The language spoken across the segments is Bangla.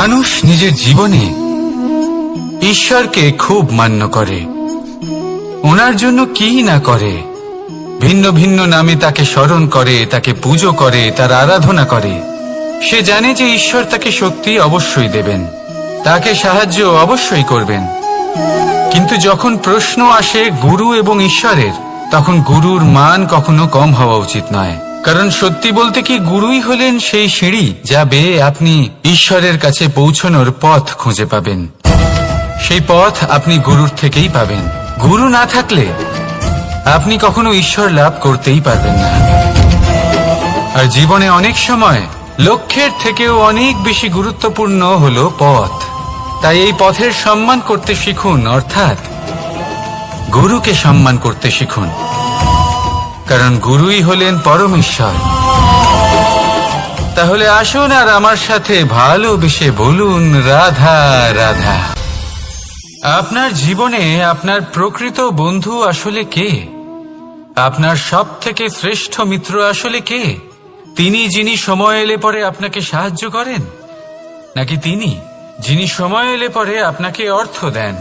মানুষ নিজের জীবনে ঈশ্বরকে খুব মান্য করে, ওনার জন্য কি না করে। ভিন্ন ভিন্ন নামে তাকে স্মরণ করে, তাকে পুজো করে, তার আরাধনা করে। সে জানে যে ঈশ্বর তাকে শক্তি অবশ্যই দেবেন, তাকে সাহায্য অবশ্যই করবেন। কিন্তু যখন প্রশ্ন আসে গুরু এবং ঈশ্বরের, তখন গুরুর মান কখনো কম হওয়া উচিত নয়। কারণ সত্যি বলতে কি, গুরুই হলেন সেই সিঁড়ি যা বেয়ে আপনি ঈশ্বরের কাছে পৌঁছানোর পথ খুঁজে পাবেন। সেই পথ আপনি গুরুর থেকেই পাবেন। গুরু না থাকলে আপনি কখনো ঈশ্বর লাভ করতেই পারবেন না। আর জীবনে অনেক সময় লক্ষ্যের থেকেও অনেক বেশি গুরুত্বপূর্ণ হলো পথ। তাই এই পথের সম্মান করতে শিখুন, অর্থাৎ গুরুকে সম্মান করতে শিখুন। কারণ গুরুই হলেন পরমেশ্বর। তাহলে আসুন আর আমার সাথে ভালোবেসে বলুন, রাধা রাধা। আপনার জীবনে আপনার প্রকৃত বন্ধু আসলে কে? আপনার সব থেকে শ্রেষ্ঠ মিত্র আসলে কে? তিনি যিনি সময় এলে পরে আপনাকে সাহায্য করেন, নাকি তিনি যিনি সময় এলে পরে আপনাকে অর্থ দেন?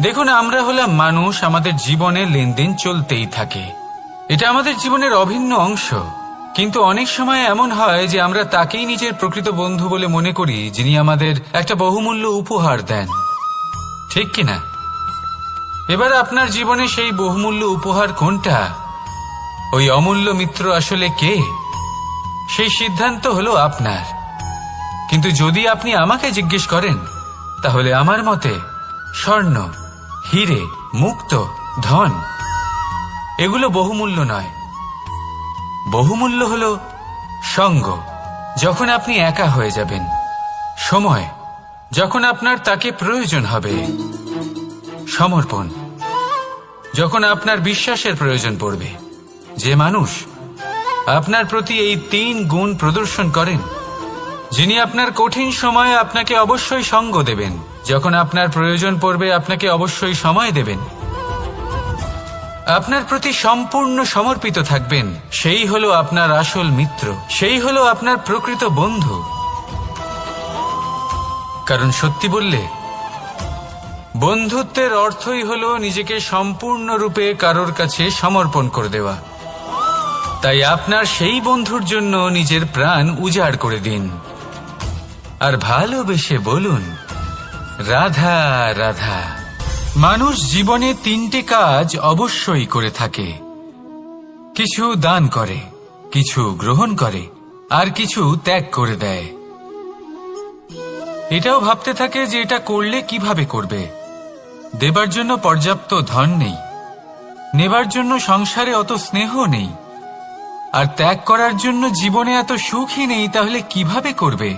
দেখুন, আমরা হলাম মানুষ, আমাদের জীবনে লেনদেন চলতেই থাকে। এটা আমাদের জীবনের অভিন্ন অংশ। কিন্তু অনেক সময় এমন হয় যে আমরা তাকেই নিজের প্রকৃত বন্ধু বলে মনে করি, যিনি আমাদের একটা বহুমূল্য উপহার দেন, ঠিক কিনা? এবার আপনার জীবনে সেই বহুমূল্য উপহার কোনটা, ওই অমূল্য মিত্র আসলে কে, সেই সিদ্ধান্ত হলো আপনার। কিন্তু যদি আপনি আমাকে জিজ্ঞেস করেন, তাহলে আমার মতে স্বর্ণ, হিরে, মুক্ত, ধন এগুলো বহুমূল্য নয়। বহুমূল্য হলো সঙ্গ, যখন আপনি একা হয়ে যাবেন, সময়, যখন আপনার তাকে প্রয়োজন হবে, সমর্পণ, যখন আপনার বিশ্বাসের প্রয়োজন পড়বে। যে মানুষ আপনার প্রতি এই 3 গুণ প্রদর্শন করেন, যিনি আপনার কঠিন সময়ে আপনাকে অবশ্যই সঙ্গ দেবেন, যখন আপনার প্রয়োজন পড়বে আপনাকে অবশ্যই সময় দেবেন, আপনার প্রতি সম্পূর্ণ সমর্পিত থাকবেন, সেই হলো আপনার আসল মিত্র, সেই হলো আপনার প্রকৃত বন্ধু। কারণ সত্যি বললে, বন্ধুত্বের অর্থই হলো নিজেকে সম্পূর্ণরূপে কারোর কাছে সমর্পণ করে দেওয়া। তাই আপনার সেই বন্ধুর জন্য নিজের প্রাণ উজাড় করে দিন, আর ভালোবেসে বলুন, রাধা রাধা। মানুষ জীবনে 3টে কাজ অবশ্যই করে থাকে। কিছু দান করে, কিছু গ্রহণ করে, আর কিছু ত্যাগ করে দেয়। এটাও ভাবতে থাকে যে এটা করলে কিভাবে করবে। দেবার জন্য পর্যাপ্ত ধন নেই, নেবার জন্য সংসারে অত স্নেহ নেই, আর ত্যাগ করার জন্য জীবনে এত সুখই নেই, তাহলে কিভাবে করবে?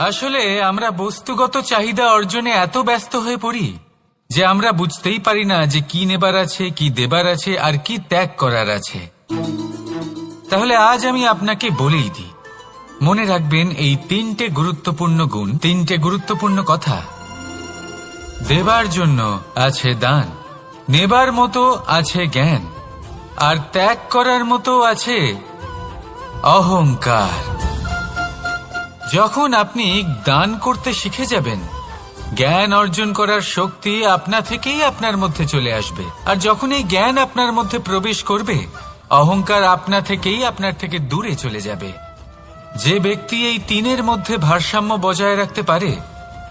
আসলে আমরা বস্তুগত চাহিদা অর্জনে এত ব্যস্ত হয়ে পড়ি যে আমরা বুঝতেই পারি না যে কি নেবার আছে, কি দেবার আছে, আর কি ত্যাগ করার আছে। তাহলে আজ আমি আপনাকে বলেই দিই, মনে রাখবেন এই 3টে গুরুত্বপূর্ণ গুণ, 3টে গুরুত্বপূর্ণ কথা। দেবার জন্য আছে দান, নেবার মতো আছে জ্ঞান, আর ত্যাগ করার মতো আছে অহংকার। যখন আপনি দান করতে শিখে যাবেন, জ্ঞান অর্জন করার শক্তি আপনা থেকেই আপনার মধ্যে চলে আসবে। আর যখন এই জ্ঞান আপনার মধ্যে প্রবেশ করবে, অহংকার আপনা থেকেই আপনার থেকে দূরে চলে যাবে। যে ব্যক্তি এই 3-এর মধ্যে ভারসাম্য বজায় রাখতে পারে,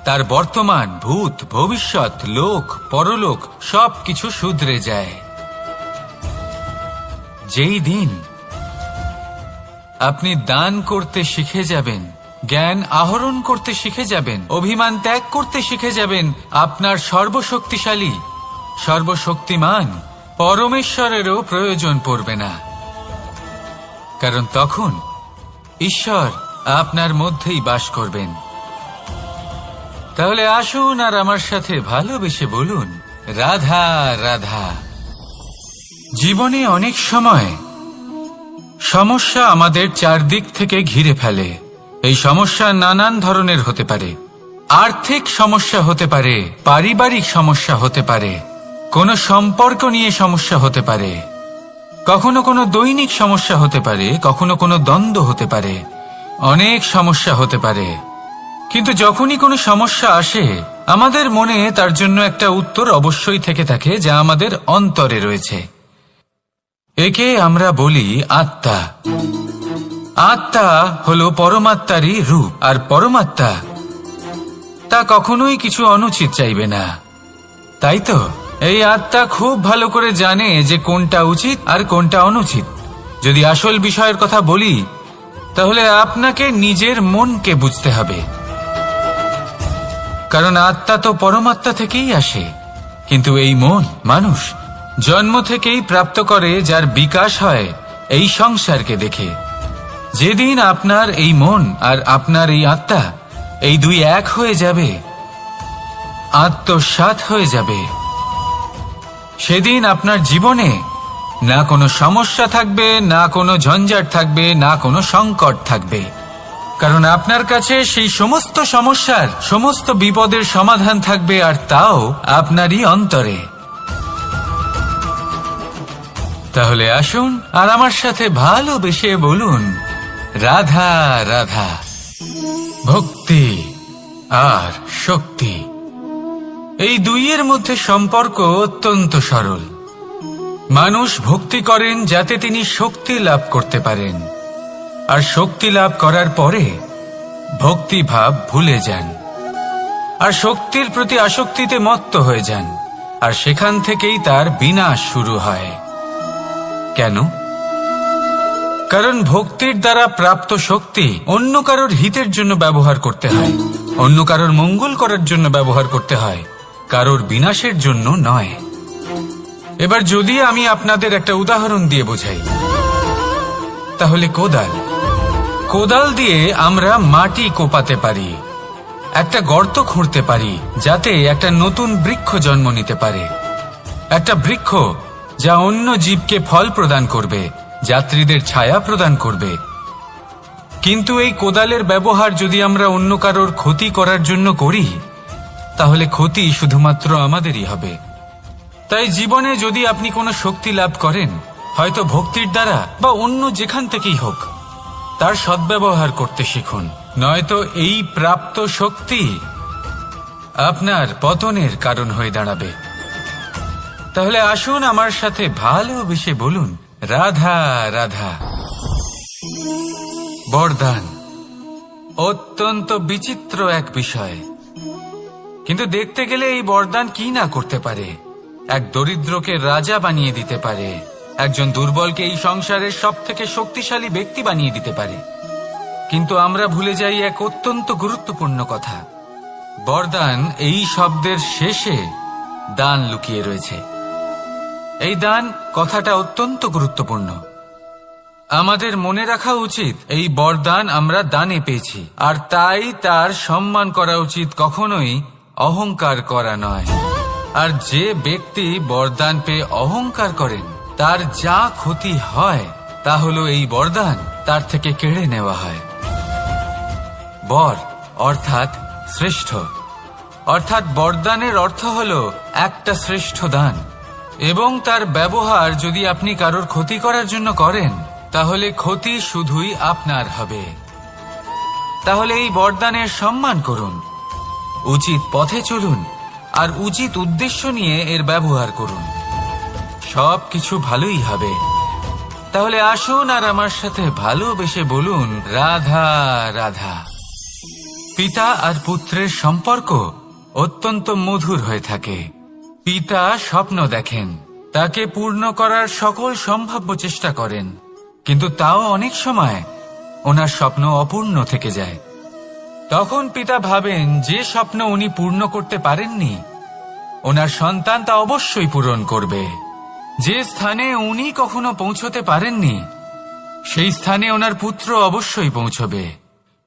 তার বর্তমান, ভূত, ভবিষ্যৎ, লোক, পরলোক সবকিছু শুধরে যায়। যেই দিন আপনি দান করতে শিখে যাবেন, জ্ঞান আহরণ করতে শিখে যাবেন, অভিমান ত্যাগ করতে শিখে যাবেন, আপনার সর্বশক্তিশালী, সর্বশক্তিমান পরমেশ্বরেরও প্রয়োজন পড়বে না। কারণ তখন ঈশ্বর আপনার মধ্যেই বাস করবেন। তাহলে আসুন আর আমার সাথে ভালোবেসে বলুন, রাধা রাধা। জীবনে অনেক সময় সমস্যা আমাদের চারদিক থেকে ঘিরে ফেলে। এই সমস্যা নানান ধরনের হতে পারে। আর্থিক সমস্যা হতে পারে, পারিবারিক সমস্যা হতে পারে, কোনো সম্পর্ক নিয়ে সমস্যা হতে পারে, কখনো কোনো দৈনিক সমস্যা হতে পারে, কখনো কোনো দ্বন্দ্ব হতে পারে, অনেক সমস্যা হতে পারে, কিন্তু যখনই কোনো সমস্যা আসে আমাদের মনে তার জন্য একটা উত্তর অবশ্যই থেকে থাকে, যা আমাদের অন্তরে রয়েছে। একে আমরা বলি আত্মা। আত্মা হলো পরমাত্মারই রূপ, আর পরমাত্মা তা কখনোই কিছু অনুচিত চাইবে না, তাই তো? এই আত্মা খুব ভালো করে জানে যে কোনটা উচিত আর কোনটা অনুচিত। যদি আসল বিষয়ের কথা বলি, তাহলে আপনাকে নিজের মনকে বুঝতে হবে, কারণ আত্মা তো পরমাত্মা থেকেই আসে। কিন্তু এই মন মানুষ জন্ম থেকেই প্রাপ্ত করে, যার বিকাশ হয় এই সংসারকে দেখে। যেদিন আপনার এই মন আর আপনার এই আত্মা এই দুই এক হয়ে যাবে, আত্মসাৎ হয়ে যাবে, সেদিন আপনার জীবনে না কোনো সমস্যা থাকবে, না কোনো ঝঞ্ঝাট থাকবে, না কোনো সংকট থাকবে, কারণ আপনার কাছে সেই সমস্ত সমস্যার সমস্ত বিপদের সমাধান থাকবে, আর তাও আপনারই অন্তরে। তাহলে আসুন আর আমার সাথে ভালোবেসে বলুন, রাধা রাধা। ভক্তি আর শক্তি, এই দুইয়ের মধ্যে সম্পর্ক অত্যন্ত সরল। মানুষ ভক্তি করেন যাতে তিনি শক্তি লাভ করতে পারেন, আর শক্তি লাভ করার পরে ভক্তিভাব ভুলে যান, আর শক্তির প্রতি আসক্তিতে মত্ত হয়ে যান, আর সেখান থেকেই তার বিনাশ শুরু হয়। কেন? কারণ ভক্তির দ্বারা প্রাপ্ত শক্তি অন্য কারোর হিতের জন্য ব্যবহার করতে হয়, অন্য কারোর মঙ্গল করার জন্য ব্যবহার করতে হয়, কারোর বিনাশের জন্য নয়। এবার যদি আমি আপনাদের একটা উদাহরণ দিয়ে বোঝাই, তাহলে কোদাল দিয়ে আমরা মাটি কোপাতে পারি, একটা গর্ত খুঁড়তে পারি, যাতে একটা নতুন বৃক্ষ জন্ম নিতে পারে, একটা বৃক্ষ যা অন্য জীবকে ফল প্রদান করবে, যাত্রীদের ছায়া প্রদান করবে। কিন্তু এই কোদালের ব্যবহার যদি আমরা অন্য কারোর ক্ষতি করার জন্য করি, তাহলে ক্ষতি শুধুমাত্র আমাদেরই হবে। তাই জীবনে যদি আপনি কোনো শক্তি লাভ করেন, হয়তো ভক্তির দ্বারা বা অন্য যেখান থেকেই হোক, তার সদ্ব্যবহার করতে শিখুন, নয়তো এই প্রাপ্ত শক্তি আপনার পতনের কারণ হয়ে দাঁড়াবে। তাহলে আসুন আমার সাথে ভালোবেসে বলুন, রাধা রাধা। বরদান অত্যন্ত বিচিত্র এক বিষয়, কিন্তু দেখতে গেলে এই বরদান কি না করতে পারে। এক দরিদ্রকে রাজা বানিয়ে দিতে পারে, একজন দুর্বলকে এই সংসারের সবথেকে শক্তিশালী ব্যক্তি বানিয়ে দিতে পারে। কিন্তু আমরা ভুলে যাই এক অত্যন্ত গুরুত্বপূর্ণ কথা, বরদান এই শব্দের শেষে দান লুকিয়ে রয়েছে। এই দান কথাটা অত্যন্ত গুরুত্বপূর্ণ। আমাদের মনে রাখা উচিত এই বরদান আমরা দানে পেয়েছি, আর তাই তার সম্মান করা উচিত, কখনোই অহংকার করা নয়। আর যে ব্যক্তি বরদান পেয়ে অহংকার করেন, তার যা ক্ষতি হয় তা হলো এই বরদান তার থেকে কেড়ে নেওয়া হয়। বর অর্থাৎ শ্রেষ্ঠ, অর্থাৎ বরদানের অর্থ হলো একটা শ্রেষ্ঠ দান, এবং তার ব্যবহার যদি আপনি কারোর ক্ষতি করার জন্য করেন, তাহলে ক্ষতি শুধুই আপনার হবে। তাহলে এই বরদানের সম্মান করুন, উচিত পথে চলুন, আর উচিত উদ্দেশ্য নিয়ে এর ব্যবহার করুন, সব কিছু ভালোই হবে। তাহলে আসুন আর আমার সাথে ভালোবেসে বলুন, রাধা রাধা। পিতা আর পুত্রের সম্পর্ক অত্যন্ত মধুর হয়ে থাকে। পিতা স্বপ্ন দেখেন, তাকে পূর্ণ করার সকল সম্ভাব্য চেষ্টা করেন, কিন্তু তাও অনেক সময় ওনার স্বপ্ন অপূর্ণ থেকে যায়। তখন পিতা ভাবেন যে স্বপ্ন উনি পূর্ণ করতে পারেননি, ওনার সন্তান তা অবশ্যই পূরণ করবে। যে স্থানে উনি কখনো পৌঁছতে পারেননি, সেই স্থানে ওনার পুত্র অবশ্যই পৌঁছবে।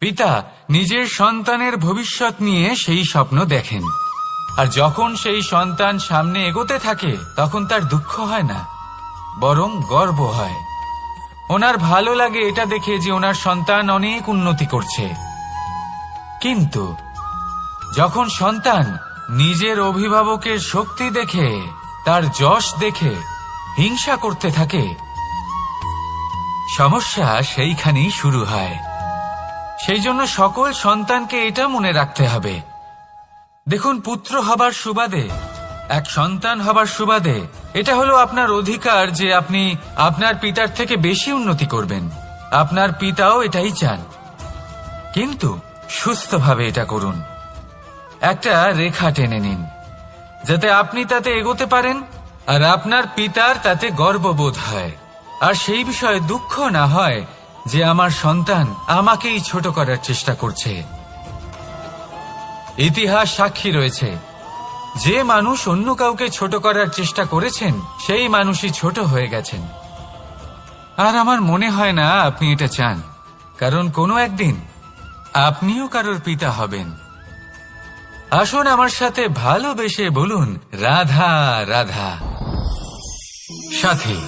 পিতা নিজের সন্তানের ভবিষ্যৎ নিয়ে সেই স্বপ্ন দেখেন, আর যখন সেই সন্তান সামনে এগোতে থাকে, তখন তার দুঃখ হয় না, বরং গর্ব হয়। ওনার ভালো লাগে এটা দেখে যে ওনার সন্তান অনেক উন্নতি করছে। কিন্তু যখন সন্তান নিজের অভিভাবকের শক্তি দেখে, তার যশ দেখে হিংসা করতে থাকে, সমস্যা সেইখানেই শুরু হয়। সেই জন্য সকল সন্তানকে এটা মনে রাখতে হবে। দেখুন, পুত্র হবার সুবাদে, এক সন্তান হবার সুবাদে এটা হলো আপনার অধিকার যে আপনি আপনার পিতার থেকে বেশি উন্নতি করবেন। আপনার পিতাও এটাই চান, কিন্তু সুস্থভাবে এটা করুন। একটা রেখা টেনে নিন যাতে আপনি তাতে এগোতে পারেন আর আপনার পিতার তাতে গর্ববোধ হয়, আর সেই বিষয়ে দুঃখ না হয় যে আমার সন্তান আমাকেই ছোট করার চেষ্টা করছে। ইতিহাস সাক্ষী রয়েছে, যে মানুষ অন্য কাউকে ছোট করার চেষ্টা করেছেন সেই মানুষই ছোট হয়ে গেছেন। আর আমার মনে হয় না আপনি এটা চান, কারণ কোনো একদিন আপনিও কারোর পিতা হবেন। আসুন আমার সাথে ভালোবেসে বলুন, রাধা রাধা। সাথী।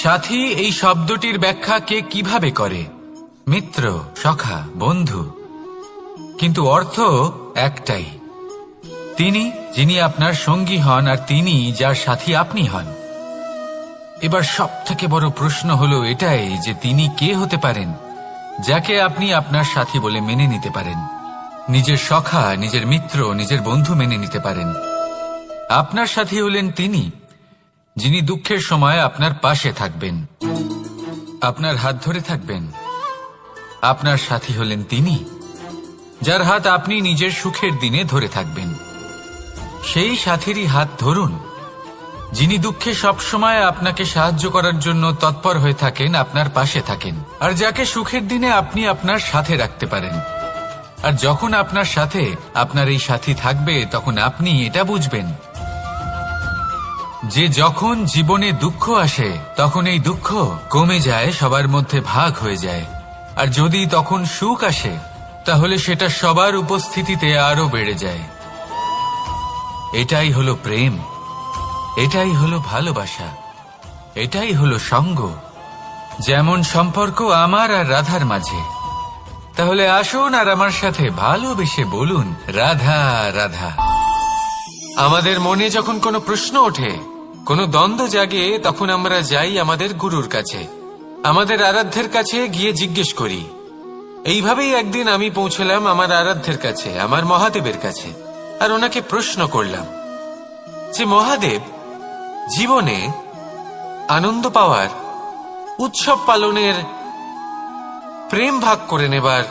সাথী এই শব্দটির ব্যাখ্যা কে কিভাবে করে? মিত্র, সখা, বন্ধু, কিন্তু অর্থ একটাই। তিনি যিনি আপনার সঙ্গী হন আর তিনি যার সাথী আপনি হন। এবার সব থেকে বড় প্রশ্ন হলো এটাই যে তিনি কে হতে পারেন যাকে আপনি আপনার সাথী বলে মেনে নিতে পারেন, নিজের সখা, নিজের মিত্র, নিজের বন্ধু মেনে নিতে পারেন। আপনার সাথী হলেন তিনি যিনি দুঃখের সময় আপনার পাশে থাকবেন, আপনার হাত ধরে থাকবেন। আপনার সাথী হলেন তিনি যার হাত আপনি নিজের সুখের দিনে ধরে থাকবেন। সেই সাথীরই হাত ধরুন যিনি দুঃখে সবসময় আপনাকে সাহায্য করার জন্য তৎপর হয়ে থাকেন, আপনার পাশে থাকেন, আর যাকে সুখের দিনে আপনি আপনার সাথে রাখতে পারেন। আর যখন আপনার সাথে আপনার এই সাথী থাকবে তখন আপনি এটা বুঝবেন যে যখন জীবনে দুঃখ আসে তখন এই দুঃখ কমে যায়, সবার মধ্যে ভাগ হয়ে যায়। আর যদি তখন সুখ আসে তাহলে সেটা সবার উপস্থিতিতে আরো বেড়ে যায়। এটাই হলো প্রেম, এটাই হলো ভালোবাসা, এটাই হলো সঙ্গ। যেমন সম্পর্ক আমার আর রাধার মাঝে। তাহলে আসুন আর আমার সাথে ভালোবেসে বলুন, রাধা রাধা। আমাদের মনে যখন কোনো প্রশ্ন ওঠে, কোনো দ্বন্দ্ব জাগে, তখন আমরা যাই আমাদের গুরুর কাছে, আমাদের আরাধ্যের কাছে গিয়ে জিজ্ঞেস করি। এইভাবেই একদিন আমি পৌঁছলাম আমার আরাধ্যের কাছে, আমার মহাদেবের কাছে, আর ওনাকে প্রশ্ন করলাম যে মহাদেব, জীবনে আনন্দ পাওয়ার, উৎসব পালনের, প্রেম ভাগ করে নেবার,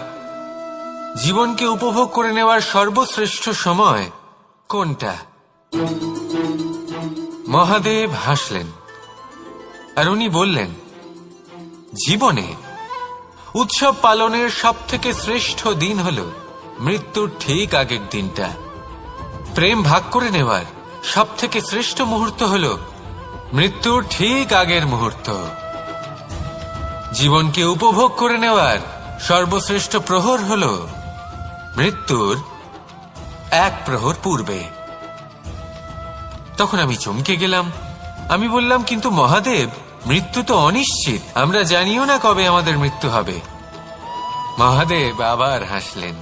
জীবনকে উপভোগ করে নেওয়ার সর্বশ্রেষ্ঠ সময় কোনটা? মহাদেব হাসলেন আর উনি বললেন, জীবনে উৎসব পালনের সব থেকে শ্রেষ্ঠ দিন হল মৃত্যুর ঠিক আগের দিনটা। প্রেম ভাগ করে নেওয়ার সব থেকে শ্রেষ্ঠ মুহূর্ত হল মৃত্যুর ঠিক আগের মুহূর্ত। জীবনকে উপভোগ করে নেওয়ার সর্বশ্রেষ্ঠ প্রহর হল মৃত্যুর এক প্রহর পূর্বে। তখন আমি চমকে গেলাম। আমি বললাম, কিন্তু মহাদেব, মৃত্যু তো অনিশ্চিত, আমরা জানিও না কবে আমাদের মৃত্যু হবে। মহাদেব আবার হাসলেন।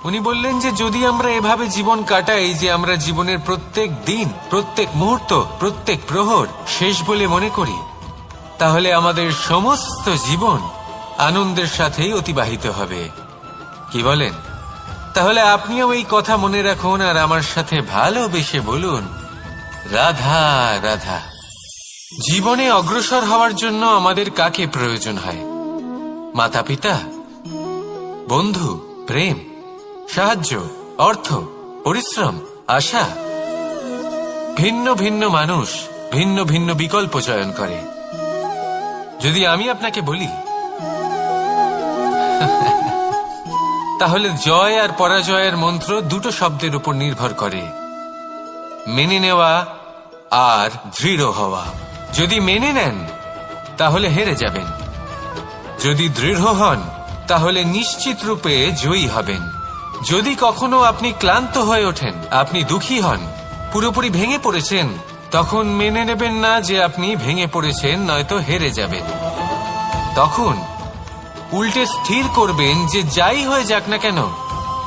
উনি বললেন যে যদি আমরা এভাবে জীবন কাটাই যে আমরা জীবনের প্রত্যেক দিন, প্রত্যেক মুহূর্ত, প্রত্যেক প্রহর শেষ বলে মনে করি, তাহলে আমাদের সমস্ত জীবন আনন্দের সাথেই অতিবাহিত হবে। কি বলেন? তাহলে আপনিও এই কথা মনে রাখুন আর আমার সাথে ভালোবেসে বলুন, রাধা রাধা। জীবনে অগ্রসর হওয়ার জন্য আমাদের কাকে প্রয়োজন হয়? মাতা পিতা, বন্ধু, প্রেম, সাহায্য, অর্থ, পরিশ্রম, আশা। ভিন্ন ভিন্ন মানুষ ভিন্ন ভিন্ন বিকল্প চয়ন করে। যদি আমি আপনাকে বলি তাহলে জয় আর পরাজয়ের মন্ত্র দুটো শব্দের উপর নির্ভর করে, মেনে নেওয়া আর দৃঢ় হওয়া। যদি মেনে নেন তাহলে হেরে যাবেন, যদি দৃঢ় হন তাহলে নিশ্চিত রূপে জয়ী হবেন। যদি কখনো আপনি ক্লান্ত হয়ে ওঠেন, আপনি দুঃখী হন, পুরোপুরি ভেঙে পড়েছেন, তখন মেনে নেবেন না যে আপনি ভেঙে পড়েছেন, নয়তো হেরে যাবেন। তখন উল্টে স্থির করবেন যে যাই হয়ে যাক না কেন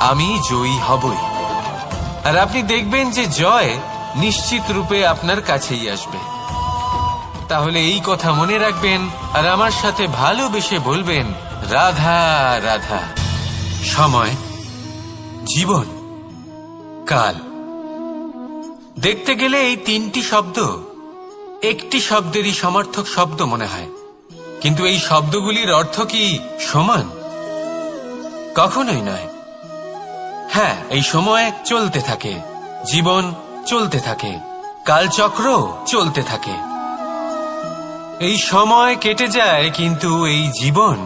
আমি জয়ী হবই। আর আপনি দেখবেন যে জয় নিশ্চিত রূপে আপনার কাছেই আসবে। তাহলে এই কথা মনে রাখবেন আর আমার সাথে ভালোবেসে বলবেন, রাধা রাধা। সময়, জীবন, কাল। দেখতে গেলে এই তিনটি শব্দ একটি শব্দেরই সমার্থক শব্দ মনে হয়, কিন্তু এই শব্দগুলির অর্থ কি সমান? কখনোই নয়। হ্যাঁ, এই সময় চলতে থাকে, জীবন চলতে থাকে, কালচক্র চলতে থাকে। এই সময় কেটে যায়, কিন্তু এই জীবন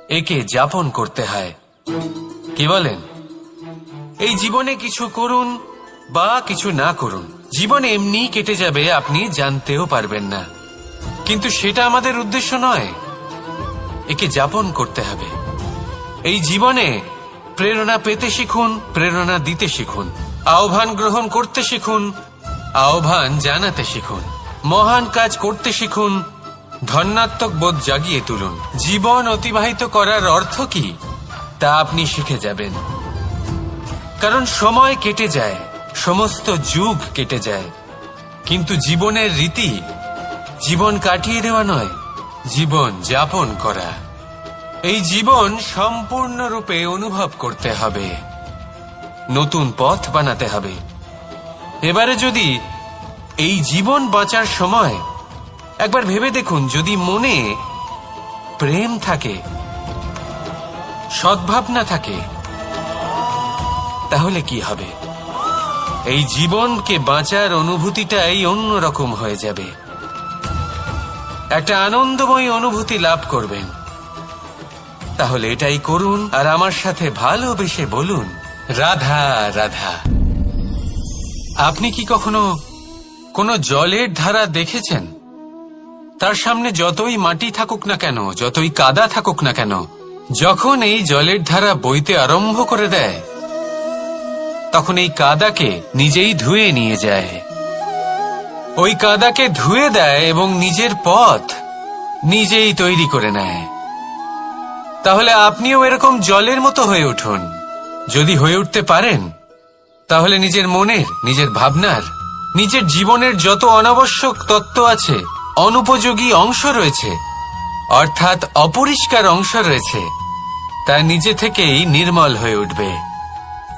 একে যাপন করতে হয়। কি বলেন? এই জীবনে কিছু করুন বা কিছু না করুন, জীবন এমনি কেটে যাবে, আপনি জানতেও পারবেন না। কিন্তু সেটা আমাদের উদ্দেশ্য নয়, একে যাপন করতে হবে। এই জীবনে প্রেরণা পেতে শিখুন, প্রেরণা দিতে শিখুন, আহ্বান গ্রহণ করতে শিখুন, আহ্বান জানাতে শিখুন, মহান কাজ করতে শিখুন, ধন্যাত্মক বোধ জাগিয়ে তুলুন। জীবন অতিবাহিত করার অর্থ কি তা আপনি শিখে যাবেন। কারণ সময় কেটে যায়, সমস্ত যুগ কেটে যায়, কিন্তু জীবনের রীতি জীবন কাটিয়ে দেওয়া নয়, জীবন যাপন করা। এই জীবন সম্পূর্ণরূপে অনুভব করতে হবে, নতুন পথ বানাতে হবে। এবারে যদি এই জীবন বাঁচার সময় একবার ভেবে দেখুন, যদি মনে প্রেম থাকে, সদ্ভাবনা থাকে, তাহলে কি হবে? এই জীবনকে বাঁচার অনুভূতিটাই অন্যরকম হয়ে যাবে, একটা আনন্দময় অনুভূতি লাভ করবেন। তাহলে এটাই করুন আর আমার সাথে ভালোবেসে বলুন, রাধা রাধা। আপনি কি কখনো কোনো জলের ধারা দেখেছেন? তার সামনে যতই মাটি থাকুক না কেন, যতই কাদা থাকুক না কেন, যখন এই জলের ধারা বইতে আরম্ভ করে দেয়, তখন এই কাদাকে নিজেই ধুয়ে নিয়ে যায়। ওই কাদাকে ধুয়ে দেয় এবং নিজের পথ নিজেই তৈরি করে নেয়। তাহলে আপনিও এরকম জলের মতো হয়ে উঠুন। যদি হয়ে উঠতে পারেন, তাহলে নিজের মনের, নিজের ভাবনার, নিজের জীবনের যত অনাবশ্যক তত্ত্ব আছে, অনুপযোগী অংশ রয়েছে, অর্থাৎ অপরিষ্কার অংশ রয়েছে, তা নিজে থেকেই নির্মল হয়ে উঠবে।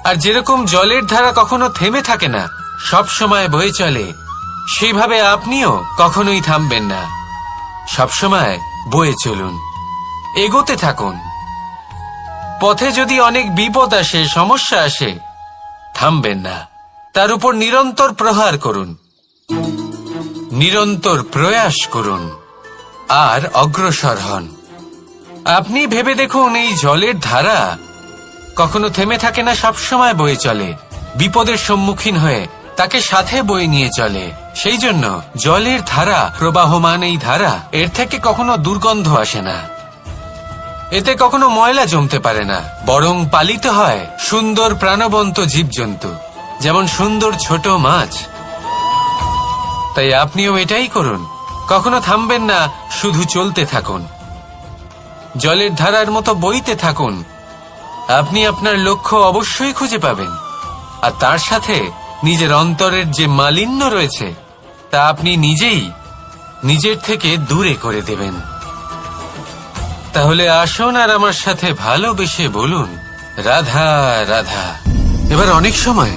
আর যেরকম জলের ধারা কখনো থেমে থাকে না, সব সময় বয়ে চলে, সেইভাবে আপনিও কখনোই থামবেন না। সবসময় বয়ে চলুন, এগোতে থাকুন। পথে যদি অনেক বিপদ আসে, সমস্যা আসে, থামবেন না, তার উপর নিরন্তর প্রহার করুন, নিরন্তর প্রয়াস করুন আর অগ্রসর হন। আপনি ভেবে দেখুন, এই জলের ধারা কখনো থেমে থাকে না, সবসময় বয়ে চলে, বিপদের সম্মুখীন হয়ে তাকে সাথে বয়ে নিয়ে চলে। সেই জন্য জলের ধারা, প্রবাহমান এই ধারা, এর থেকে কখনো দুর্গন্ধ আসে না, এতে কখনো ময়লা জমতে পারে না, বরং পালিত হয় সুন্দর প্রাণবন্ত জীবজন্তু, যেমন সুন্দর ছোট মাছ। তাই আপনিও এটাই করুন, কখনো থামবেন না, শুধু চলতে থাকুন, জলের ধারার মতো বইতে থাকুন। আপনি আপনার লক্ষ্য অবশ্যই খুঁজে পাবেন, আর তার সাথে নিজের অন্তরের যে মালিন্য রয়েছে, তা আপনি নিজেই নিজের থেকে দূরে করে দেবেন। তাহলে আসুন আর আমার সাথে ভালোবেসে বলুন, রাধা রাধা। এবার অনেক সময়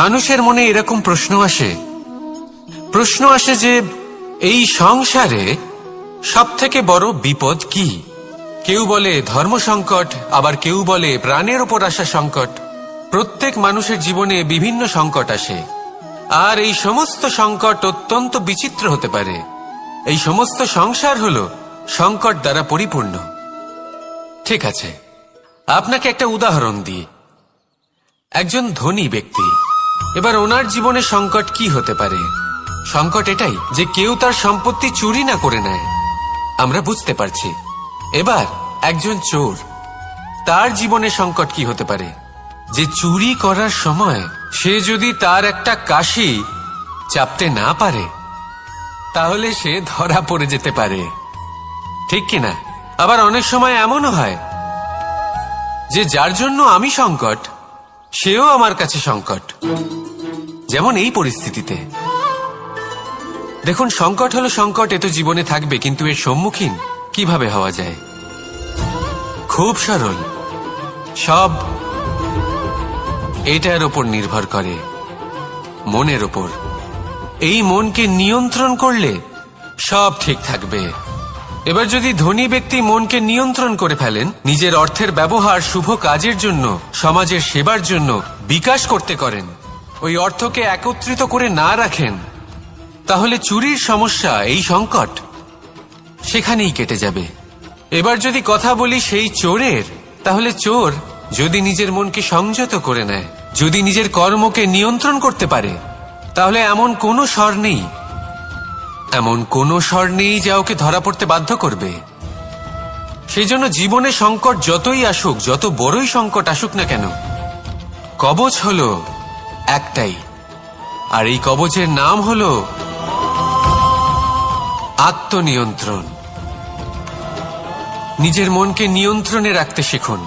মানুষের মনে এরকম প্রশ্ন আসে যে এই সংসারে সবথেকে বড় বিপদ কি? কেউ বলে ধর্ম সংকট, আবার কেউ বলে প্রাণের উপর আসা সংকট। প্রত্যেক মানুষের জীবনে বিভিন্ন সংকট আসে, আর এই সমস্ত সংকট অত্যন্ত বিচিত্র হতে পারে। এই সমস্ত সংসার হলো সংকট দ্বারা পরিপূর্ণ। ঠিক আছে, আপনাকে একটা উদাহরণ দিই। একজন ধনী ব্যক্তি, এবার ওনার জীবনে সংকট কি হতে পারে? সংকট এটাই যে কেউ তার সম্পত্তি চুরি না করে নেয়, আমরা বুঝতে পারছি। এবার একজন চোর, তার জীবনে সংকট কি হতে পারে? যে চুরি করার সময় সে যদি তার একটা কাশি চাপতে না পারে, তাহলে সে ধরা পড়ে যেতে পারে, ঠিক কিনা? আবার অনেক সময় এমনও হয় যে যার জন্য আমি সংকট, সেও আমার কাছে সংকট। যেমন এই পরিস্থিতিতে দেখুন, সংকট হলো সংকট, এ তো জীবনে থাকবে, কিন্তু এর সম্মুখীন কিভাবে হওয়া যায়? খুব সরল। সব এটার ওপর নির্ভর করে, মনের ওপর। এই মনকে নিয়ন্ত্রণ করলে সব ঠিক থাকবে। এবার যদি ধনী ব্যক্তি মনকে নিয়ন্ত্রণ করে ফেলেন, নিজের অর্থের ব্যবহার শুভ কাজের জন্য, সমাজের সেবার জন্য বিকাশ করতে করেন, ওই অর্থকে একত্রিত করে না রাখেন, তাহলে চুরির সমস্যা, এই সংকট সেখানেই কেটে যাবে। এবার যদি কথা বলি সেই চোরের, তাহলে চোর যদি নিজের মনকে সংযত করে নেয়, যদি নিজের কর্মকে নিয়ন্ত্রণ করতে পারে, তাহলে এমন কোনো স্বর নেই, এমন কোনো স্বর নেই যা ওকে ধরা পড়তে বাধ্য করবে। সেই জন্য জীবনে সংকট যতই আসুক, যত বড়ই সংকট আসুক না কেন, কবচ হলো একটাই, আর এই কবচের নাম হলো আত্মনিয়ন্ত্রণ। নিজের মনকে নিয়ন্ত্রণে রাখতে শিখুন।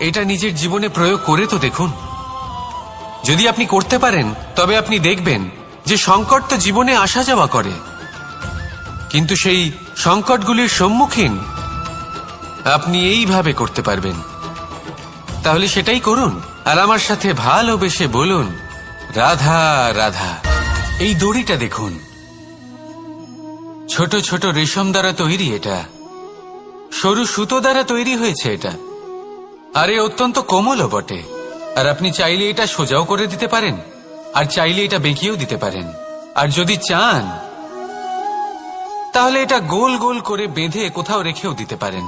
এটা নিজের জীবনে প্রয়োগ করে তো দেখুন। যদি আপনি করতে পারেন, তবে আপনি দেখবেন যে সংকট তো জীবনে আসা যাওয়া করে, কিন্তু সেই সংকটগুলির সম্মুখীন আপনি এইভাবে করতে পারবেন। তাহলে সেটাই করুন, আর আমার সাথে ভালোবেসে বলুন, রাধা রাধা। এই দড়িটা দেখুন, ছোট ছোট রেশম দ্বারা তৈরি, এটা সরু সুতো দ্বারা তৈরি হয়েছে এটা, আর এ অত্যন্ত কোমলও বটে। আর আপনি চাইলে এটা সোজাও করে দিতে পারেন, আর চাইলে এটা বেঁকিয়েও দিতে পারেন, আর যদি চান তাহলে এটা গোল গোল করে বেঁধে কোথাও রেখেও দিতে পারেন।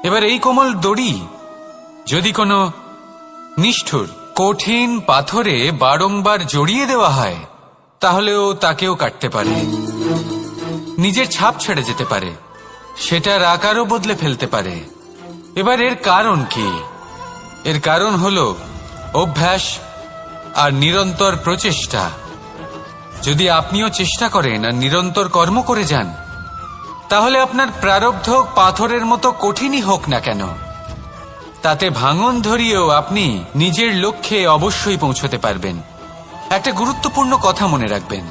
এবার এই কোমল দড়ি যদি কোনো নিষ্ঠুর কঠিন পাথরে বারংবার জড়িয়ে দেওয়া হয়, তাহলেও তাকেও কাটতে পারে, নিজের ছাপ ছেড়ে যেতে পারে, সেটার আকারও বদলে ফেলতে পারে। এবার এর কারণ কি? এর কারণ হলো অভ্যাস আর নিরন্তর প্রচেষ্টা। যদি আপনিও চেষ্টা করেন আর নিরন্তর কর্ম করে যান, তাহলে আপনার প্রারব্ধ পাথরের মতো কঠিনই হোক না কেন, তাতে ভাঙন ধরিয়েও আপনি নিজের লক্ষ্যে অবশ্যই পৌঁছতে পারবেন। একটা গুরুত্বপূর্ণ কথা মনে রাখবেন,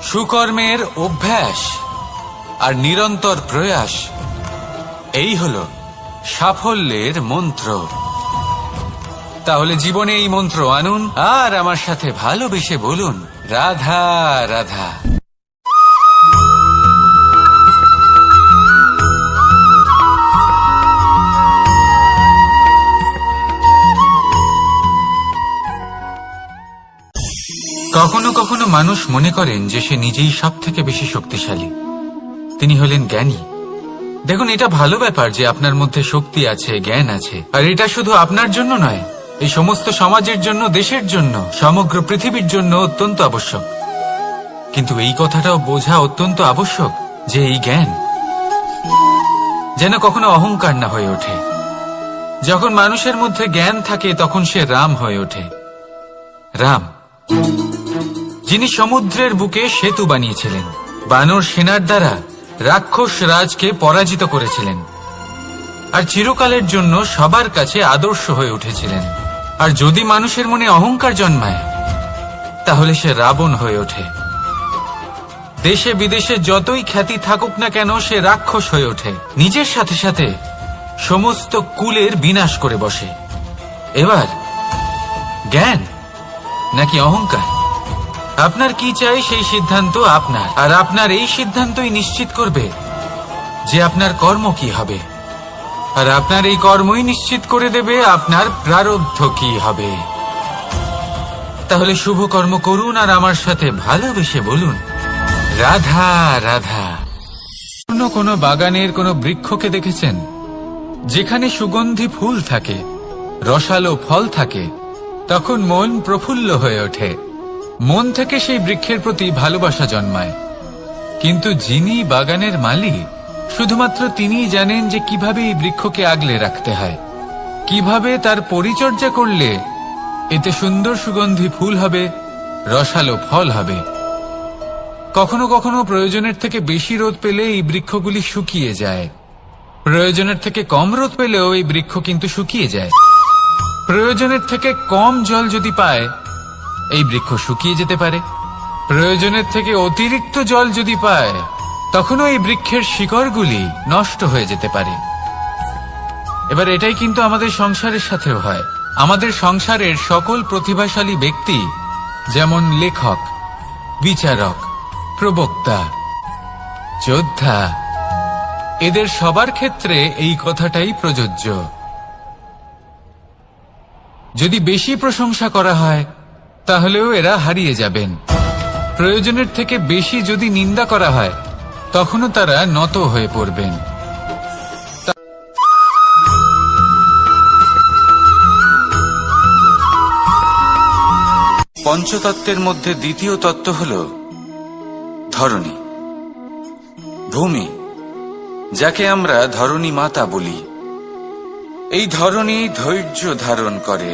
সুকর্মের অভ্যাস আর নিরন্তর প্রয়াস, এই হলো সাফল্যের মন্ত্র। তাহলে জীবনে এই মন্ত্র আনুন, আর আমার সাথে ভালোবেসে বলুন, রাধা রাধা। কখনো কখনো মানুষ মনে করেন যে সে নিজেই সব থেকে বেশি শক্তিশালী, তিনি হলেন জ্ঞানী। দেখুন, এটা ভালো ব্যাপার যে আপনার মধ্যে শক্তি আছে, জ্ঞান আছে, আর এটা শুধু আপনার জন্য নয়, এই সমস্ত সমাজের জন্য, দেশের জন্য, সমগ্র পৃথিবীর জন্য অত্যন্ত আবশ্যক। কিন্তু এই কথাটাও বোঝা অত্যন্ত আবশ্যক যে এই জ্ঞান যেন কখনো অহংকার না হয়ে ওঠে। যখন মানুষের মধ্যে জ্ঞান থাকে তখন সে রাম হয়ে ওঠে। রাম, যিনি সমুদ্রের বুকে সেতু বানিয়েছিলেন, বানর সেনার দ্বারা রাক্ষস রাজকে পরাজিত করেছিলেন, আর চিরকালের জন্য সবার কাছে আদর্শ হয়ে উঠেছিলেন। আর যদি মানুষের মনে অহংকার জন্মায়, তাহলে সে রাবণ হয়ে ওঠে। দেশে বিদেশে যতই খ্যাতি থাকুক না কেন, সে রাক্ষস হয়ে ওঠে, নিজের সাথে সাথে সমস্ত কুলের বিনাশ করে বসে। এবার জ্ঞান নাকি অহংকার, আপনার কি চাই সেই সিদ্ধান্ত আপনার, আর আপনার এই সিদ্ধান্তই নিশ্চিত করবে যে আপনার কর্ম কি হবে, আর আপনার এই কর্মই নিশ্চিত করে দেবে আপনার প্রারব্ধ কি হবে। তাহলে শুভ কর্ম করুন, আর আমার সাথে ভালোবেসে বলুন, রাধা রাধা। কোনো বাগানের কোনো বৃক্ষকে দেখেছেন যেখানে সুগন্ধি ফুল থাকে, রসালো ফল থাকে, তখন মন প্রফুল্ল হয়ে ওঠে, মন থেকে সেই বৃক্ষের প্রতি ভালোবাসা জন্মায়। কিন্তু যিনি বাগানের মালিক, শুধুমাত্র তিনিই জানেন যে কিভাবে এই বৃক্ষকে আগলে রাখতে হয়, কিভাবে তার পরিচর্যা করলে এতে সুন্দর সুগন্ধি ফুল হবে, রসালো ফল হবে। কখনো কখনো প্রয়োজনের থেকে বেশি রোদ পেলে এই বৃক্ষগুলি শুকিয়ে যায়, প্রয়োজনের থেকে কম রোদ পেলেও এই বৃক্ষ কিন্তু শুকিয়ে যায়। প্রয়োজনের থেকে কম জল যদি পায়, এই বৃক্ষ শুকিয়ে যেতে পারে। প্রয়োজনের থেকে অতিরিক্ত জল যদি পায়, তখনও এই বৃক্ষের শিকড়গুলি নষ্ট হয়ে যেতে পারে। এবার এটাই কিন্তু আমাদের সংসারের সাথেও হয়। আমাদের সংসারের সকল প্রতিভাশালী ব্যক্তি, যেমন লেখক, বিচারক, প্রবক্তা, যোদ্ধা, এদের সবার ক্ষেত্রে এই কথাটাই প্রযোজ্য। যদি বেশি প্রশংসা করা হয় তাহলেও এরা হারিয়ে যাবেন। প্রয়োজনের থেকে বেশি যদি নিন্দা করা হয় তখনও তারা নত হয়ে পড়বেন। পঞ্চতত্ত্বের মধ্যে দ্বিতীয় তত্ত্ব হল ধরণী, ভূমি, যাকে আমরা ধরণী মাতা বলি। এই ধরণী ধৈর্য ধারণ করে,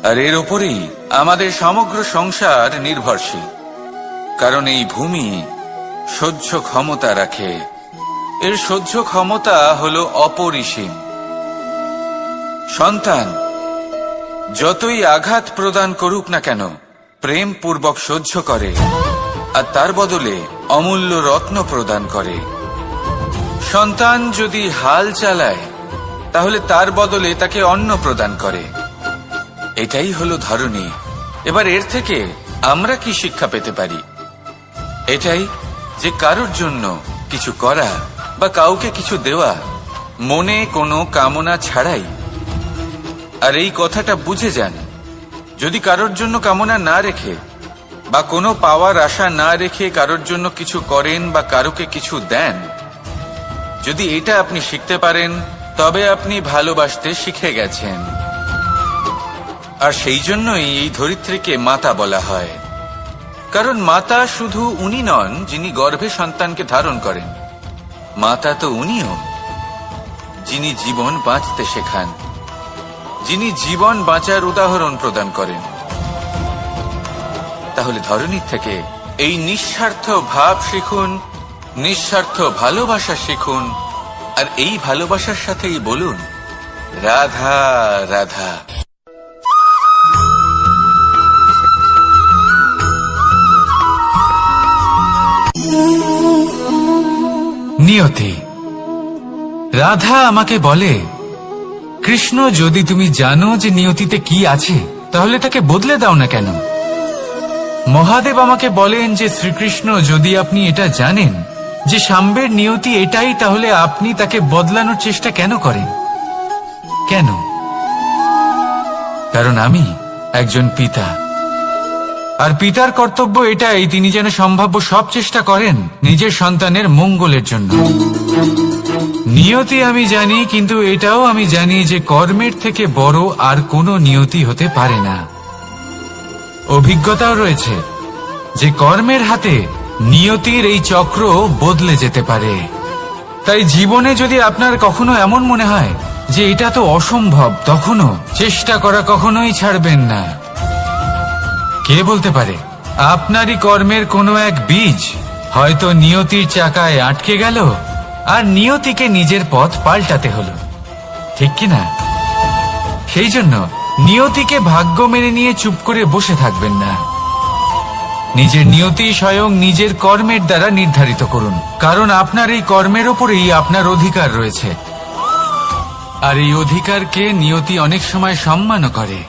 আর এর ওপরেই আমাদের সমগ্র সংসার নির্ভরশীল। কারণ এই ভূমি সহ্য ক্ষমতা রাখে, এর সহ্য ক্ষমতা হল অপরিসীম। সন্তান যতই আঘাত প্রদান করুক না কেন, প্রেম পূর্বক সহ্য করে, আর তার বদলে অমূল্য রত্ন প্রদান করে। সন্তান যদি হাল চালায় তাহলে তার বদলে তাকে অন্ন প্রদান করে। এটাই হলো ধরণী। এবার এর থেকে আমরা কি শিক্ষা পেতে পারি? এটাই যে কারোর জন্য কিছু করা বা কাউকে কিছু দেওয়া মনে কোনো কামনা ছাড়াই। আর এই কথাটা বুঝে যান, যদি কারোর জন্য কামনা না রেখে বা কোনো পাওয়ার আশা না রেখে কারোর জন্য কিছু করেন বা কারোকে কিছু দেন, যদি এটা আপনি শিখতে পারেন তবে আপনি ভালোবাসতে শিখে গেছেন। আর সেই জন্যই এই ধরিত্রীকে মাতা বলা হয়। কারণ মাতা শুধু উনি নন যিনি গর্ভে সন্তানকে ধারণ করেন, মাতা তো উনিও যিনি জীবন বাঁচতে শেখান, যিনি জীবন বাঁচার উদাহরণ প্রদান করেন। তাহলে ধরণীর থেকে এই নিঃস্বার্থ ভাব শিখুন, নিঃস্বার্থ ভালোবাসা শিখুন, আর এই ভালোবাসার সাথেই বলুন রাধা রাধা। নিয়তি। রাধা আমাকে বলে, কৃষ্ণ, যদি তুমি জানো যে নিয়তিতে কি আছে তাহলে তাকে বদলে দাও না কেন? মহাদেব আমাকে বলেন যে শ্রীকৃষ্ণ, যদি আপনি এটা জানেন যে সাম্বের নিয়তি এটাই, তাহলে আপনি তাকে বদলানোর চেষ্টা কেন করেন? কেন? কারণ আমি একজন পিতা, আর পিতার কর্তব্য এটাই, তিনি যেন সম্ভাব্য সব চেষ্টা করেন নিজের সন্তানের মঙ্গলের জন্য। নিয়তি আমি জানি, কিন্তু এটাও আমি জানি যে কর্মের থেকে বড় আর কোনো নিয়তি হতে পারে না। অভিজ্ঞতাও রয়েছে যে কর্মের হাতে নিয়তির এই চক্র বদলে যেতে পারে। তাই জীবনে যদি আপনার কখনো এমন মনে হয় যে এটা তো অসম্ভব, তখনও চেষ্টা করা কখনোই ছাড়বেন না। কে বলতে পারে আপনারই কর্মের কোনো এক বীজ হয়তো নিয়তির চাকায় আটকে গেল, আর নিয়তিকে নিজের পথ পাল্টাতে হলো, ঠিক কিনা? সেই জন্য নিয়তিকে ভাগ্য মেনে নিয়ে চুপ করে বসে থাকবেন না। নিজের নিয়তি স্বয়ং নিজের কর্মের দ্বারা নির্ধারিত করুন, কারণ আপনার এই কর্মের ওপরেই আপনার অধিকার রয়েছে। আর এই অধিকারকে নিয়তি অনেক সময় সম্মানও করে।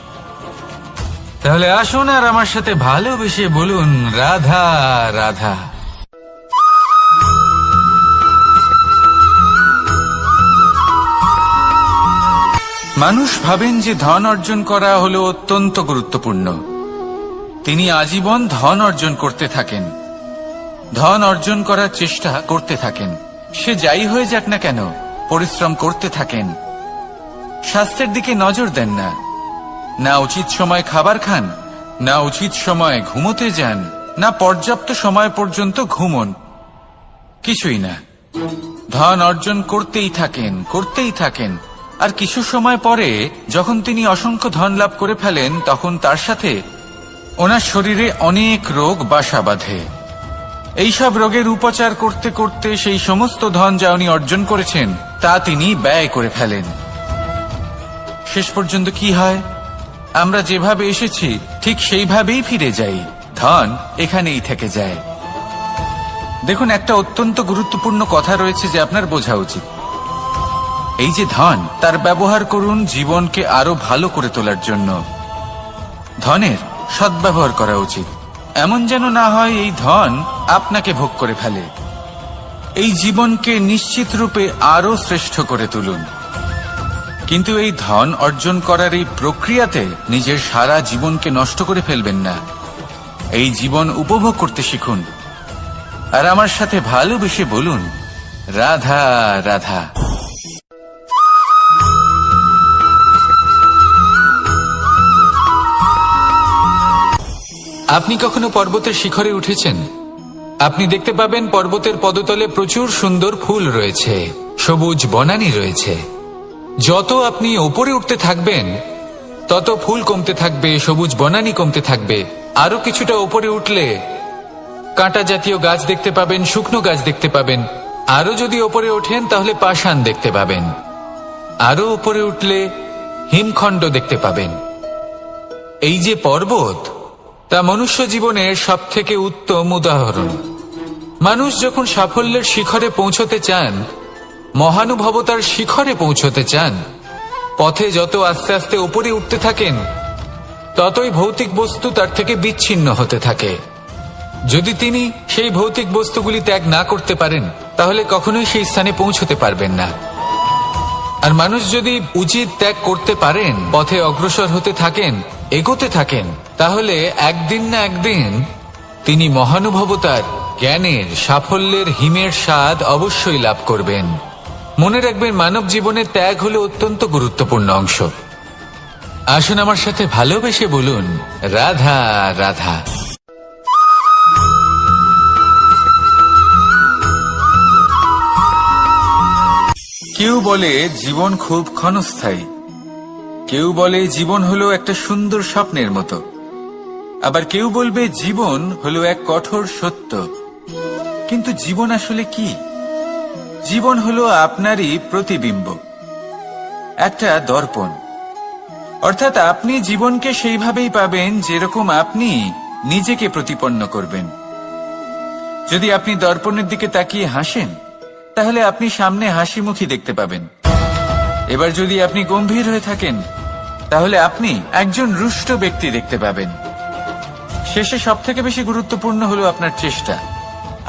তাহলে আসুন আর আমার সাথে ভালোবেসে বলুন রাধা রাধা। মানুষ ভাবেন যে ধন অর্জন করা হলো অত্যন্ত গুরুত্বপূর্ণ। তিনি আজীবন ধন অর্জন করতে থাকেন, ধন অর্জন করার চেষ্টা করতে থাকেন। সে যাই হয়ে যাক না কেন, পরিশ্রম করতে থাকেন। স্বাস্থ্যের দিকে নজর দেন না, না উচিত সময় খাবার খান, না উচিত সময় ঘুমোতে যান, না পর্যাপ্ত সময় পর্যন্ত ঘুমন, কিছুই না। ধন অর্জন করতেই থাকেন, করতেই থাকেন। আর কিছু সময় পরে যখন তিনি অসংখ্য ধন লাভ করে ফেলেন, তখন তার সাথে ওনার শরীরে অনেক রোগ বাসা বাঁধে। এইসব রোগের উপচার করতে করতে সেই সমস্ত ধন যা উনি অর্জন করেছেন তা তিনি ব্যয় করে ফেলেন। শেষ পর্যন্ত কি হয়? আমরা যেভাবে এসেছি ঠিক সেইভাবেই ফিরে যাই, ধন এখানেই থেকে যায়। দেখুন, একটা অত্যন্ত গুরুত্বপূর্ণ কথা রয়েছে যে আপনার বোঝা উচিত। এই যে ধন, তার ব্যবহার করুন জীবনকে আরো ভালো করে তোলার জন্য। ধনের সদ্ব্যবহার করা উচিত, এমন যেন না হয় এই ধন আপনাকে ভোগ করে ফেলে। এই জীবনকে নিশ্চিত রূপে আরো শ্রেষ্ঠ করে তুলুন, কিন্তু এই ধন অর্জন করার এই প্রক্রিয়াতে নিজের সারা জীবনকে নষ্ট করে ফেলবেন না। এই জীবন উপভোগ করতে শিখুন, আর আমার সাথে ভালোবেসে বলুন, রাধা রাধা। আপনি কখনো পর্বতের শিখরে উঠেছেন? আপনি দেখতে পাবেন পর্বতের পদতলে প্রচুর সুন্দর ফুল রয়েছে, সবুজ বনানী রয়েছে। যত আপনি ওপরে উঠতে থাকবেন তত ফুল কমতে থাকবে, সবুজ বনানী কমতে থাকবে। আরো কিছুটা ওপরে উঠলে কাঁটা জাতীয় গাছ দেখতে পাবেন, শুকনো গাছ দেখতে পাবেন। আরো যদি ওপরে ওঠেন তাহলে পাষাণ দেখতে পাবেন। আরো উপরে উঠলে হিমখণ্ড দেখতে পাবেন। এই যে পর্বত, তা মনুষ্য জীবনের সবথেকে উত্তম উদাহরণ। মানুষ যখন সাফল্যের শিখরে পৌঁছতে চান, মহানুভবতার শিখরে পৌঁছতে চান, পথে যত আস্তে আস্তে উপরে উঠতে থাকেন ততই ভৌতিক বস্তু তার থেকে বিচ্ছিন্ন হতে থাকে। যদি তিনি সেই ভৌতিক বস্তুগুলি ত্যাগ না করতে পারেন তাহলে কখনোই সেই স্থানে পৌঁছতে পারবেন না। আর মানুষ যদি উচিত ত্যাগ করতে পারেন, পথে অগ্রসর হতে থাকেন, এগোতে থাকেন, তাহলে একদিন না একদিন তিনি মহানুভবতার, জ্ঞানের, সাফল্যের হিমের স্বাদ অবশ্যই লাভ করবেন। মনে রাখবেন, মানব জীবনে ত্যাগ হলো অত্যন্ত গুরুত্বপূর্ণ অংশ। আসুন আমার সাথে ভালোবেসে বলুন, রাধা রাধা। কেউ বলে জীবন খুব ক্ষণস্থায়ী, কেউ বলে জীবন হলো একটা সুন্দর স্বপ্নের মতো, আবার কেউ বলবে জীবন হলো এক কঠোর সত্য। কিন্তু জীবন আসলে কি? জীবন হলো আপনারই প্রতিবিম্ব, একটা দর্পণ। অর্থাৎ আপনি জীবনকে সেইভাবেই পাবেন যেরকম আপনি নিজেকে প্রতিপন্ন করবেন। যদি আপনি দর্পণের দিকে তাকিয়ে হাসেন, তাহলে আপনি সামনে হাসি মুখী দেখতে পাবেন। এবার যদি আপনি গম্ভীর হয়ে থাকেন, তাহলে আপনি একজন রুষ্ট ব্যক্তি দেখতে পাবেন। শেষে সবথেকে বেশি গুরুত্বপূর্ণ হলো আপনার চেষ্টা।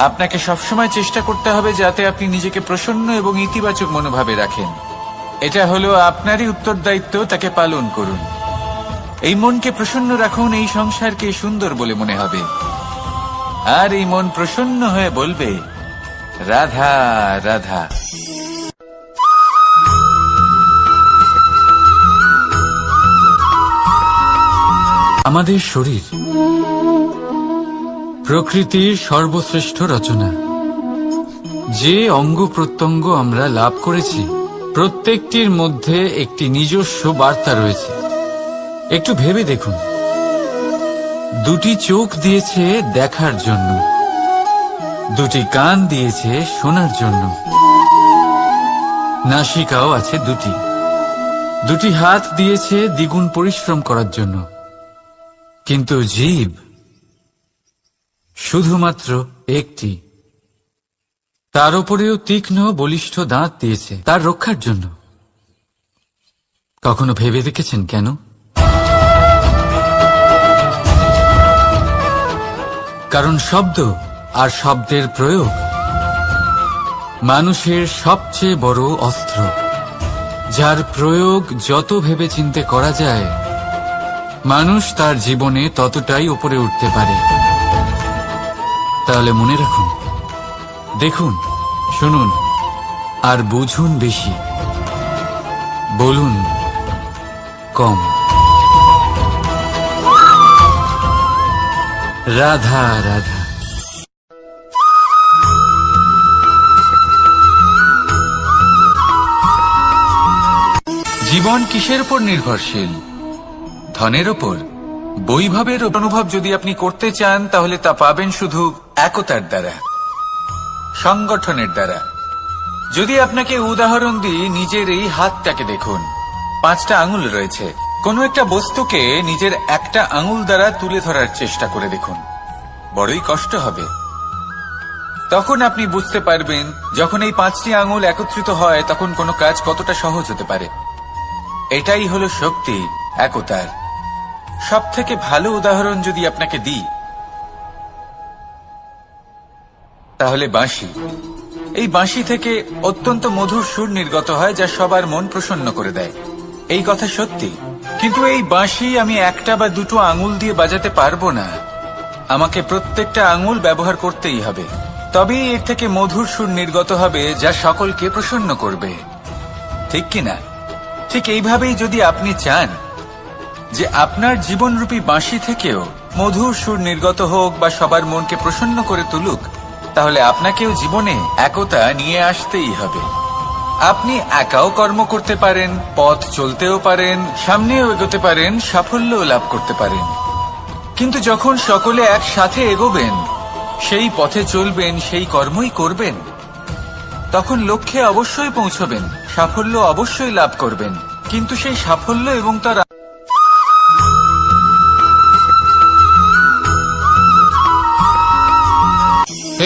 আপনাকে সবসময় চেষ্টা করতে হবে যাতে আপনি নিজেকে প্রসন্ন এবং ইতিবাচক মনোভাবে রাখেন। এটা হলো আপনারই উত্তরদায়িত্ব, তাকে পালন করুন। এই মনকে প্রসন্ন রাখুন, এই সংসারকে সুন্দর বলে মনে হবে। আর এই মন প্রসন্ন হয়ে বলবে, রাধা রাধা। আমাদের শরীর প্রকৃতির সর্বশ্রেষ্ঠ রচনা। যে অঙ্গ প্রত্যঙ্গ আমরা লাভ করেছি, প্রত্যেকটির মধ্যে একটি নিজস্ব বার্তা রয়েছে। একটু ভেবে দেখুন, দুটি চোখ দিয়েছে দেখার জন্য, দুটি কান দিয়েছে শোনার জন্য, নাসিকাও আছে দুটি, দুটি হাত দিয়েছে দ্বিগুণ পরিশ্রম করার জন্য। কিন্তু জীব শুধুমাত্র একটি। তার উপরেও তীক্ষ্ণ বলিষ্ঠ দাঁত দিয়েছে তার রক্ষার জন্য। কখনো ভেবে দেখেছেন কেন? কারণ শব্দ আর শব্দের প্রয়োগ মানুষের সবচেয়ে বড় অস্ত্র, যার প্রয়োগ যত ভেবে চিন্তে করা যায়, মানুষ তার জীবনে ততটাই উপরে উঠতে পারে। তাহলে মনে রাখুন, দেখুন, শুনুন আর বুঝুন বেশি, বলুন কম। রাধা রাধা। জীবন কিসের উপর নির্ভরশীল? ধনের ওপর। বৈভবের অনুভব যদি আপনি করতে চান, তাহলে তা পাবেন শুধু একতার দ্বারা, সংগঠনের দ্বারা। যদি আপনাকে উদাহরণ দিই, নিজের এই হাতটাকে দেখুন, 5টা আঙুল রয়েছে। কোনো একটা বস্তুকে নিজের একটা আঙুল দ্বারা তুলে ধরার চেষ্টা করে দেখুন, বড়ই কষ্ট হবে। তখন আপনি বুঝতে পারবেন যখন এই 5টি আঙুল একত্রিত হয় তখন কোনো কাজ কতটা সহজ হতে পারে। এটাই হলো শক্তি একতার। সব থেকে ভালো উদাহরণ যদি আপনাকে দিই তাহলে বাঁশি। এই বাঁশি থেকে অত্যন্ত মধুর সুর নির্গত হয় যা সবার মন প্রসন্ন করে দেয়। এই কথা সত্যি, কিন্তু এই বাঁশি আমি একটা বা দুটো আঙুল দিয়ে বাজাতে পারবো না। আমাকে প্রত্যেকটা আঙুল ব্যবহার করতেই হবে, তবেই এর থেকে মধুর সুর নির্গত হবে যা সকলকে প্রসন্ন করবে, ঠিক কিনা? ঠিক এইভাবেই যদি আপনি চান যে আপনার জীবনরূপী বাঁশি থেকেও মধুর সুর নির্গত হোক বা সবার মনকে প্রসন্ন করে তুলুক, তাহলে আপনাকেও জীবনে একতা নিয়ে আসতেই হবে। আপনি একাও কর্ম করতে পারেন, পথ চলতেও পারেন, সামনেও এগোতে পারেন, সাফল্যও লাভ করতে পারেন। কিন্তু যখন সকলে একসাথে এগোবেন, সেই পথে চলবেন, সেই কর্মই করবেন, তখন লক্ষ্যে অবশ্যই পৌঁছবেন, সাফল্য অবশ্যই লাভ করবেন। কিন্তু সেই সাফল্য এবং তার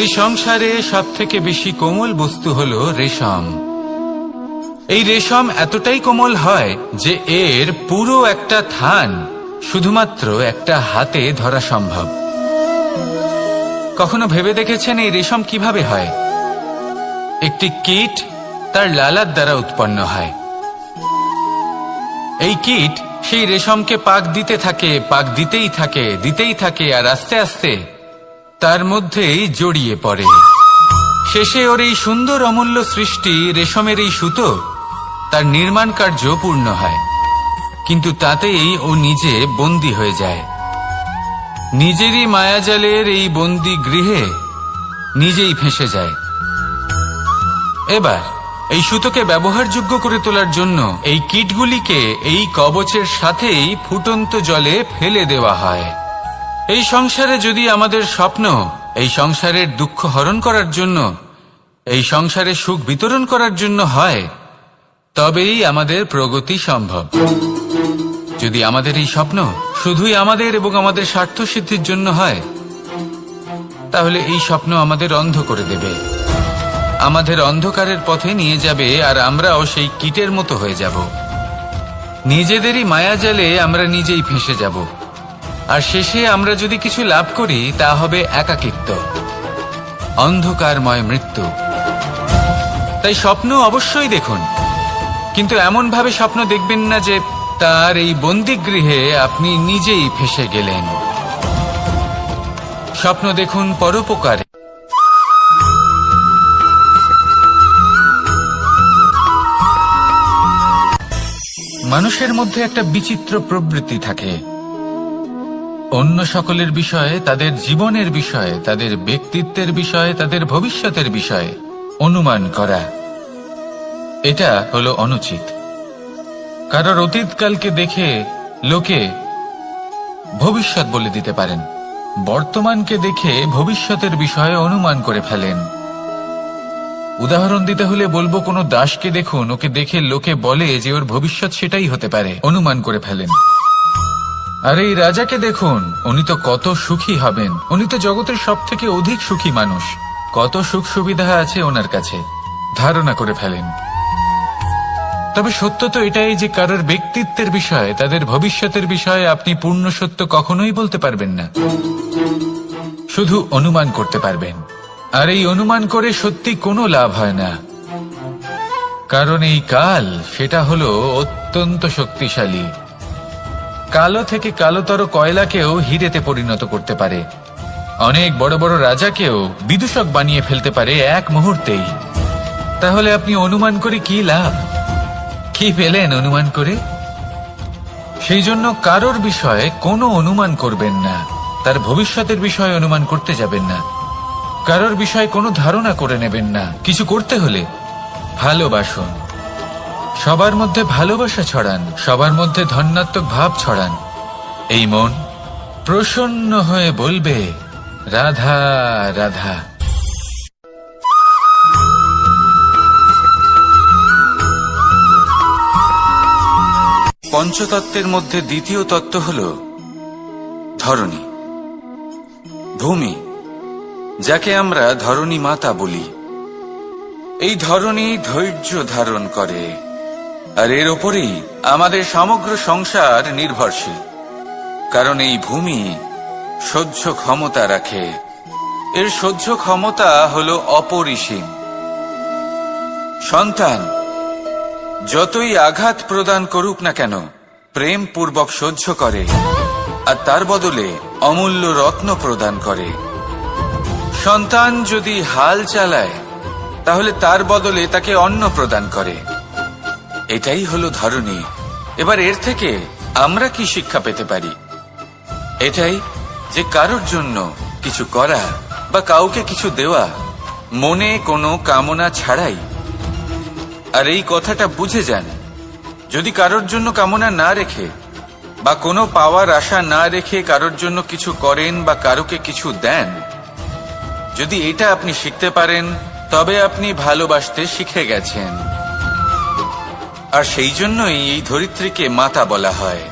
এই সংসারে সবথেকে বেশি কোমল বস্তু হলো রেশম। এই রেশম এতটাই কোমল হয় যে এর পুরো একটা থান শুধুমাত্র একটা হাতে ধরা সম্ভব। কখনো ভেবে দেখেছেন এই রেশম কিভাবে হয়? একটি কীট তার লালার দ্বারা উৎপন্ন হয়। এই কীট সেই রেশমকে পাক দিতে থাকে, পাক দিতেই থাকে, আর আস্তে আস্তে তার মধ্যেই জড়িয়ে পড়ে। শেষে ওর এই সুন্দর অমূল্য সৃষ্টি রেশমের এই সুতো তার নির্মাণ কার্য পূর্ণ হয়, কিন্তু তাতেই ও নিজে বন্দী হয়ে যায়। নিজেরই মায়াজালের এই বন্দী গৃহে নিজেই ফেঁসে যায়। এবার এই সুতোকে ব্যবহারযোগ্য করে তোলার জন্য এই কীটগুলিকে এই কবচের সাথেই ফুটন্ত জলে ফেলে দেওয়া হয়। এই সংসারে যদি আমাদের স্বপ্ন এই সংসারের দুঃখ হরণ করার জন্য, এই সংসারে সুখ বিতরণ করার জন্য হয়, তবেই আমাদের প্রগতি সম্ভব। যদি আমাদের এই স্বপ্ন শুধুই আমাদের এবং আমাদের স্বার্থ সিদ্ধির জন্য হয়, তাহলে এই স্বপ্ন আমাদের অন্ধ করে দেবে, আমাদের অন্ধকারের পথে নিয়ে যাবে, আর আমরাও সেই কীটের মতো হয়ে যাব। নিজেদেরই মায়াজালে আমরা নিজেই ফেঁসে যাব, আর শেষে আমরা যদি কিছু লাভ করি তা হবে একাকিত্ব, অন্ধকারময় মৃত্যু। তাই স্বপ্ন অবশ্যই দেখুন, কিন্তু এমন ভাবে স্বপ্ন দেখবেন না যে তার এই বন্দিগৃহে আপনি নিজেই ফেঁসে গেলেন। স্বপ্ন দেখুন পরোপকারে। মানুষের মধ্যে একটা বিচিত্র প্রবৃত্তি থাকে, অন্য সকলের বিষয়ে, তাদের জীবনের বিষয়ে, তাদের ব্যক্তিত্বের বিষয়ে, তাদের ভবিষ্যতের বিষয়ে অনুমান করা। এটা হলো অনুচিত। কারোর অতীতকালকে দেখে লোকে ভবিষ্যৎ বলে দিতে পারেন, বর্তমানকে দেখে ভবিষ্যতের বিষয়ে অনুমান করে ফেলেন। উদাহরণ দিতে হলে বলবো, কোনো দাসকে দেখুন, ওকে দেখে লোকে বলে যে ওর ভবিষ্যৎ সেটাই হতে পারে, অনুমান করে ফেলেন। আর এই রাজাকে দেখুন, উনি তো কত সুখী হবেন, উনি তো জগতের সব থেকে অধিক সুখী মানুষ, কত সুখ সুবিধা আছে ওনার কাছে, ধারণা করে ফেলেন। তবে সত্য তো এটাই যে কারোর ব্যক্তিত্বের বিষয়ে, তাদের ভবিষ্যতের বিষয়ে আপনি পূর্ণ সত্য কখনোই বলতে পারবেন না, শুধু অনুমান করতে পারবেন। আর এই অনুমান করে সত্যি কোনো লাভ হয় না, কারণ এই কাল সেটা হলো অত্যন্ত শক্তিশালী। কালো থেকে কালোতর কয়লাকেও হিরেতে পরিণত করতে পারে, অনেক বড় বড় রাজাকেও বিদূষক বানিয়ে ফেলতে পারে এক মুহূর্তেই। তাহলে আপনি অনুমান করে কি লাভ? কি পেলেন অনুমান করে? সেই জন্য কারোর বিষয়ে কোনো অনুমান করবেন না, তার ভবিষ্যতের বিষয়ে অনুমান করতে যাবেন না, কারোর বিষয়ে কোনো ধারণা করে নেবেন না। কিছু করতে হলে ভালোবাসুন, সবার মধ্যে ভালোবাসা ছড়ান, সবার মধ্যে ধন্যাত্মক ভাব ছড়ান। এই মন প্রসন্ন হয়ে বলবে, রাধা রাধা। পঞ্চতত্ত্বের মধ্যে দ্বিতীয় তত্ত্ব হল ধরণী, ভূমি, যাকে আমরা ধরণী মাতা বলি। এই ধরণী ধৈর্য ধারণ করে, আর এর ওপরেই আমাদের সমগ্র সংসার নির্ভরশীল। কারণ এই ভূমি সহ্য ক্ষমতা রাখে, এর সহ্য ক্ষমতা হলো অপরিসীম। সন্তান যতই আঘাত প্রদান করুক না কেন, প্রেম পূর্বক সহ্য করে, আর তার বদলে অমূল্য রত্ন প্রদান করে। সন্তান যদি হাল চালায়, তাহলে তার বদলে তাকে অন্ন প্রদান করে। এটাই হলো ধরনী। এবার এর থেকে আমরা কি শিক্ষা পেতে পারি? এটাই যে কারোর জন্য কিছু করা বা কাউকে কিছু দেওয়া মনে কোনো কামনা ছাড়াই। আর এই কথাটা বুঝে যান, যদি কারোর জন্য কামনা না রেখে বা কোনো পাওয়ার আশা না রেখে কারোর জন্য কিছু করেন বা কারোকে কিছু দেন, যদি এটা আপনি শিখতে পারেন, তবে আপনি ভালোবাসতে শিখে গেছেন। আর সেই জন্যই এই ধরিত্রীকে মাতা বলা হয়।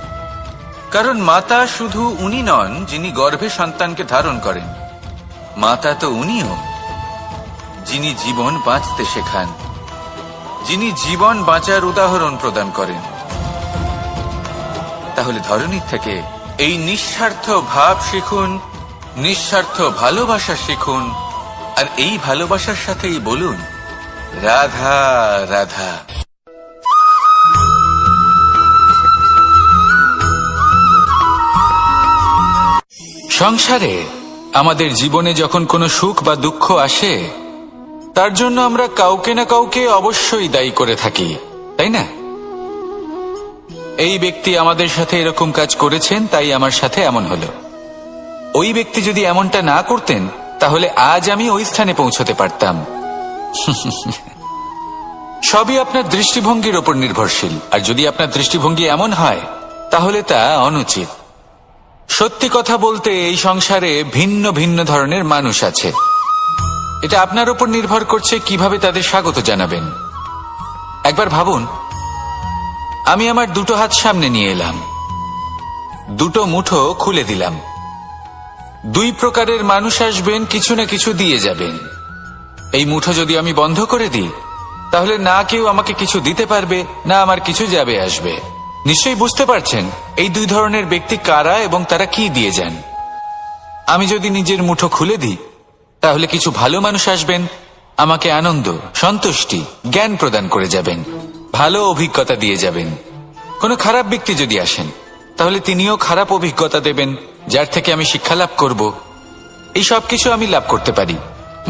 কারণ মাতা শুধু উনি নন যিনি গর্ভে সন্তানকে ধারণ করেন, মাতা তো উনিও যিনি জীবন বাঁচতে শেখান, যিনি জীবন বাঁচার উদাহরণ প্রদান করেন। তাহলে ধরণীর থেকে এই নিঃস্বার্থ ভাব শিখুন, নিঃস্বার্থ ভালোবাসা শিখুন, আর এই ভালোবাসার সাথেই বলুন রাধা রাধা। সংসারে আমাদের জীবনে যখন কোনো সুখ বা দুঃখ আসে, তার জন্য আমরা কাউকে না কাউকে অবশ্যই দায়ী করে থাকি, তাই না? এই ব্যক্তি আমাদের সাথে এরকম কাজ করেছেন, তাই আমার সাথে এমন হলো। ওই ব্যক্তি যদি এমনটা না করতেন, তাহলে আজ আমি ওই স্থানে পৌঁছতে পারতাম। সবই আপনার দৃষ্টিভঙ্গির ওপর নির্ভরশীল। আর যদি আপনার দৃষ্টিভঙ্গি এমন হয়, তাহলে তা অনুচিত। সত্যি কথা বলতে এই সংসারে ভিন্ন ভিন্ন ধরনের মানুষ আছে। এটা আপনার ওপর নির্ভর করছে কিভাবে তাদের স্বাগত জানাবেন। একবার ভাবুন, আমি আমার দুটো হাত সামনে নিয়ে এলাম, দুটো মুঠো খুলে দিলাম। দুই প্রকারের মানুষ আসবেন, কিছু না কিছু দিয়ে যাবেন। এই মুঠো যদি আমি বন্ধ করে দিই, তাহলে না কেউ আমাকে কিছু দিতে পারবে, না আমার কিছু যাবে আসবে। নিশ্চয়ই বুঝতে পারছেন এই দুই ধরনের ব্যক্তি কারা এবং তারা কি দিয়ে যান। আমি যদি নিজের মুঠো খুলে দিই, তাহলে কিছু ভালো মানুষ আসবেন, আমাকে আনন্দ, সন্তুষ্টি, জ্ঞান প্রদান করে যাবেন, ভালো অভিজ্ঞতা দিয়ে যাবেন। কোনো খারাপ ব্যক্তি যদি আসেন, তাহলে তিনিও খারাপ অভিজ্ঞতা দেবেন, যার থেকে আমি শিক্ষা লাভ করব। এই সব কিছু আমি লাভ করতে পারি।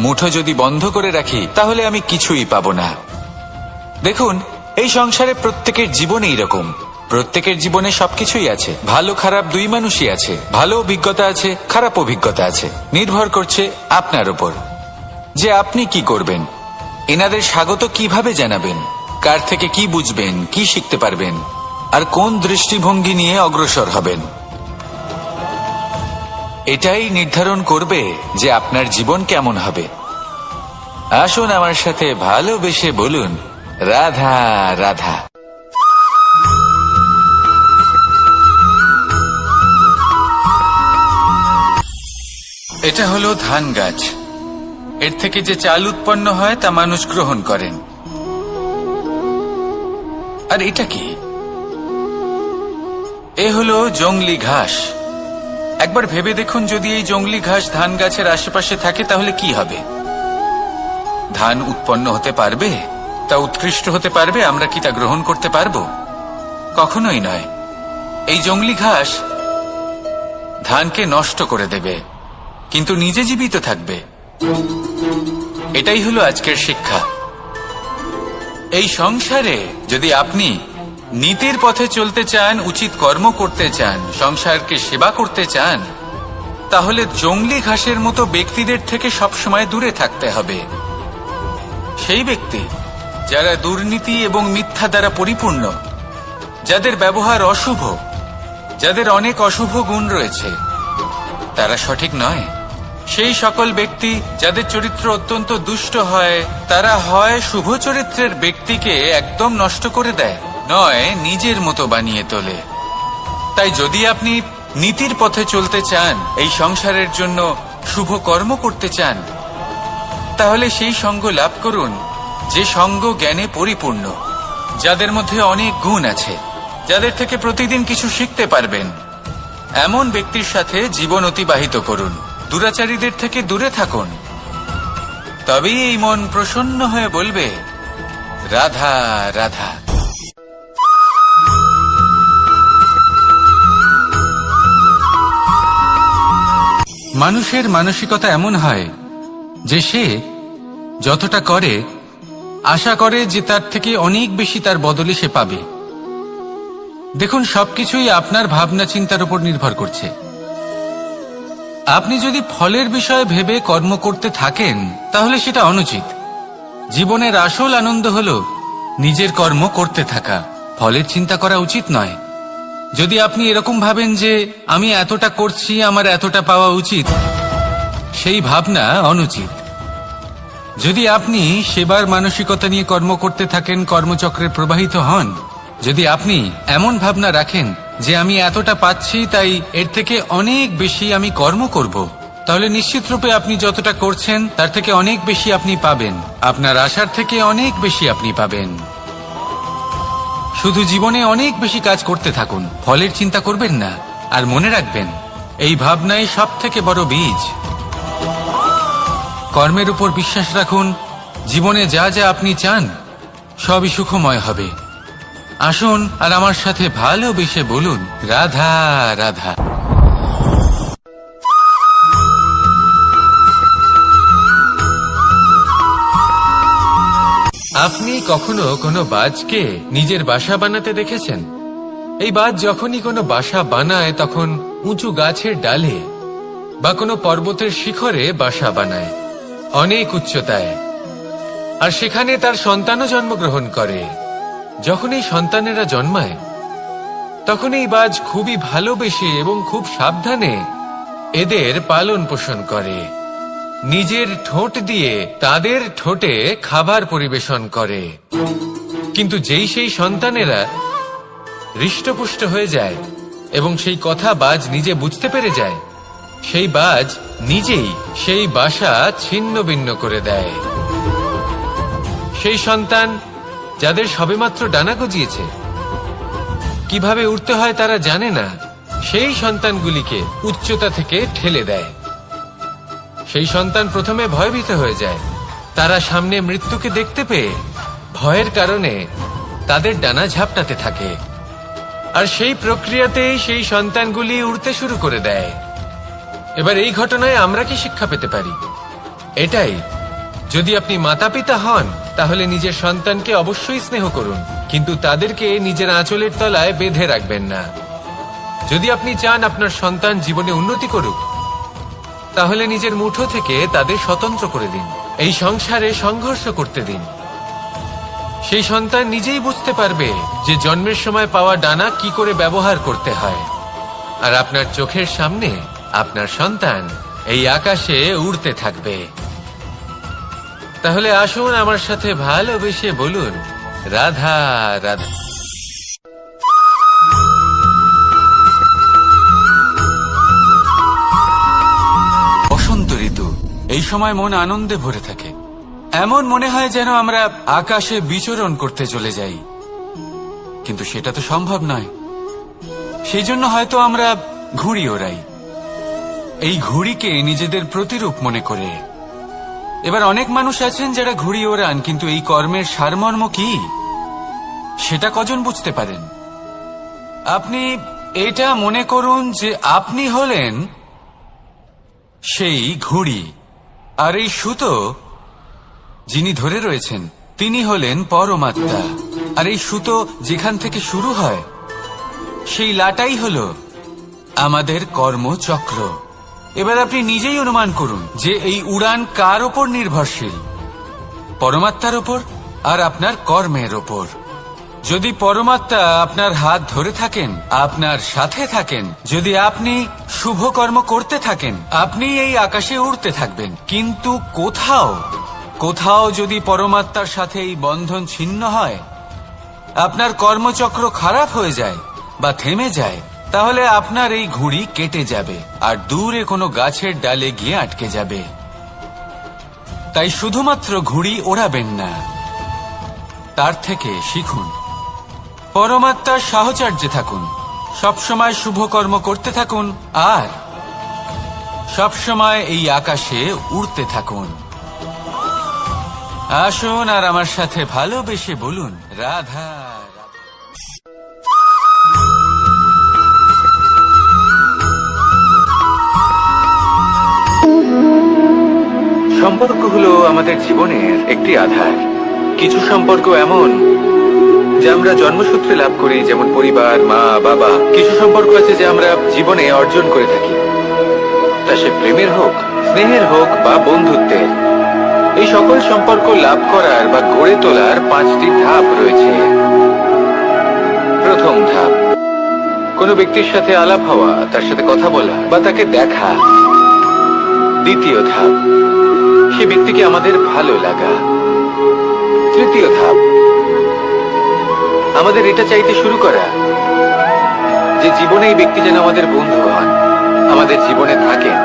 মুঠো যদি বন্ধ করে রাখি, তাহলে আমি কিছুই পাবো না। দেখুন, এই সংসারে প্রত্যেকের জীবনে এইরকম। প্রত্যেকের জীবনে সবকিছুই আছে, ভালো খারাপ দুই মানুষই আছে। ভালো অভিজ্ঞতা আছে, খারাপ অভিজ্ঞতা আছে। নির্ভর করছে আপনার উপর যে আপনি কি করবেন, এনাদের স্বাগত কিভাবে জানাবেন, কার থেকে কি বুঝবেন, কি শিখতে পারবেন, আর কোন দৃষ্টিভঙ্গি নিয়ে অগ্রসর হবেন। এটাই নির্ধারণ করবে যে আপনার জীবন কেমন হবে। আসুন আমার সাথে ভালোবেসে বলুন রাধা রাধা। এটা হলো ধান গাছ। এর থেকে যে চাল উৎপন্ন হয় তা মানুষ গ্রহণ করেন। আর এটা কি? এ হলো জংলি ঘাস। একবার ভেবে দেখুন, যদি এই জংলি ঘাস ধান গাছের আশেপাশে থাকে, তাহলে কি হবে? ধান উৎপন্ন হতে পারবে? তা উৎকৃষ্ট হতে পারবে? আমরা কি তা গ্রহণ করতে পারবো? কখনোই নয়। এই জংলি ঘাস ধানকে নষ্ট করে দেবে, কিন্তু নিজে জীবিত থাকবে। এটাই হলো আজকের শিক্ষা। এই সংসারে যদি আপনি নীতির পথে চলতে চান, উচিত কর্ম করতে চান, সংসারকে সেবা করতে চান, তাহলে জংলি ঘাসের মতো ব্যক্তিদের থেকে সবসময় দূরে থাকতে হবে। সেই ব্যক্তি যারা দুর্নীতি এবং মিথ্যা দ্বারা পরিপূর্ণ, যাদের ব্যবহার অশুভ, যাদের অনেক অশুভ গুণ রয়েছে, তারা সঠিক নয়। সেই সকল ব্যক্তি যাদের চরিত্র অত্যন্ত দুষ্ট হয়, তারা হয় শুভ চরিত্রের ব্যক্তিকে একদম নষ্ট করে দেয়, নয় নিজের মতো বানিয়ে তোলে। তাই যদি আপনি নীতির পথে চলতে চান, এই সংসারের জন্য শুভ কর্ম করতে চান, তাহলে সেই সঙ্গ লাভ করুন যে সঙ্গ জ্ঞানে পরিপূর্ণ, যাদের মধ্যে অনেক গুণ আছে, যাদের থেকে প্রতিদিন কিছু শিখতে পারবেন। এমন ব্যক্তির সাথে জীবন অতিবাহিত করুন। দুরাচারীদের থেকে দূরে থাকুন। তবেই এই মন প্রসন্ন হয়ে বলবে, রাধা রাধা। মানুষের মানসিকতা এমন হয় যে সে যতটা করে আশা করে যে তার থেকে অনেক বেশি তার বদলে সে পাবে। দেখুন, সবকিছুই আপনার ভাবনা চিন্তার উপর নির্ভর করছে। আপনি যদি ফলের বিষয়ে ভেবে কর্ম করতে থাকেন তাহলে সেটা অনুচিত। জীবনের আসল আনন্দ হল নিজের কর্ম করতে থাকা, ফলের চিন্তা করা উচিত নয়। যদি আপনি এরকম ভাবেন যে আমি এতটা করছি, আমার এতটা পাওয়া উচিত, সেই ভাবনা অনুচিত। যদি আপনি সেবার মানসিকতা নিয়ে কর্ম করতে থাকেন, কর্মচক্রে প্রবাহিত হন, যদি আপনি এমন ভাবনা রাখেন যে আমি এতটা পাচ্ছি তাই এর থেকে অনেক বেশি আমি কর্ম করব, তাহলে নিশ্চিতরূপে আপনি যতটা করছেন তার থেকে অনেক বেশি আপনি পাবেন। আপনার আশার থেকে অনেক বেশি আপনি পাবেন। শুধু জীবনে অনেক বেশি কাজ করতে থাকুন, ফলের চিন্তা করবেন না। আর মনে রাখবেন, এই ভাবনাই সব থেকে বড় বীজ। কর্মের উপর বিশ্বাস রাখুন। জীবনে যা যা আপনি চান সবই সুখময় হবে। আসুন আর আমার সাথে ভালোবেসে বলুন, রাধা রাধা। আপনি কখনো কোনো বাজকে নিজের বাসা বানাতে দেখেছেন? এই বাজ যখনই কোনো বাসা বানায় তখন উঁচু গাছের ডালে বা কোনো পর্বতের শিখরে বাসা বানায়, অনেক উচ্চতায়। আর সেখানে তার সন্তানও জন্মগ্রহণ করে। যখন এই সন্তানেরা জন্মায় তখন এই বাজ খুবই ভালোবেসে এবং খুব সাবধানে এদের পালন পোষণ করে। নিজের ঠোঁট দিয়ে তাদের ঠোঁটে খাবার পরিবেশন করে। কিন্তু যেই সেই সন্তানেরা হৃষ্টপুষ্ট হয়ে যায় এবং সেই কথা বাজ নিজে বুঝতে পেরে যায়, সেই বাজ নিজেই সেই বাসা ছিন্ন ভিন্ন করে দেয়। সেই সন্তান যাদের সবেমাত্র ডানা গজিয়েছে, কিভাবে উড়তে হয় তারা জানে না, সেই সন্তানগুলিকে উচ্চতা থেকে ঠেলে দেয়। সেই সন্তান প্রথমে ভয়ভীত হয়ে যায়। তারা সামনে মৃত্যুকে দেখতে পেয়ে ভয়ের কারণে তাদের ডানা ঝাপটাতে থাকে। আর সেই প্রক্রিয়াতেই সেই সন্তানগুলি উড়তে শুরু করে দেয়। এবার এই ঘটনায় আমরা কি শিক্ষা পেতে পারি? এটাই, যদি আপনি মাতা পিতা হন তাহলে নিজের সন্তানকে অবশ্যই স্নেহ করুন, কিন্তু তাদেরকে নিজের আঁচলের তলায় বেঁধে রাখবেন না। যদি আপনি চান আপনার সন্তান জীবনে উন্নতি করুক, তাহলে নিজের মুঠো থেকে তাদের স্বতন্ত্র করে দিন। এই সংসারে সংঘর্ষ করতে দিন। সেই সন্তান নিজেই বুঝতে পারবে যে জন্মের সময় পাওয়া ডানা কি করে ব্যবহার করতে হয়। আর আপনার চোখের সামনে আপনার সন্তান এই আকাশে উড়তে থাকবে। তাহলে আসুন আমার সাথে ভালোবেসে বলুন, রাধা রাধা। বসন্ত ঋতু, এই সময় মন আনন্দে ভরে থাকে। এমন মনে হয় যেন আমরা আকাশে বিচরণ করতে চলে যাই, কিন্তু সেটা তো সম্ভব নয়। সেই জন্য হয়তো আমরা ঘুড়ি ওড়াই, এই ঘুড়িকে নিজেদের প্রতিরূপ মনে করে। এবার অনেক মানুষ আছেন যারা ঘুড়ি ওড়ান, কিন্তু এই কর্মের সারমর্ম কি সেটা কজন বুঝতে পারেন? আপনি এটা মনে করুন যে আপনি হলেন সেই ঘুড়ি, আর এই সুতো যিনি ধরে রয়েছেন তিনি হলেন পরমাত্মা। আর এই সুতো যেখান থেকে শুরু হয় সেই লাটাই হলো আমাদের কর্মচক্র। এবার আপনি নিজেই অনুমান করুন যে এই উড়ান কার ওপর নির্ভরশীল? পরমাত্মার ওপর আর আপনার কর্মের ওপর। যদি পরমাত্মা আপনার হাত ধরে থাকেন, আপনার সাথে থাকেন, যদি আপনি শুভ কর্ম করতে থাকেন, আপনি এই আকাশে উড়তে থাকবেন। কিন্তু কোথাও যদি পরমাত্মার সাথে এই বন্ধন ছিন্ন হয়, আপনার কর্মচক্র খারাপ হয়ে যায় বা থেমে যায়, তাহলে আপনার এই ঘুড়ি কেটে যাবে আর দূরে কোনো গাছের ডালে গিয়ে আটকে যাবে। তাই শুধুমাত্র ঘুড়ি ওড়াবেন না, তার থেকে শিখুন। পরমাত্মার সাহচর্যে থাকুন, সবসময় শুভ কর্ম করতে থাকুন আর সবসময় এই আকাশে উড়তে থাকুন। আসুন আর আমার সাথে ভালোবেসে বলুন, রাধা। সম্পর্ক হলো আমাদের জীবনের একটি আধার। কিছু সম্পর্ক এমন যা আমরা জন্মসূত্রে লাভ করি, যেমন পরিবার, মা, বাবা। কিছু সম্পর্ক আছে যা আমরা জীবনে অর্জন করে থাকি, তা সে প্রেমের হোক, স্নেহের হোক বা বন্ধুত্বের। এই সকল সম্পর্ক লাভ করার বা গড়ে তোলার 5টি ধাপ রয়েছে। প্রথম ধাপ, কোনো ব্যক্তির সাথে আলাপ হওয়া, তার সাথে কথা বলা বা তাকে দেখা। দ্বিতীয় ধাপ, সে ব্যক্তিকে আমাদের ভালো লাগা। তৃতীয় ধাপ, আমাদের এটা চাইতে শুরু করা যে জীবনে এই ব্যক্তি যেন আমাদের বন্ধু হন, আমাদের জীবনে থাকেন,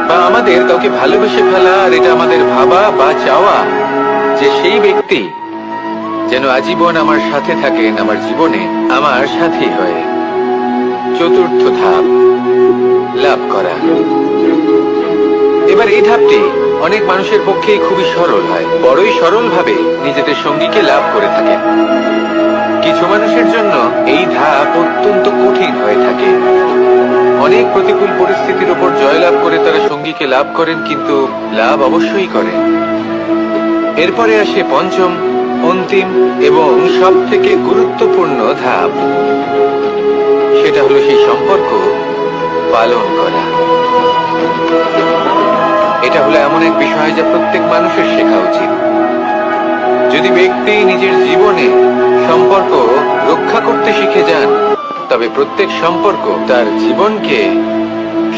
বা আমাদের কাউকে ভালোবেসে ফেলা। আর এটা আমাদের ভাবা বা চাওয়া যে সেই ব্যক্তি যেন আজীবন আমার সাথে থাকেন, আমার জীবনে আমার সাথী হয়ে। চতুর্থ ধাপ, লাভ করা। এবার এই ধাপটি অনেক মানুষের পক্ষেই খুবই সরল হয়, বড়ই সরল ভাবে নিজেদের সঙ্গীকে লাভ করে থাকেন। কিছু মানুষের জন্য এই ধাপ অত্যন্ত কঠিন হয়ে থাকে। অনেক প্রতিকূল পরিস্থিতির উপর জয়লাভ করে তারা সঙ্গীকে লাভ করেন, কিন্তু লাভ অবশ্যই করেন। এরপরে আসে পঞ্চম, অন্তিম এবং সব থেকে গুরুত্বপূর্ণ ধাপ। সেটা হলো সেই সম্পর্ক পালন করা। এটা হলো এমন এক বিষয় যা প্রত্যেক মানুষের শেখা উচিত। যদি ব্যক্তি নিজের জীবনে সম্পর্ক রক্ষা করতে শিখে যান, তবে প্রত্যেক সম্পর্ক তার জীবনকে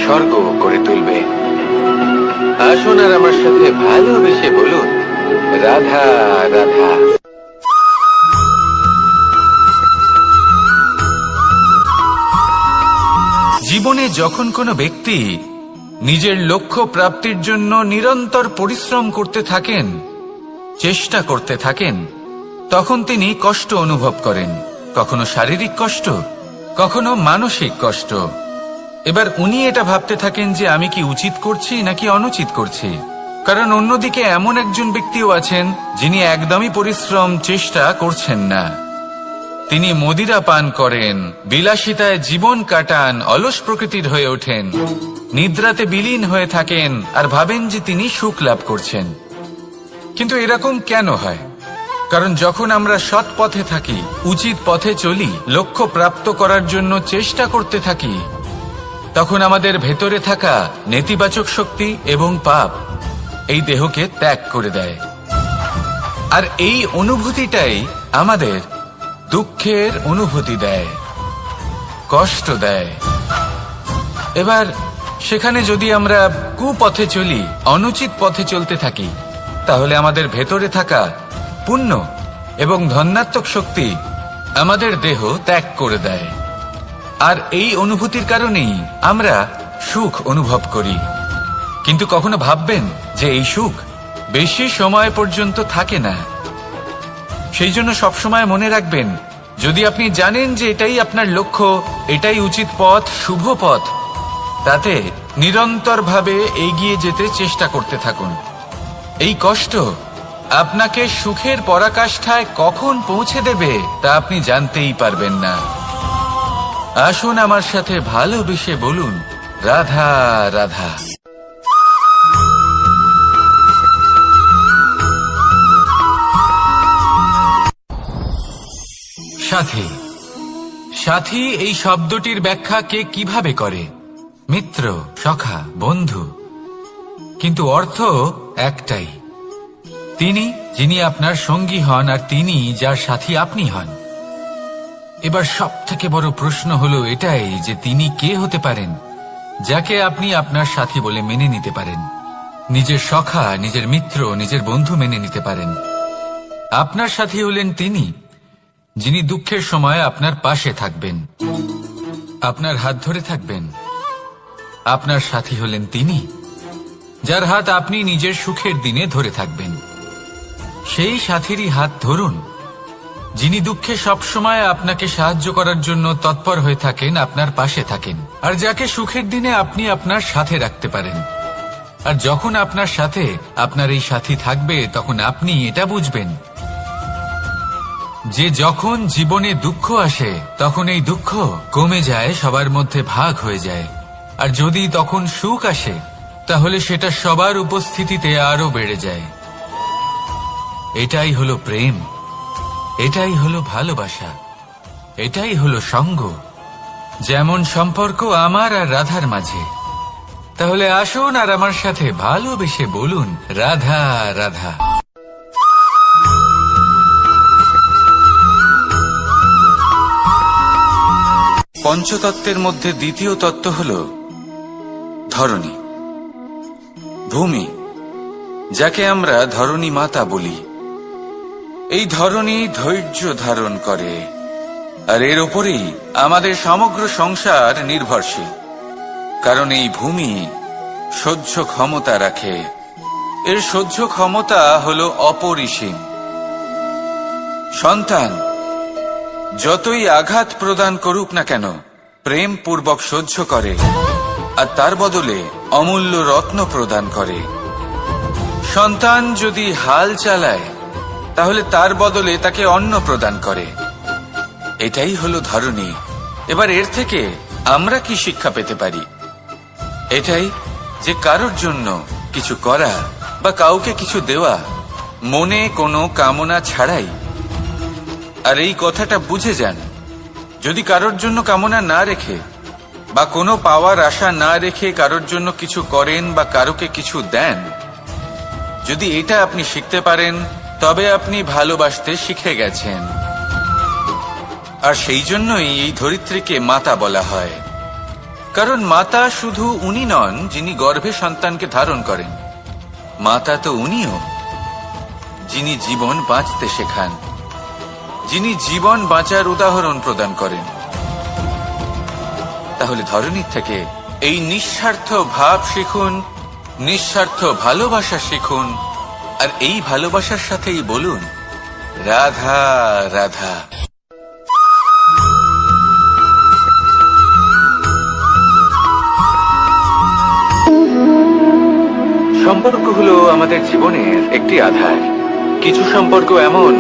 স্বর্গ করে তুলবে। আসুন আর আমার সাথে ভালোবেসে বলুন, রাধা রাধা। জীবনে যখন কোনো ব্যক্তি নিজের লক্ষ্য প্রাপ্তির জন্য নিরন্তর পরিশ্রম করতে থাকেন, চেষ্টা করতে থাকেন, তখন তিনি কষ্ট অনুভব করেন। কখনো শারীরিক কষ্ট, কখনো মানসিক কষ্ট। এবার উনি এটা ভাবতে থাকেন যে আমি কি উচিত করছি নাকি অনুচিত করছি। কারণ অন্যদিকে এমন একজন ব্যক্তিও আছেন যিনি একদমই পরিশ্রম চেষ্টা করছেন না। তিনি মদিরা পান করেন, বিলাসিতায় জীবন কাটান, অলস প্রকৃতির হয়ে ওঠেন, নিদ্রাতে বিলীন হয়ে থাকেন আর ভাবেন যে তিনি সুখ লাভ করছেন। কিন্তু এরকম কেন হয়? কারণ যখন আমরা সৎ পথে থাকি, উচিত পথে চলি, লক্ষ্য প্রাপ্ত করার জন্য চেষ্টা করতে থাকি, তখন আমাদের ভেতরে থাকা নেতিবাচক শক্তি এবং পাপ এই দেহকে ত্যাগ করে দেয়। আর এই অনুভূতিটাই আমাদের দুঃখের অনুভূতি দেয়, কষ্ট দেয়। এবার সেখানে যদি আমরা কুপথে চলি, অনুচিত পথে চলতে থাকি, তাহলে আমাদের ভেতরে থাকা পুণ্য এবং ধনাত্মক শক্তি আমাদের দেহ ত্যাগ করে দেয়। আর এই অনুভূতির কারণেই আমরা সুখ অনুভব করি। কিন্তু কখনো ভাববেন যে এই সুখ বেশি সময় পর্যন্ত থাকে না। সেই জন্য সবসময় মনে রাখবেন, যদি আপনি জানেন যে এটাই আপনার লক্ষ্য, এটাই উচিত পথ, শুভ পথ, তাতে নিরন্তরভাবে এগিয়ে যেতে চেষ্টা করতে থাকুন। এই কষ্ট আপনাকে সুখের পরাকাষ্ঠায় কখন পৌঁছে দেবে তা আপনি জানতেই পারবেন না। আসুন আমার সাথে ভালোবেসে বলুন, রাধা রাধা। সাথী। সাথী এই শব্দটির ব্যাখ্যা কে কিভাবে করে? মিত্র, সখা, বন্ধু। কিন্তু অর্থ একটাই, তিনি যিনি আপনার সঙ্গী হন আর তিনি যার সাথী আপনি হন। এবার সব থেকে বড় প্রশ্ন হলো এটাই যে তিনি কে হতে পারেন যাকে আপনি আপনার সাথী বলে মেনে নিতে পারেন, নিজের সখা, নিজের মিত্র, নিজের বন্ধু মেনে নিতে পারেন। আপনার সাথী হলেন তিনি যিনি দুঃখের সময় আপনার পাশে থাকবেন। আপনার হাত ধরে থাকবেন। আপনার সাথী হলেন তিনি, যার হাত আপনি নিজের সুখের দিনে ধরে থাকবেন। সেই সাথীরই হাত ধরুন, যিনি দুঃখে সবসময় আপনাকে সাহায্য করার জন্য তৎপর হয়ে থাকেন, আপনার পাশে থাকেন, আর যাকে সুখের দিনে আপনি আপনার সাথে রাখতে পারেন। আর যখন আপনার সাথে আপনার এই সাথী থাকবে, তখন আপনি এটা বুঝবেন যে যখন জীবনে দুঃখ আসে, তখন এই দুঃখ কমে যায়, সবার মধ্যে ভাগ হয়ে যায়। আর যদি তখন সুখ আসে, তাহলে সেটা সবার উপস্থিতিতে আরো বেড়ে যায়। এটাই হলো প্রেম, এটাই হলো ভালোবাসা, এটাই হলো সঙ্গ। যেমন সম্পর্ক আমার আর রাধার মাঝে। তাহলে আসুন আর আমার সাথে ভালোবেসে বলুন, রাধা রাধা। পঞ্চতত্ত্বের মধ্যে দ্বিতীয় তত্ত্ব হল ধরণী, ভূমি, যাকে আমরা ধরণী মাতা বলি। এই ধরণী ধৈর্য ধারণ করে, আর এর ওপরেই আমাদের সমগ্র সংসার নির্ভরশীল। কারণ এই ভূমি সহ্য ক্ষমতা রাখে, এর সহ্য ক্ষমতা হল অপরিসীম। সন্তান যতই আঘাত প্রদান করুক না কেন, প্রেম পূর্বক সহ্য করে, আর তার বদলে অমূল্য রত্ন প্রদান করে। সন্তান যদি হাল চালায়, তাহলে তার বদলে তাকে অন্ন প্রদান করে। এটাই হলো ধরণী। এবার এর থেকে আমরা কি শিক্ষা পেতে পারি? এটাই যে কারোর জন্য কিছু করা বা কাউকে কিছু দেওয়া মনে কোনো কামনা ছাড়াই। আর এই কথাটা বুঝে যান, যদি কারোর জন্য কামনা না রেখে বা কোনো পাওয়ার আশা না রেখে কারোর জন্য কিছু করেন বা কারোকে কিছু দেন, যদি এটা আপনি শিখতে পারেন, তবে আপনি ভালোবাসতে শিখে গেছেন। আর সেই জন্যই এই ধরিত্রীকে মাতা বলা হয়। কারণ মাতা শুধু উনি নন যিনি গর্ভে সন্তানকে ধারণ করেন, মাতা তো উনিও যিনি জীবন বাঁচতে শেখান, যিনি জীবন বাঁচার উদাহরণ প্রদান করেন। তাহলে ধরণীর থেকে এই নিঃস্বার্থ ভাব শিখুন, নিঃস্বার্থ ভালোবাসা শিখুন, আর এই ভালোবাসার সাথেই বলুন, রাধা রাধা। সম্পর্ক হলো আমাদের জীবনের একটি আধার। কিছু সম্পর্ক এমন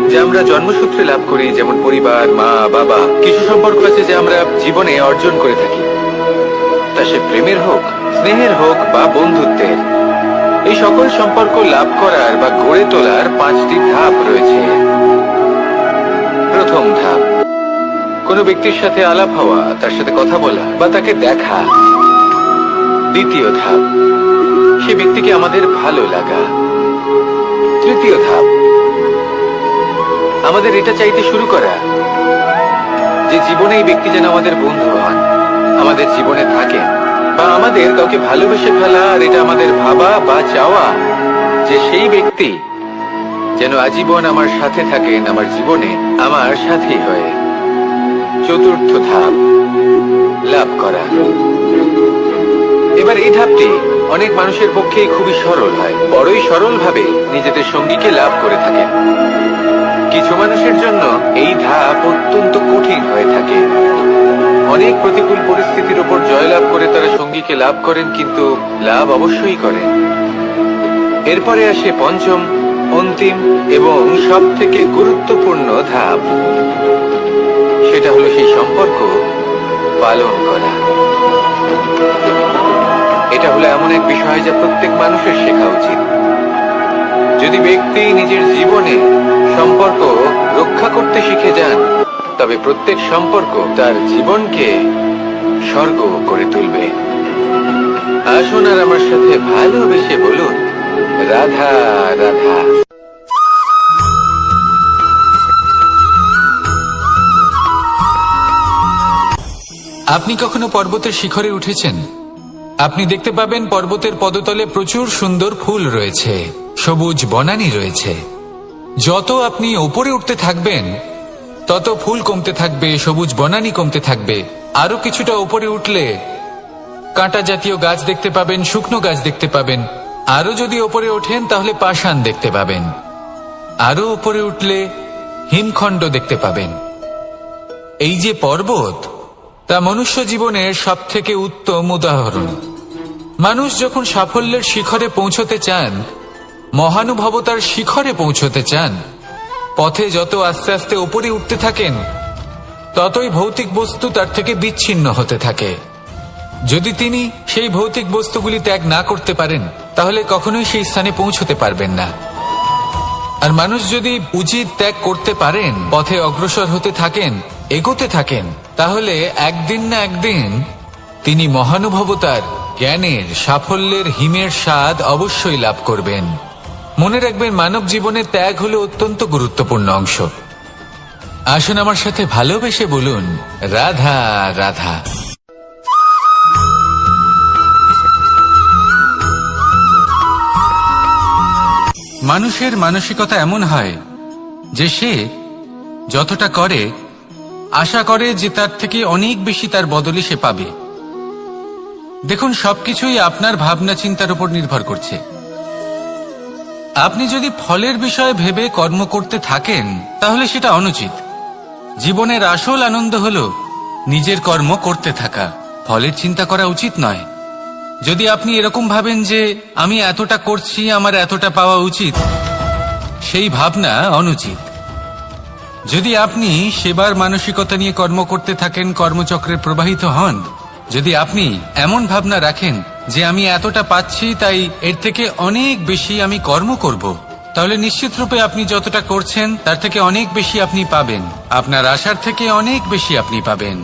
যে আমরা জন্মসূত্রে লাভ করি, যেমন পরিবার, মা, বাবা। কিছু সম্পর্ক আছে যে আমরা জীবনে অর্জন করে থাকি, তা সে প্রেমের হোক, স্নেহের হোক বা বন্ধুত্বের। এই সকল সম্পর্ক লাভ করার বা গড়ে তোলার 5টি ধাপ রয়েছে। প্রথম ধাপ, কোনো ব্যক্তির সাথে আলাপ হওয়া, তার সাথে কথা বলা বা তাকে দেখা। দ্বিতীয় ধাপ, সে ব্যক্তিকে আমাদের ভালো লাগা। তৃতীয় ধাপ, আমাদের এটা চাইতে শুরু করা যে জীবনে এই ব্যক্তি যেন আমাদের বন্ধু হন, আমাদের জীবনে থাকেন, বা আমাদের কাউকে ভালোবেসে ফেলা। আর এটা আমাদের ভাবা বা চাওয়া যে সেই ব্যক্তি যেন আজীবন আমার সাথে থাকেন, আমার জীবনে আমার সাথী হয়ে। চতুর্থ ধাপ, লাভ করা। এবার এই ধাপটি অনেক মানুষের পক্ষেই খুবই সরল হয়, বড়ই সরলভাবে নিজেদের সঙ্গীকে লাভ করে থাকেন। কিছু মানুষের জন্য এই ধাপ অত্যন্ত কঠিন হয়ে থাকে। অনেক প্রতিকূল পরিস্থিতির উপর জয়লাভ করে তারা সঙ্গীকে লাভ করেন, কিন্তু লাভ অবশ্যই করেন। এরপরে আসে পঞ্চম, অন্তিম এবং সব থেকে গুরুত্বপূর্ণ ধাপ। সেটা হলো সেই সম্পর্ক পালন করা। এটা হলো এমন এক বিষয় যা প্রত্যেক মানুষের শেখা উচিত। যদি ব্যক্তি নিজের জীবনে সম্পর্ক রক্ষা করতে শিখে যান, তবে প্রত্যেক সম্পর্ক তার জীবনকে স্বর্গ করে তুলবে। আসুন আর আমার সাথে ভালোবেসে বলুন, রাধা রাধা। আপনি কখনো পর্বতের শিখরে উঠেছেন? আপনি দেখতে পাবেন পর্বতের পদতলে প্রচুর সুন্দর ফুল রয়েছে, সবুজ বনানী রয়েছে। যত আপনি উপরে উঠতে থাকবেন, তত ফুল কমতে থাকবে, সবুজ বনানী কমতে থাকবে। আরো কিছুটা উপরে উঠলে কাঁটা জাতীয় গাছ দেখতে পাবেন, শুকনো গাছ দেখতে পাবেন। আরো যদি উপরে ওঠেন তাহলে পাষাণ দেখতে পাবেন। আরো উপরে উঠলে হিমখণ্ড দেখতে পাবেন। এই যে পর্বত, তা মনুষ্য জীবনের সব থেকে উত্তম উদাহরণ। মানুষ যখন সাফল্যের শিখরে পৌঁছতে চান, মহানুভবতার শিখরে পৌঁছতে চান, পথে যত আস্তে আস্তে উপরে উঠতে থাকেন, ততই ভৌতিক বস্তু তার থেকে বিচ্ছিন্ন হতে থাকে। যদি তিনি সেই ভৌতিক বস্তুগুলি ত্যাগ না করতে পারেন, তাহলে কখনোই সেই স্থানে পৌঁছতে পারবেন না। আর মানুষ যদি উচিত ত্যাগ করতে পারেন, পথে অগ্রসর হতে থাকেন, এগোতে থাকেন, তাহলে একদিন না একদিন তিনি মহানুভবতার, জ্ঞানের, সাফল্যের হিমের স্বাদ অবশ্যই লাভ করবেন। মনে রাখবেন, মানব জীবনে ত্যাগ হলো অত্যন্ত গুরুত্বপূর্ণ অংশ। আসুন আমার সাথে ভালোবেসে বলুন, রাধা রাধা। মানুষের মানসিকতা এমন হয় যে সে যতটা করে আশা করে যে তার থেকে অনেক বেশি তার বদলে সে পাবে। দেখুন, সবকিছুই আপনার ভাবনা চিন্তার উপর নির্ভর করছে। আপনি যদি ফলের বিষয়ে ভেবে কর্ম করতে থাকেন, তাহলে সেটা অনুচিত। জীবনের আসল আনন্দ হল নিজের কর্ম করতে থাকা, ফলের চিন্তা করা উচিত নয়। যদি আপনি এরকম ভাবেন যে আমি এতটা করছি, আমার এতটা পাওয়া উচিত, সেই ভাবনা অনুচিত। যদি আপনি সেবার মানসিকতা নিয়ে কর্ম করতে থাকেন, কর্মচক্রে প্রবাহিত হন, যদি আপনি এমন ভাবনা রাখেন যে আমি এতটা পাচ্ছি, তাই এর থেকে অনেক বেশি আমি কর্ম করব, তাহলে নিশ্চিত রূপে আপনি যতটা করছেন তার থেকে অনেক বেশি আপনি পাবেন। আপনার আশার থেকে অনেক বেশি আপনি পাবেন।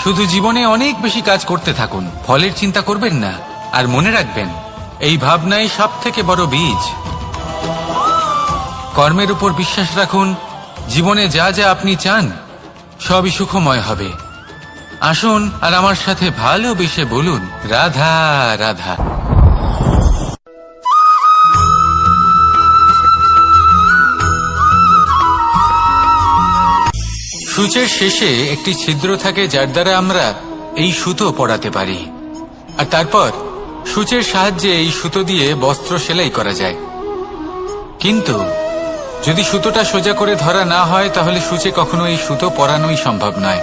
শুধু জীবনে অনেক বেশি কাজ করতে থাকুন, ফলের চিন্তা করবেন না। আর মনে রাখবেন, এই ভাবনাই সব থেকে বড় বীজ। কর্মের উপর বিশ্বাস রাখুন। জীবনে যা যা আপনি চান সবই সুখময় হবে। আসুন আর আমার সাথে ভালোবেসে বলুন, রাধা রাধা। সূচের শেষে একটি ছিদ্র থাকে, যার দ্বারা আমরা এই সুতো পরাতে পারি। আর তারপর সূচের সাহায্যে এই সুতো দিয়ে বস্ত্র সেলাই করা যায়। কিন্তু যদি সুতোটা সোজা করে ধরা না হয়, তাহলে সূচে কখনো এই সুতো পরানোই সম্ভব নয়।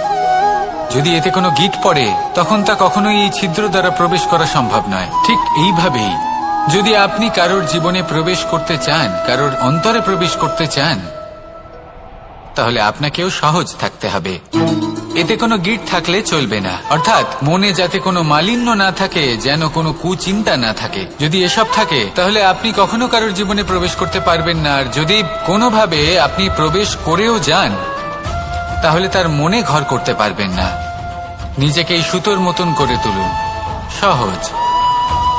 যদি এতে কোনো গিঁট পড়ে, তখন তা কখনোই এই ছিদ্র দ্বারা প্রবেশ করা সম্ভব নয়। ঠিক এইভাবেই যদি আপনি কারোর জীবনে প্রবেশ করতে চান, কারোর অন্তরে প্রবেশ করতে চান, তাহলে আপনাকেও সহজ থাকতে হবে। এতে কোনো গিঁট থাকলে চলবে না। অর্থাৎ মনে যাতে কোনো মালিন্য না থাকে, যেন কোনো কুচিন্তা না থাকে। যদি এসব থাকে, তাহলে আপনি কখনো কারোর জীবনে প্রবেশ করতে পারবেন না। আর যদি কোনোভাবে আপনি প্রবেশ করেও যান, তাহলে তার মনে ঘর করতে পারবেন না। নিজেকে এই সুতোর মতন করে তুলুন, সহজ।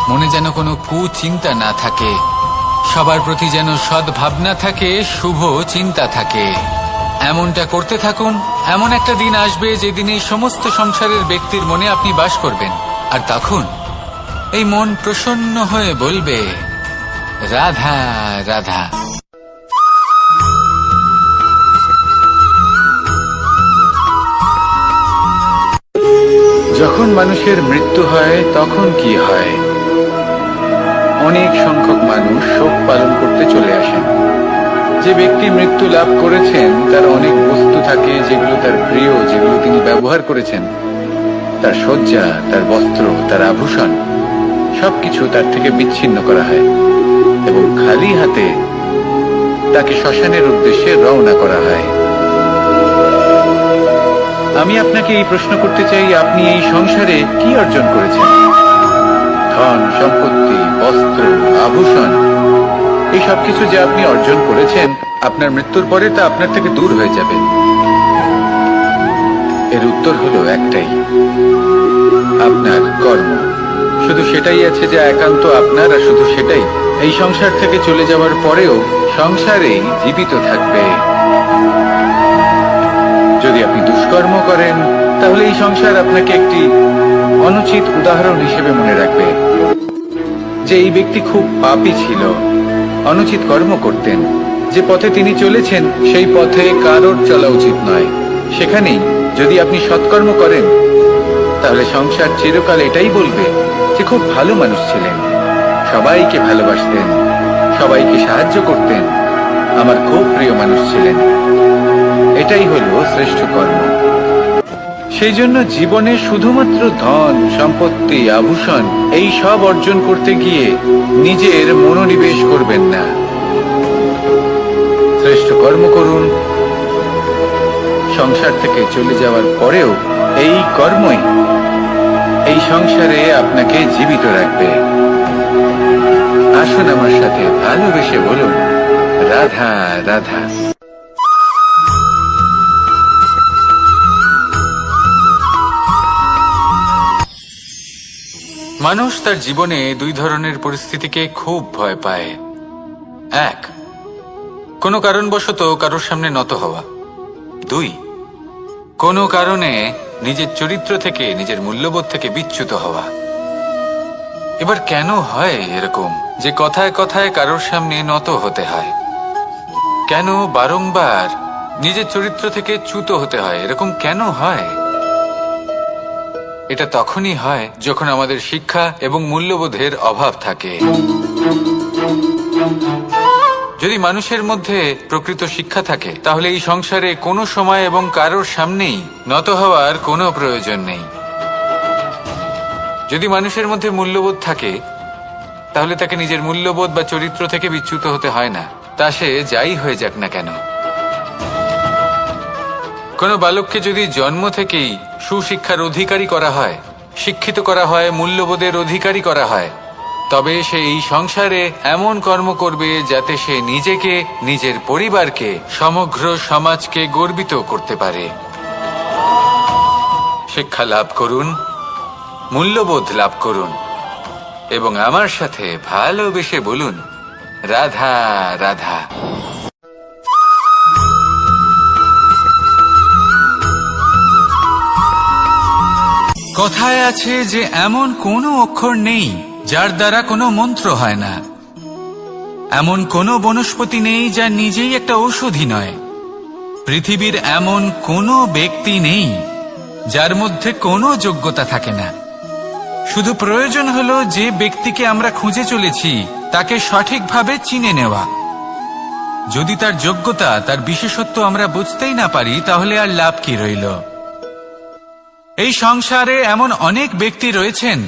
মনে যেন কোনো কুচিন্তা না থাকে, সবার প্রতি যেন সদ্ভাবনা থাকে, শুভ চিন্তা থাকে। এমনটা করতে থাকুন। এমন একটা দিন আসবে যেদিন এই সমস্ত সংসারের ব্যক্তির মনে আপনি বাস করবেন। আর তখন এই মন প্রসন্ন হয়ে বলবে, রাধা রাধা। যখন মানুষের মৃত্যু হয়, তখন কি হয়? অনেক সংখ্যক মানুষ শোক পালন করতে চলে আসেন। যে ব্যক্তি মৃত্যু লাভ করেছেন, তার অনেক বস্তু থাকে যেগুলো তার প্রিয়, যেগুলো তিনি ব্যবহার করেছেন। তার শয্যা, তার বস্ত্র, তার আভূষণ, সবকিছু তার থেকে বিচ্ছিন্ন করা হয় এবং খালি হাতে তাকে শ্মশানের উদ্দেশ্যে রওনা করা হয়। আমি আপনাকে এই প্রশ্ন করতে চাই, আপনি এই সংসারে কি অর্জন করেছেন? ধন সম্পত্তি, বস্ত্র, আভূষণ, এই সবকিছু যে আপনি অর্জন করেছেন, আপনার মৃত্যুর পরে তা আপনার থেকে দূর হয়ে যাবে। এর উত্তর হলো একটাই, আপনার কর্ম। শুধু সেটাই আছে যা একান্ত আপনার, আর শুধু সেটাই এই সংসার থেকে চলে যাওয়ার পরেও সংসারেই জীবিত থাকবে। যদি আপনি দুষ্কর্ম করেন, তাহলে এই সংসার আপনাকে একটি অনুচিত উদাহরণ হিসেবে মনে রাখবে যে এই ব্যক্তি খুব পাপী ছিল, অনুচিত কর্ম করতেন। যে পথে তিনি চলেছেন সেই পথে কারোর চলা উচিত নয়। সেখানেই যদি আপনি সৎকর্ম করেন তাহলে সংসার চিরকাল এটাই বলবে যে খুব ভালো মানুষ ছিলেন, সবাইকে ভালোবাসতেন, সবাইকে সাহায্য করতেন, আমার খুব প্রিয় মানুষ ছিলেন। এটাই হলো শ্রেষ্ঠ কর্ম। সেই জন্য জীবনে শুধুমাত্র ধন সম্পত্তি আভূষণ এই সব অর্জন করতে গিয়ে নিজের মনোনিবেশ করবেন না। শ্রেষ্ঠ কর্ম করুন। সংসার থেকে চলে যাওয়ার পরেও এই কর্মই এই সংসারে আপনাকে জীবিত রাখবে। আসুন আমার সাথে ভালোবেসে বলুন, রাধা রাধা। মানুষ তার জীবনে দুই ধরনের পরিস্থিতিকে খুব ভয় পায়। এক, কোনো কারণবশত কারোর সামনে নত হওয়া। দুই, কোনো কারণে নিজের চরিত্র থেকে, নিজের মূল্যবোধ থেকে বিচ্যুত হওয়া। এবার কেন হয় এরকম যে কথায় কথায় কারোর সামনে নত হতে হয়? কেন বারংবার নিজের চরিত্র থেকে চ্যুত হতে হয়? এরকম কেন হয়? এটা তখনই হয় যখন আমাদের শিক্ষা এবং মূল্যবোধের অভাব থাকে। যদি মানুষের মধ্যে প্রকৃত শিক্ষা থাকে তাহলে এই সংসারে কোনো সময় এবং কারোর সামনেই নত হওয়ার কোনো প্রয়োজন নেই। যদি মানুষের মধ্যে মূল্যবোধ থাকে তাহলে তাকে নিজের মূল্যবোধ বা চরিত্র থেকে বিচ্যুত হতে হয় না, তা সে যাই হয়ে যাক না কেন। কোনো বালককে যদি জন্ম থেকেই সুশিক্ষার অধিকারী করা হয়, শিক্ষিত করা হয়, মূল্যবোধের অধিকারী করা হয়, তবে সে এই সংসারে এমন কর্ম করবে যাতে সে নিজেকে, নিজের পরিবারকে, সমগ্র সমাজকে গর্বিত করতে পারে। শিক্ষা লাভ করুন, মূল্যবোধ লাভ করুন এবং আমার সাথে ভালোবেসে বলুন, রাধা রাধা। কথায় আছে যে এমন কোনো অক্ষর নেই যার দ্বারা কোনো মন্ত্র হয় না। এমন কোনো বনস্পতি নেই যা নিজেই একটা ঔষধি নয়। পৃথিবীর এমন কোনো ব্যক্তি নেই যার মধ্যে কোনো যোগ্যতা থাকে না। শুধু প্রয়োজন হলো যে ব্যক্তিকে আমরা খুঁজে চলেছি তাকে সঠিকভাবে চিনে নেওয়া। যদি তার যোগ্যতা, তার বিশেষত্ব আমরা বুঝতেই না পারি তাহলে আর লাভ কি রইল? এই সংসারে এমন অনেক ব্যক্তি রয়েছেন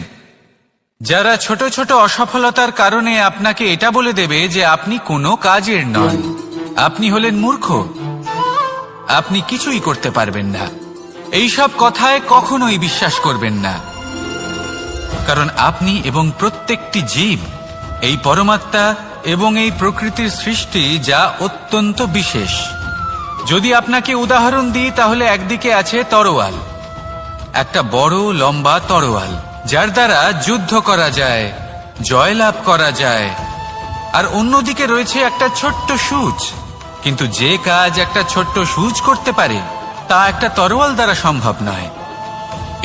যারা ছোট ছোট অসফলতার কারণে আপনাকে এটা বলে দেবে যে আপনি কোনো কাজের নন, আপনি হলেন মূর্খ, আপনি কিছুই করতে পারবেন না। এইসব কথায় কখনোই বিশ্বাস করবেন না, কারণ আপনি এবং প্রত্যেকটি জীব এই পরমাত্মা এবং এই প্রকৃতির সৃষ্টি, যা অত্যন্ত বিশেষ। যদি আপনাকে উদাহরণ দিই তাহলে একদিকে আছে তরোয়াল, একটা বড় লম্বা তরোয়াল যার দ্বারা যুদ্ধ করা যায়, জয়লাভ করা যায়। আর অন্যদিকে রয়েছে একটা ছোট্ট সূচ, কিন্তু যে কাজ একটা ছোট্ট সূচ করতে পারে তা একটা তরোয়াল দ্বারা সম্ভব নয়।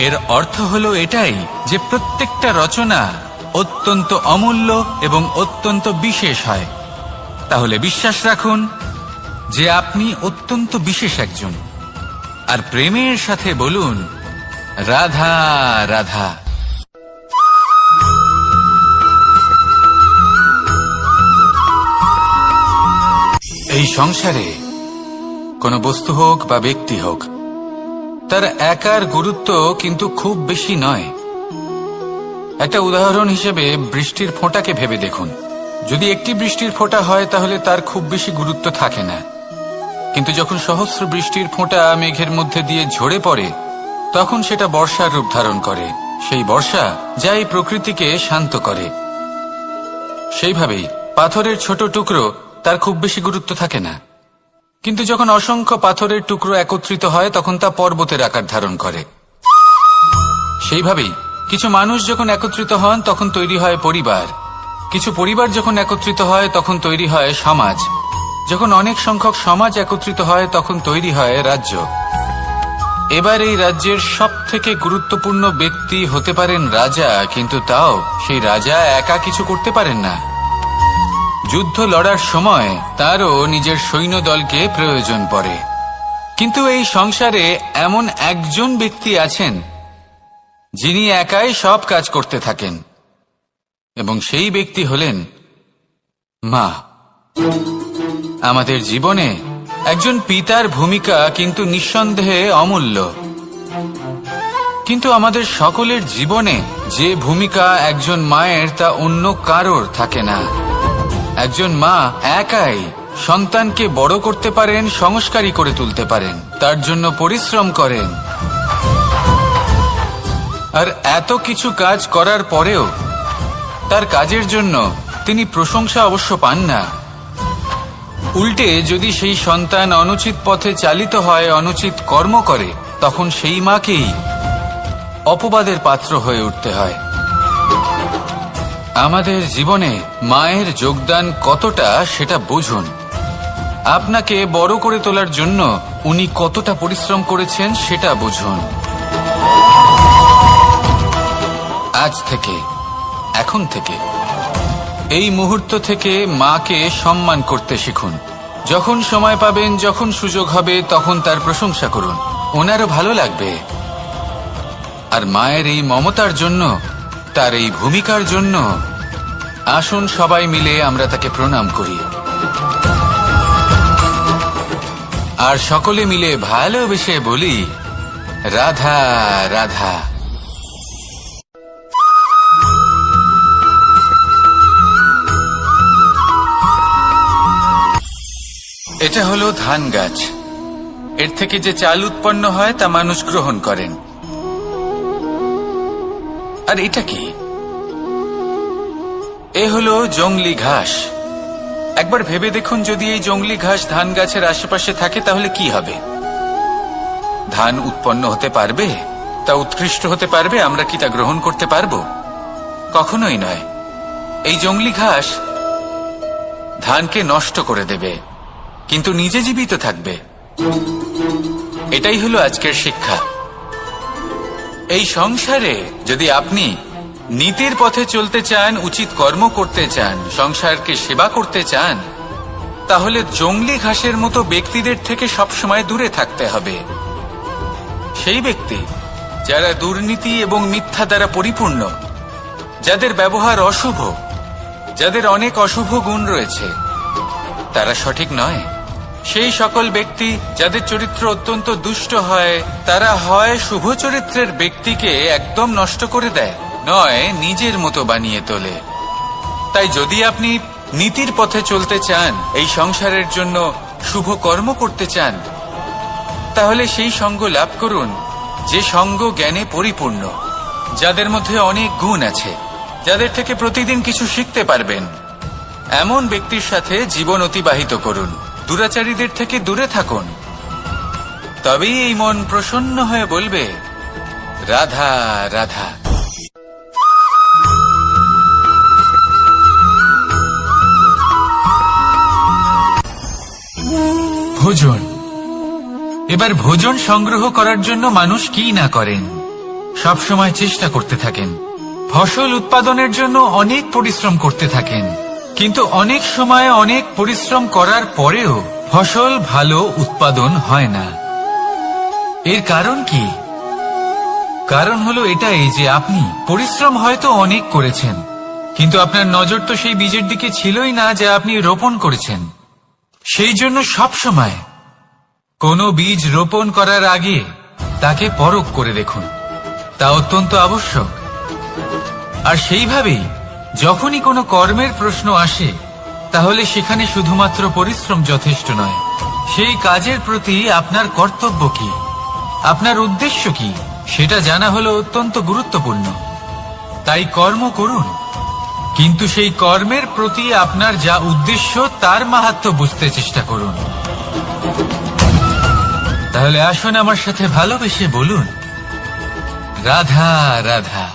এর অর্থ হলো এটাই যে প্রত্যেকটা রচনা অত্যন্ত অমূল্য এবং অত্যন্ত বিশেষ হয়। তাহলে বিশ্বাস রাখুন যে আপনি অত্যন্ত বিশেষ একজন, আর প্রেমের সাথে বলুন, রাধা রাধা। এই সংসারে কোনো বস্তু হোক বা ব্যক্তি হোক, তার একার গুরুত্ব কিন্তু খুব বেশি নয়। একটা উদাহরণ হিসেবে বৃষ্টির ফোঁটাকে ভেবে দেখুন। যদি একটি বৃষ্টির ফোঁটা হয় তাহলে তার খুব বেশি গুরুত্ব থাকে না, কিন্তু যখন সহস্র বৃষ্টির ফোঁটা মেঘের মধ্যে দিয়ে ঝরে পড়ে তখন সেটা বর্ষার রূপ ধারণ করে। সেই বর্ষা যা এই প্রকৃতিকে শান্ত করে। সেইভাবেই পাথরের ছোট টুকরো, তার খুব বেশি গুরুত্ব থাকে না, কিন্তু যখন অসংখ্য পাথরের টুকরো একত্রিত হয় তখন তা পর্বতের আকার ধারণ করে। সেইভাবেই কিছু মানুষ যখন একত্রিত হন তখন তৈরি হয় পরিবার, কিছু পরিবার যখন একত্রিত হয় তখন তৈরি হয় সমাজ, যখন অনেক সংখ্যক সমাজ একত্রিত হয় তখন তৈরি হয় রাজ্য। এবার এই রাজ্যের সব থেকে গুরুত্বপূর্ণ ব্যক্তি হতে পারেন রাজা, কিন্তু তাও সেই রাজা একা কিছু করতে পারেন না। যুদ্ধ লড়ার সময় তারও নিজের সৈন্যদলকে প্রয়োজন পড়ে। কিন্তু এই সংসারে এমন একজন ব্যক্তি আছেন যিনি একাই সব কাজ করতে থাকেন, এবং সেই ব্যক্তি হলেন মা। আমাদের জীবনে একজন পিতার ভূমিকা কিন্তু নিঃসন্দেহে অমূল্য, কিন্তু আমাদের সকলের জীবনে যে ভূমিকা একজন মায়ের তা অন্য কারোর থাকে না। একজন মা একাই সন্তানকে বড় করতে পারেন, সংস্কারী করে তুলতে পারেন, তার জন্য পরিশ্রম করেন। আর এত কিছু কাজ করার পরেও তার কাজের জন্য তিনি প্রশংসা অবশ্য পান না। উল্টে যদি সেই সন্তান অনুচিত পথে চালিত হয়, অনুচিত কর্ম করে, তখন সেই মাকেই অপবাদের পাত্র হয়ে উঠতে হয়। আমাদের জীবনে মায়ের যোগদান কতটা সেটা বুঝুন। আপনাকে বড় করে তোলার জন্য উনি কতটা পরিশ্রম করেছেন সেটা বুঝুন। আজ থেকে, এখন থেকে, এই মুহূর্ত থেকে মাকে সম্মান করতে শিখুন। যখন সময় পাবেন, যখন সুযোগ হবে, তখন তার প্রশংসা করুন, ওনারও ভালো লাগবে। আর মায়ের এই মমতার জন্য, তার এই ভূমিকার জন্য আসুন সবাই মিলে আমরা তাকে প্রণাম করি, আর সকলে মিলে ভালোবেসে বলি, রাধা রাধা। এটা হলো ধান গাছ। এর থেকে যে চাল উৎপন্ন হয় তা মানুষ গ্রহণ করেন। আর এটা কি? এ হলো জংলি ঘাস। একবার ভেবে দেখুন, যদি এই জংলি ঘাস ধান গাছের আশেপাশে থাকে তাহলে কি হবে? ধান উৎপন্ন হতে পারবে? তা উৎকৃষ্ট হতে পারবে? আমরা কি তা গ্রহণ করতে পারবো? কখনোই নয়। এই জংলি ঘাস ধানকে নষ্ট করে দেবে, কিন্তু নিজে জীবিত থাকবে। এটাই হলো আজকের শিক্ষা। এই সংসারে যদি আপনি নীতির পথে চলতে চান, উচিত কর্ম করতে চান, সংসারকে সেবা করতে চান, তাহলে জংলি ঘাসের মতো ব্যক্তিদের থেকে সবসময় দূরে থাকতে হবে। সেই ব্যক্তি যারা দুর্নীতি এবং মিথ্যা দ্বারা পরিপূর্ণ, যাদের ব্যবহার অশুভ, যাদের অনেক অশুভ গুণ রয়েছে, তারা সঠিক নয়। সেই সকল ব্যক্তি যাদের চরিত্র অত্যন্ত দুষ্ট হয়, তারা হয় শুভ চরিত্রের ব্যক্তিকে একদম নষ্ট করে দেয়, নয় নিজের মতো বানিয়ে তোলে। তাই যদি আপনি নীতির পথে চলতে চান, এই সংসারের জন্য শুভ কর্ম করতে চান, তাহলে সেই সঙ্গ লাভ করুন যে সঙ্গ জ্ঞানে পরিপূর্ণ, যাদের মধ্যে অনেক গুণ আছে, যাদের থেকে প্রতিদিন কিছু শিখতে পারবেন। এমন ব্যক্তির সাথে জীবন অতিবাহিত করুন। দুরাচারীদের থেকে দূরে থাকুন। তবেই এই মন প্রসন্ন হয়ে বলবে, রাধা রাধা। ভোজন। এবার ভোজন সংগ্রহ করার জন্য মানুষ কি না করেন, সব সময় চেষ্টা করতে থাকেন। ফসল উৎপাদনের জন্য অনেক পরিশ্রম করতে থাকেন, কিন্তু অনেক সময় অনেক পরিশ্রম করার পরেও ফসল ভালো উৎপাদন হয় না। এর কারণ কি? কারণ হলো এটাই যে আপনি পরিশ্রম হয়তো অনেক করেছেন, কিন্তু আপনার নজর তো সেই বীজের দিকে ছিলই না যা আপনি রোপণ করেছেন। সেই জন্য সব সময় কোনো বীজ রোপণ করার আগে তাকে পরখ করে দেখুন, তা অত্যন্ত আবশ্যক। আর সেইভাবেই যখনই কোনো কর্মের প্রশ্ন আসে, তাহলে সেখানে শুধুমাত্র পরিশ্রম যথেষ্ট নয়। সেই কাজের প্রতি আপনার কর্তব্য কি, আপনার উদ্দেশ্য কি, সেটা জানা হলো অত্যন্ত গুরুত্বপূর্ণ। তাই কর্ম করুন, কিন্তু সেই কর্মের প্রতি আপনার যা উদ্দেশ্য তার মাহাত্ম্য বুঝতে চেষ্টা করুন। তাহলে আসুন আমার সাথে ভালোবেসে বলুন, রাধা রাধা।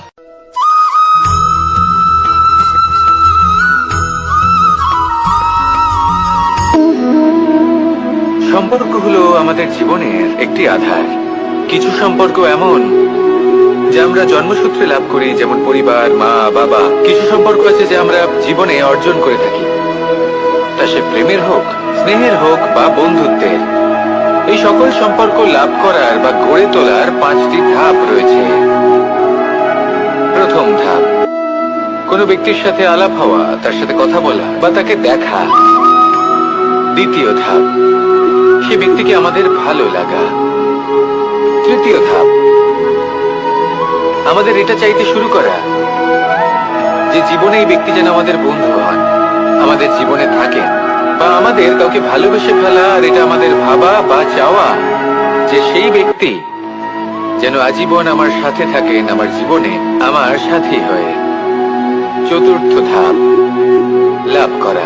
সম্পর্ক হলো আমাদের জীবনের একটি আধার। কিছু সম্পর্ক এমন যা আমরা জন্মসূত্রে লাভ করি, যেমন পরিবার, মা, বাবা। কিছু সম্পর্ক আছে যা আমরা জীবনে অর্জন করে থাকি। তা সে প্রেমের হোক, স্নেহের হোক বা বন্ধুত্বের। এই সকল সম্পর্ক লাভ করার বা গড়ে তোলার 5টি ধাপ রয়েছে। প্রথম ধাপ, কোনো ব্যক্তির সাথে আলাপ হওয়া, তার সাথে কথা বলা বা তাকে দেখা। দ্বিতীয় ধাপ, সে ব্যক্তিকে আমাদের ভালো লাগা। তৃতীয় ধাপ, আমাদের এটা চাইতে শুরু করা যে জীবনে এই ব্যক্তি যেন আমাদের বন্ধু হন, আমাদের জীবনে থাকেন, বা আমাদের কাউকে ভালোবেসে ফেলা। আর এটা আমাদের ভাবা বা চাওয়া যে সেই ব্যক্তি যেন আজীবন আমার সাথে থাকেন, আমার জীবনে আমার সাথী হয়ে। চতুর্থ ধাপ, লাভ করা।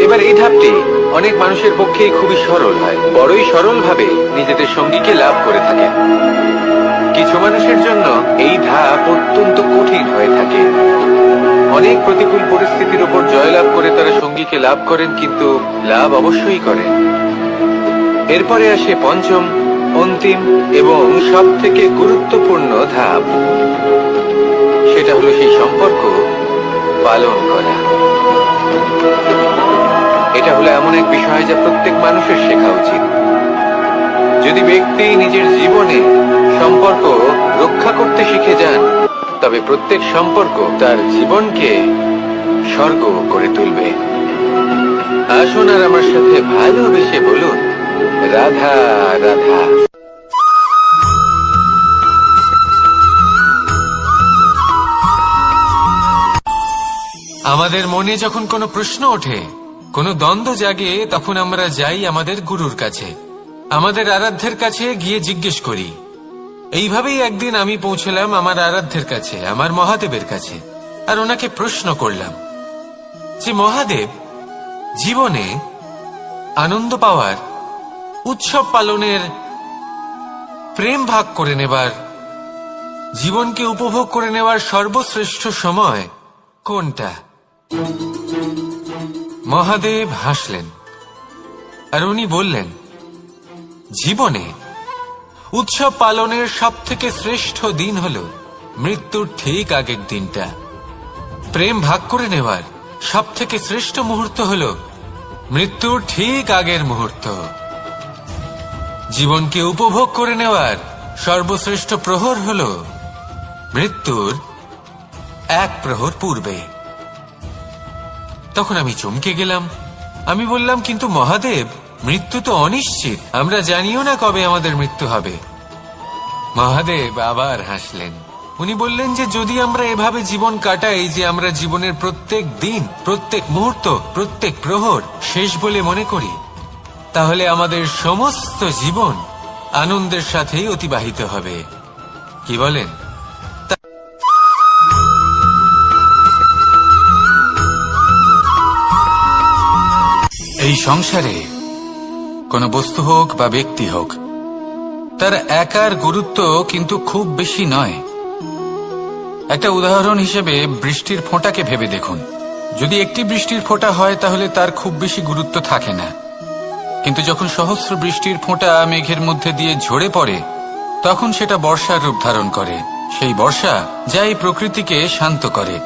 এবার এই ধাপটি অনেক মানুষের পক্ষেই খুবই সরল হয়, বড়ই সরল ভাবে নিজেদের সঙ্গীকে লাভ করে থাকেন। কিছু মানুষের জন্য এই ধাপ অত্যন্ত কঠিন হয়ে থাকে। অনেক প্রতিকূল পরিস্থিতির উপর জয়লাভ করে তারা সঙ্গীকে লাভ করেন, কিন্তু লাভ অবশ্যই করেন। এরপরে আসে পঞ্চম, অন্তিম এবং সব থেকে গুরুত্বপূর্ণ ধাপ। সেটা হলো সেই সম্পর্ক পালন করা। এটা হলো এমন এক বিষয় যা প্রত্যেক মানুষের শেখা উচিত। যদি ব্যক্তি নিজের জীবনে সম্পর্ক রক্ষা করতে শিখে যান, তবে প্রত্যেক সম্পর্ক তার জীবনকে স্বর্গ করে তুলবে। আসুন আর আমার সাথে ভালোবেসে বলুন, রাধা রাধা। আমাদের মনে যখন কোনো প্রশ্ন ওঠে, কোনো দ্বন্দ্ব জাগে, তখন আমরা যাই আমাদের গুরুর কাছে, আমাদের আরাধ্যের কাছে গিয়ে জিজ্ঞেস করি। এইভাবেই একদিন আমি পৌঁছলাম আমার আরাধ্যের কাছে, আমার মহাদেবের কাছে, আর ওনাকে প্রশ্ন করলাম যে মহাদেব, জীবনে আনন্দ পাওয়ার, উৎসব পালনের, প্রেম ভাগ করে নেবার, জীবনকে উপভোগ করে নেওয়ার সর্বশ্রেষ্ঠ সময় কোনটা? মহাদেব হাসলেন আর উনি বললেন, জীবনে উৎসব পালনের সব থেকে শ্রেষ্ঠ দিন হল মৃত্যুর ঠিক আগের দিনটা। প্রেম ভাগ করে নেওয়ার সব থেকে শ্রেষ্ঠ মুহূর্ত হল মৃত্যুর ঠিক আগের মুহূর্ত। জীবনকে উপভোগ করে নেওয়ার সর্বশ্রেষ্ঠ প্রহর হল মৃত্যুর 1 প্রহর পূর্বে। তখন আমি চমকে গেলাম। আমি বললাম, কিন্তু মহাদেব, মৃত্যু তো অনিশ্চিত, আমরা জানিও না কবে আমাদের মৃত্যু হবে। মহাদেব আবার হাসলেন। উনি বললেন যে যদি আমরা এভাবে জীবন কাটাই যে আমরা জীবনের প্রত্যেক দিন, প্রত্যেক মুহূর্ত, প্রত্যেক প্রহর শেষ বলে মনে করি, তাহলে আমাদের সমস্ত জীবন আনন্দের সাথেই অতিবাহিত হবে। কি বলেন? এই সংসারে কোনো বস্তু হোক বা ব্যক্তি হোক, তার একার গুরুত্ব কিন্তু খুব বেশি নয়। একটা উদাহরণ হিসেবে বৃষ্টির ফোঁটাকে ভেবে দেখুন। যদি একটি বৃষ্টির ফোঁটা হয় তাহলে তার খুব বেশি গুরুত্ব থাকে না, কিন্তু যখন সহস্র বৃষ্টির ফোঁটা মেঘের মধ্যে দিয়ে ঝরে পড়ে, তখন সেটা বর্ষার রূপ ধারণ করে। সেই বর্ষা যা এই প্রকৃতিকে শান্ত করে।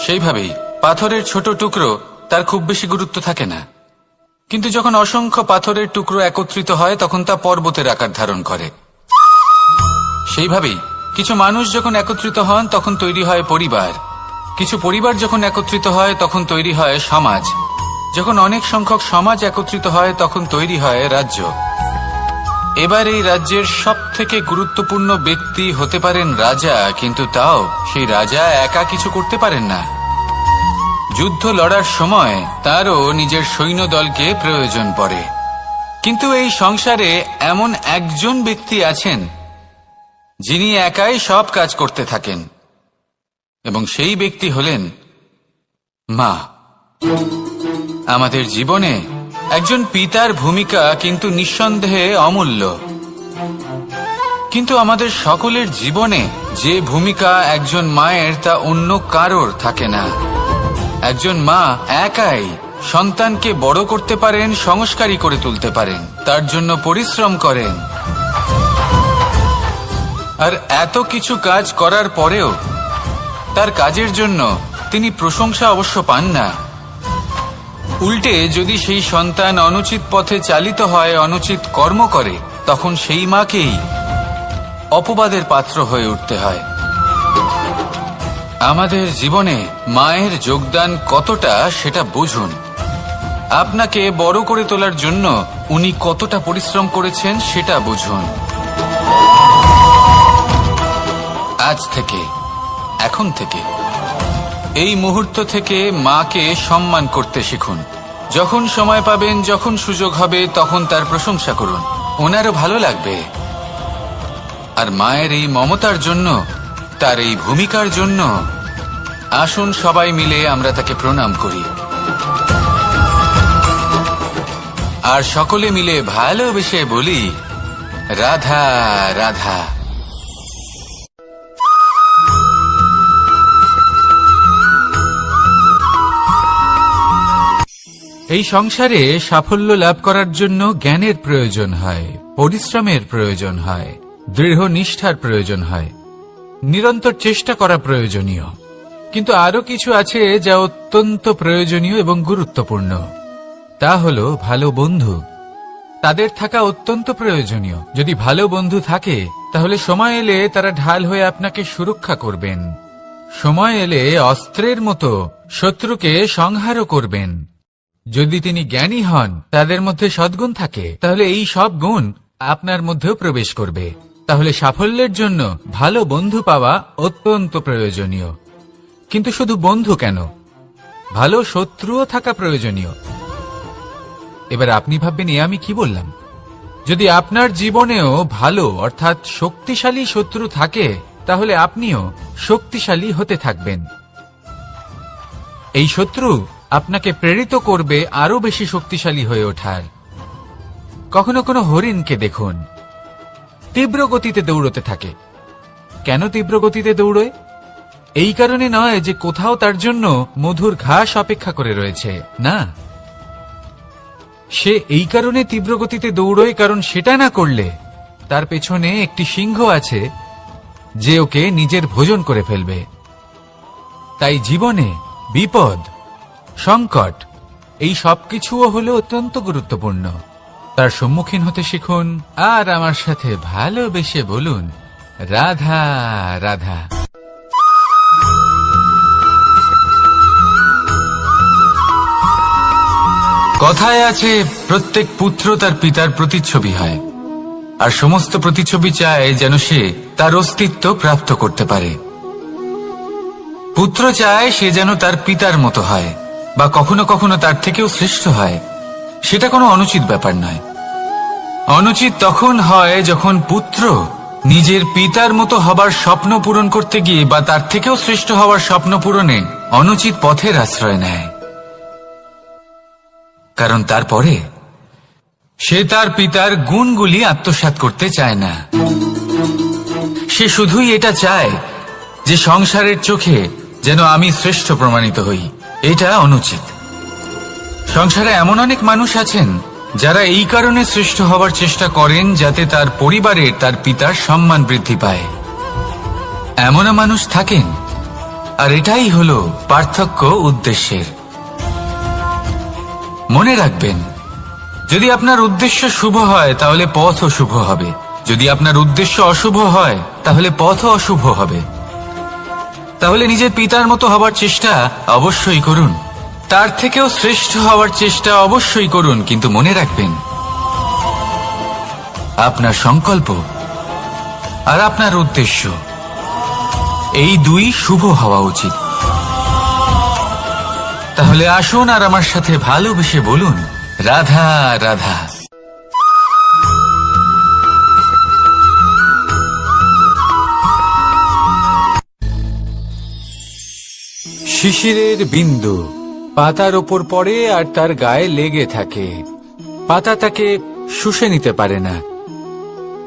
সেইভাবেই পাথরের ছোট টুকরো, তার খুব বেশি গুরুত্ব থাকে না, কিন্তু যখন অসংখ্য পাথরের টুকরো একত্রিত হয় তখন তা পর্বতের আকার ধারণ করে। সেইভাবেই কিছু মানুষ যখন একত্রিত হন তখন তৈরি হয় পরিবার, কিছু পরিবার যখন একত্রিত হয় তখন তৈরি হয় সমাজ, যখন অনেক সংখ্যক সমাজ একত্রিত হয় তখন তৈরি হয় রাজ্য। এবার এই রাজ্যের সব থেকে গুরুত্বপূর্ণ ব্যক্তি হতে পারেন রাজা, কিন্তু তাও সেই রাজা একা কিছু করতে পারেন না। যুদ্ধ লড়ার সময় তারও নিজের সৈন্যদলকে প্রয়োজন পড়ে। কিন্তু এই সংসারে এমন একজন ব্যক্তি আছেন যিনি একাই সব কাজ করতে থাকেন, এবং সেই ব্যক্তি হলেন মা। আমাদের জীবনে একজন পিতার ভূমিকা কিন্তু নিঃসন্দেহে অমূল্য, কিন্তু আমাদের সকলের জীবনে যে ভূমিকা একজন মায়ের তা অন্য কারোর থাকে না। একজন মা একাই সন্তানকে বড় করতে পারেন, সংস্কারী করে তুলতে পারেন, তার জন্য পরিশ্রম করেন। আর এত কিছু কাজ করার পরেও তার কাজের জন্য তিনি প্রশংসা অবশ্য পান না, উল্টে যদি সেই সন্তান অনুচিত পথে চালিত হয়, অনুচিত কর্ম করে, তখন সেই মাকেই অপবাদের পাত্র হয়ে উঠতে হয়। আমাদের জীবনে মায়ের যোগদান কতটা সেটা বুঝুন। আপনাকে বড় করে তোলার জন্য উনি কতটা পরিশ্রম করেছেন সেটা বুঝুন। আজ থেকে, এখন থেকে, এই মুহূর্ত থেকে মাকে সম্মান করতে শিখুন। যখন সময় পাবেন, যখন সুযোগ হবে, তখন তার প্রশংসা করুন। ওনারও ভালো লাগবে। আর মায়ের এই মমতার জন্য, তার এই ভূমিকার জন্য আসুন সবাই মিলে আমরা তাকে প্রণাম করি, আর সকলে মিলে ভালোবেসে বলি, রাধা রাধা। এই সংসারে সাফল্য লাভ করার জন্য জ্ঞানের প্রয়োজন হয়, পরিশ্রমের প্রয়োজন হয়, দৃঢ় নিষ্ঠার প্রয়োজন হয়, নিরন্তর চেষ্টা করা প্রয়োজনীয়। কিন্তু আরো কিছু আছে যা অত্যন্ত প্রয়োজনীয় এবং গুরুত্বপূর্ণ। তা হলো ভালো বন্ধু। তাদের থাকা অত্যন্ত প্রয়োজনীয়। যদি ভালো বন্ধু থাকে, তাহলে সময় এলে তারা ঢাল হয়ে আপনাকে সুরক্ষা করবেন। সময় এলে অস্ত্রের মতো শত্রুকে সংহারও করবেন। যদি তিনি জ্ঞানী হন, তাদের মধ্যে সদ্গুণ থাকে, তাহলে এই সব গুণ আপনার মধ্যেও প্রবেশ করবে। তাহলে সাফল্যের জন্য ভালো বন্ধু পাওয়া অত্যন্ত প্রয়োজনীয়। কিন্তু শুধু বন্ধু কেন, ভালো শত্রুও থাকা প্রয়োজনীয়। এবার আপনি ভাববেন, এ আমি কি বললাম? যদি আপনার জীবনেও ভালো অর্থাৎ শক্তিশালী শত্রু থাকে, তাহলে আপনিও শক্তিশালী হতে থাকবেন। এই শত্রু আপনাকে প্রেরিত করবে আরো বেশি শক্তিশালী হয়ে ওঠার। কখনো কোনো হরিণকে দেখুন, তীব্র গতিতে দৌড়তে থাকে। কেন তীব্র গতিতে দৌড়য়? এই কারণে নয় যে কোথাও তার জন্য মধুর ঘাস অপেক্ষা করে রয়েছে, না। সে এই কারণে তীব্র গতিতে দৌড়য় কারণ সেটা না করলে তার পেছনে একটি সিংহ আছে যে ওকে নিজের ভোজন করে ফেলবে। তাই জীবনে বিপদ, সংকট, এই সবকিছুও হলো অত্যন্ত গুরুত্বপূর্ণ। তার সম্মুখীন হতে শিখুন, আর আমার সাথে ভালোবেসে বলুন, রাধা রাধা। কথায় আছে, প্রত্যেক পুত্র তার পিতার প্রতিচ্ছবি হয়, আর সমস্ত প্রতিচ্ছবি চায় যেন সে তার অস্তিত্ব প্রাপ্ত করতে পারে। পুত্র চায় সে যেন তার পিতার মতো হয়, বা কখনো কখনো তার থেকেও শ্রেষ্ঠ হয়। সেটা কোনো অনুচিত ব্যাপার নয়। অনুচিত তখন হয় যখন পুত্র নিজের পিতার মতো হবার স্বপ্ন পূরণ করতে গিয়ে বা তার থেকেও শ্রেষ্ঠ হওয়ার স্বপ্ন পূরণে অনুচিত পথের আশ্রয় নেয়। কারণ তারপরে সে তার পিতার গুণগুলি আত্মসাৎ করতে চায় না। সে শুধুই এটা চায় যে সংসারের চোখে যেন আমি শ্রেষ্ঠ প্রমাণিত হই। এটা অনুচিত। সংসারে এমন অনেক মানুষ আছেন যারা এই কারণে শ্রেষ্ঠ হওয়ার চেষ্টা করেন যাতে তার পরিবারের, তার পিতার সম্মান বৃদ্ধি পায়। এমনও মানুষ থাকেন, আর এটাই হলো পার্থক্য উদ্দেশ্যের। মনে রাখবেন, যদি আপনার উদ্দেশ্য শুভ হয় তাহলে পথও শুভ হবে। যদি আপনার উদ্দেশ্য অশুভ হয় তাহলে পথও অশুভ হবে। তাহলে নিজের পিতার মতো হবার চেষ্টা অবশ্যই করুন, তার থেকেও শ্রেষ্ঠ হওয়ার চেষ্টা অবশ্যই করুন, কিন্তু মনে রাখবেন, আপনার সংকল্প আর আপনার উদ্দেশ্য এই দুই শুভ হওয়া উচিত। তাহলে আসুন আর আমার সাথে ভালোবেসে বলুন, রাধা রাধা। শিশিরের বিন্দু পাতার ওপর পড়ে আর তার গায়ে লেগে থাকে। পাতা তাকে শুষে নিতে পারে না,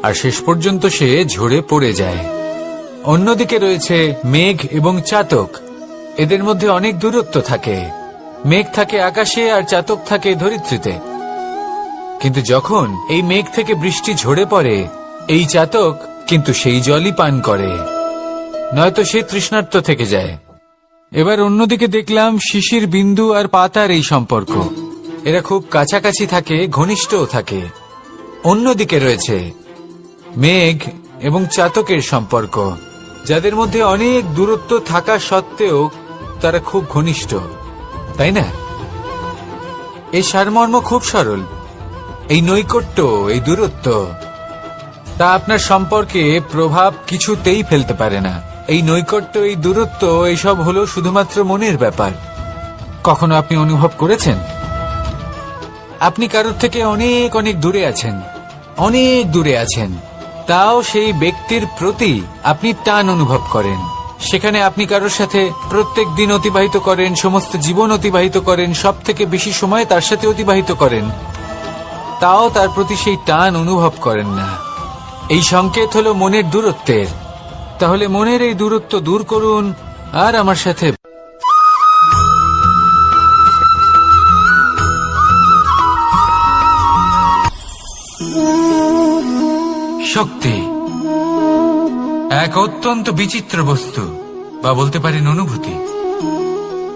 আর শেষ পর্যন্ত সে ঝরে পড়ে যায়। অন্যদিকে রয়েছে মেঘ এবং চাতক। এদের মধ্যে অনেক দূরত্ব থাকে। মেঘ থাকে আকাশে আর চাতক থাকে ধরিত্রীতে। কিন্তু যখন এই মেঘ থেকে বৃষ্টি ঝরে পড়ে, এই চাতক কিন্তু সেই জলই পান করে, নয়তো সে তৃষ্ণার্ত থেকে যায়। এবার অন্যদিকে দেখলাম শিশির বিন্দু আর পাতার এই সম্পর্ক। এরা খুব কাছাকাছি থাকে, ঘনিষ্ঠও থাকে। অন্যদিকে রয়েছে মেঘ এবং চাতকের সম্পর্ক, যাদের মধ্যে অনেক দূরত্ব থাকা সত্ত্বেও তারা খুব ঘনিষ্ঠ, তাই না? এই সারমর্ম খুব সরল। এই নৈকট্য, এই দূরত্ব, তা আপনার সম্পর্কে প্রভাব কিছুতেই ফেলতে পারে না। এই নৈকট্য, এই দূরত্ব, এইসব হলো শুধুমাত্র মনের ব্যাপার। কখনো আপনি অনুভব করেছেন আপনি কারোর থেকে অনেক অনেক দূরে আছেন, অনেক দূরে আছেন, তাও সেই ব্যক্তির প্রতি আপনি টান অনুভব করেন? সেখানে আপনি কারোর সাথে প্রত্যেক দিন অতিবাহিত করেন, সমস্ত জীবন অতিবাহিত করেন, সব থেকে বেশি সময় তার সাথে অতিবাহিত করেন, তাও তার প্রতি সেই টান অনুভব করেন না। এই সংকেত হলো মনের দূরত্বের। তাহলে মনের এই দূরত্ব দূর করুন আর আমার সাথে শক্তি এক অত্যন্ত বিচিত্র বস্তু, বা বলতে পারেন অনুভূতি।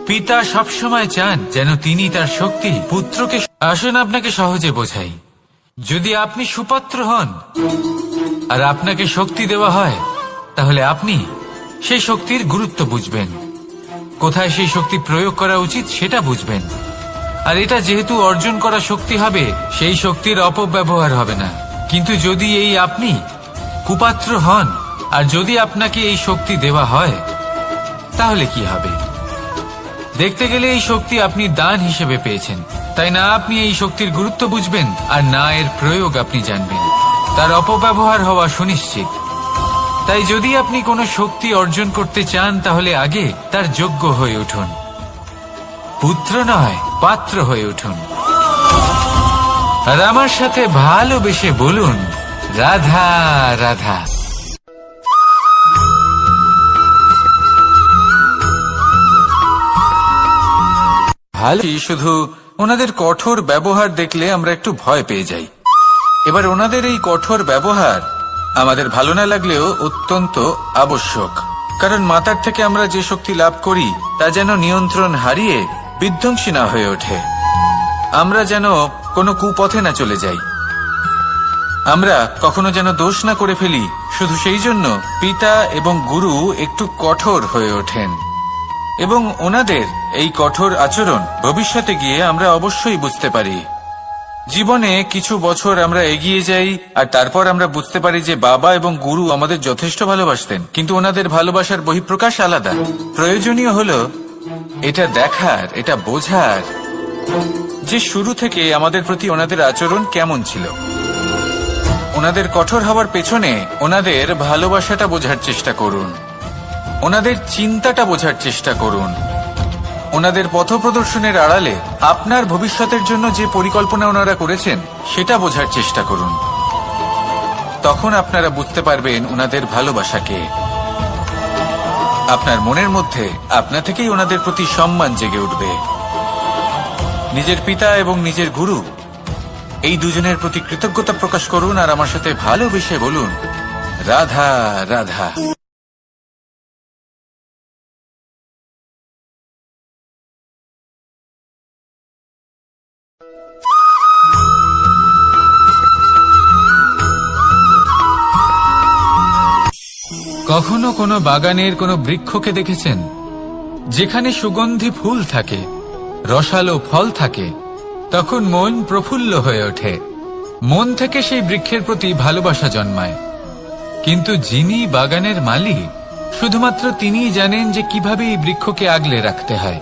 পিতা সবসময় চান যেন তিনি তার শক্তি পুত্রকে। আসুন আপনাকে সহজে বোঝাই। যদি আপনি সুপাত্র হন আর আপনাকে শক্তি দেওয়া হয়, তাহলে আপনি সেই শক্তির গুরুত্ব বুঝবেন, কোথায় সেই শক্তি প্রয়োগ করা উচিত সেটা বুঝবেন। আর এটা যেহেতু অর্জন করা শক্তি হবে, সেই শক্তির অপব্যবহার হবে না। কিন্তু যদি এই আপনি কুপাত্র হন আর যদি আপনাকে এই শক্তি দেওয়া হয়, তাহলে কি হবে? দেখতে গেলে এই শক্তি আপনি দান হিসেবে পেয়েছেন, তাই না? আপনি এই শক্তির গুরুত্ব বুঝবেন আর না এর প্রয়োগ আপনি জানবেন। তার অপব্যবহার হওয়া সুনিশ্চিত। তাই যদি আপনি কোনো শক্তি অর্জন করতে চান, তাহলে আগে তার যোগ্য হয়ে উঠুন। পুত্র নয়, পাত্র হয়ে উঠুন। আর আমার সাথে ভালোবেসে বলুন, রাধা রাধা। ভালো, শুধু ওনাদের কঠোর ব্যবহার দেখলে আমরা একটু ভয় পেয়ে যাই। এবার ওনাদের এই কঠোর ব্যবহার আমাদের ভালো না লাগলেও অত্যন্ত আবশ্যক, কারণ মাতার থেকে আমরা যে শক্তি লাভ করি তা যেন নিয়ন্ত্রণ হারিয়ে বিধ্বংসী না হয়ে ওঠে। আমরা যেন কোনো কুপথে না চলে যাই, আমরা কখনো যেন দোষ না করে ফেলি। শুধু সেই জন্য পিতা এবং গুরু একটু কঠোর হয়ে ওঠেন, এবং ওনাদের এই কঠোর আচরণ ভবিষ্যতে গিয়ে আমরা অবশ্যই বুঝতে পারি। জীবনে কিছু বছর আমরা এগিয়ে যাই আর তারপর আমরা বুঝতে পারি যে বাবা এবং গুরু আমাদের যথেষ্ট ভালোবাসতেন, কিন্তু ওনাদের ভালোবাসার বহিঃপ্রকাশ আলাদা। প্রয়োজনীয় হলো এটা দেখার, এটা বোঝার যে শুরু থেকে আমাদের প্রতি ওনাদের আচরণ কেমন ছিল। ওনাদের কঠোর হওয়ার পেছনে ওনাদের ভালোবাসাটা বোঝার চেষ্টা করুন, ওনাদের চিন্তাটা বোঝার চেষ্টা করুন, ওনাদের পথপ্রদর্শনের আড়ালে আপনার ভবিষ্যতের জন্য যে পরিকল্পনা ওনারা করেছেন সেটা বোঝার চেষ্টা করুন। তখন আপনারা বুঝতে পারবেন ওনাদের ভালোবাসাকে। আপনার মনের মধ্যে আপনা থেকেই ওনাদের প্রতি সম্মান জেগে উঠবে। নিজের পিতা এবং নিজের গুরু, এই দুজনের প্রতি কৃতজ্ঞতা প্রকাশ করুন আর আমার সাথে ভালোবেসে বলুন, রাধা রাধা। কখনো কোনো বাগানের কোনো বৃক্ষকে দেখেছেন যেখানে সুগন্ধি ফুল থাকে, রসালো ফল থাকে? তখন মন প্রফুল্ল হয়ে ওঠে, মন থেকে সেই বৃক্ষের প্রতি ভালোবাসা জন্মায়। কিন্তু যিনি বাগানের মালিক, শুধুমাত্র তিনিই জানেন যে কিভাবে এই বৃক্ষকে আগলে রাখতে হয়,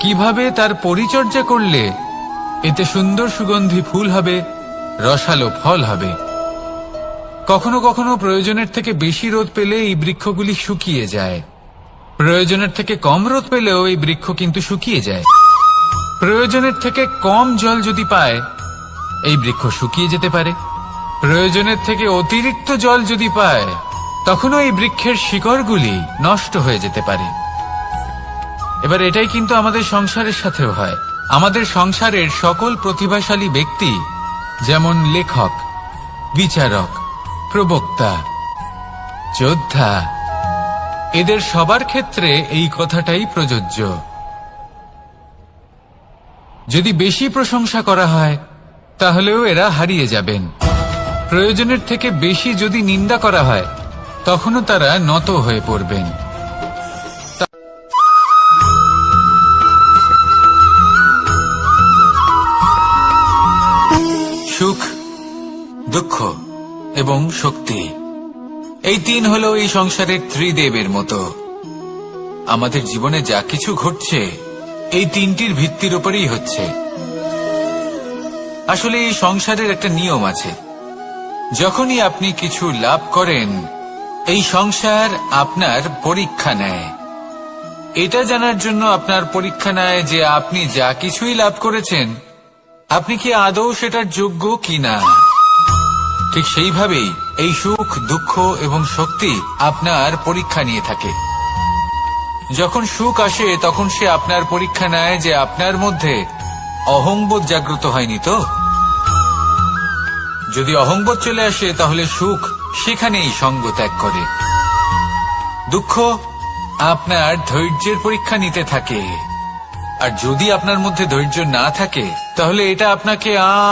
কিভাবে তার পরিচর্যা করলে এতে সুন্দর সুগন্ধি ফুল হবে, রসালো ফল হবে। কখনো কখনো প্রয়োজনের থেকে বেশি রোদ পেলে এই বৃক্ষগুলি শুকিয়ে যায়, প্রয়োজনের থেকে কম রোদ পেলেও এই বৃক্ষ কিন্তু শুকিয়ে যায়। প্রয়োজনের থেকে কম জল যদি পায়, এই বৃক্ষ শুকিয়ে যেতে পারে। প্রয়োজনের থেকে অতিরিক্ত জল যদি পায়, তখনও এই বৃক্ষের শিকড়গুলি নষ্ট হয়ে যেতে পারে। এবার এটাই কিন্তু আমাদের সংসারের সাথেও হয়। আমাদের সংসারের সকল প্রতিভাশালী ব্যক্তি, যেমন লেখক, বিচারক, প্রবক্তা, যোদ্ধা, এদের সবার ক্ষেত্রে এই কথাটাই প্রযোজ্য। যদি বেশি প্রশংসা করা হয় তাহলেও এরা হারিয়ে যাবেন। প্রয়োজনের থেকে বেশি যদি নিন্দা করা হয় তখনও তারা নত হয়ে পড়বেন। সুখ, দুঃখ এবং শক্তি, এই তিন হলো এই সংসারের ত্রিদেবের মতো। আমাদের জীবনে যা কিছু ঘটছে এই তিনটির ভিত্তির উপরেই হচ্ছে। আসলে এই সংসারের একটা নিয়ম আছে, যখনই আপনি কিছু লাভ করেন এই সংসার আপনার পরীক্ষা নেয়। এটা জানার জন্য আপনার পরীক্ষা নেয় যে আপনি যা কিছুই লাভ করেছেন আপনি কি আদৌ সেটার যোগ্য কিনা। ঠিক সেইভাবেই এই সুখ, দুঃখ এবং শক্তি আপনার পরীক্ষা নিয়ে থাকে। যখন সুখ আসে তখন সে আপনার পরীক্ষা নেয় যে আপনার মধ্যে অহংবোধ জাগ্রত হয়নি তো। যদি অহংবোধ চলে আসে তাহলে সুখ সেখানেই সঙ্গ ত্যাগ করে। দুঃখ আপনার ধৈর্যের পরীক্ষা নিতে থাকে, আর যদি আপনার মধ্যে ধৈর্য না থাকে তাহলে এটা আপনাকে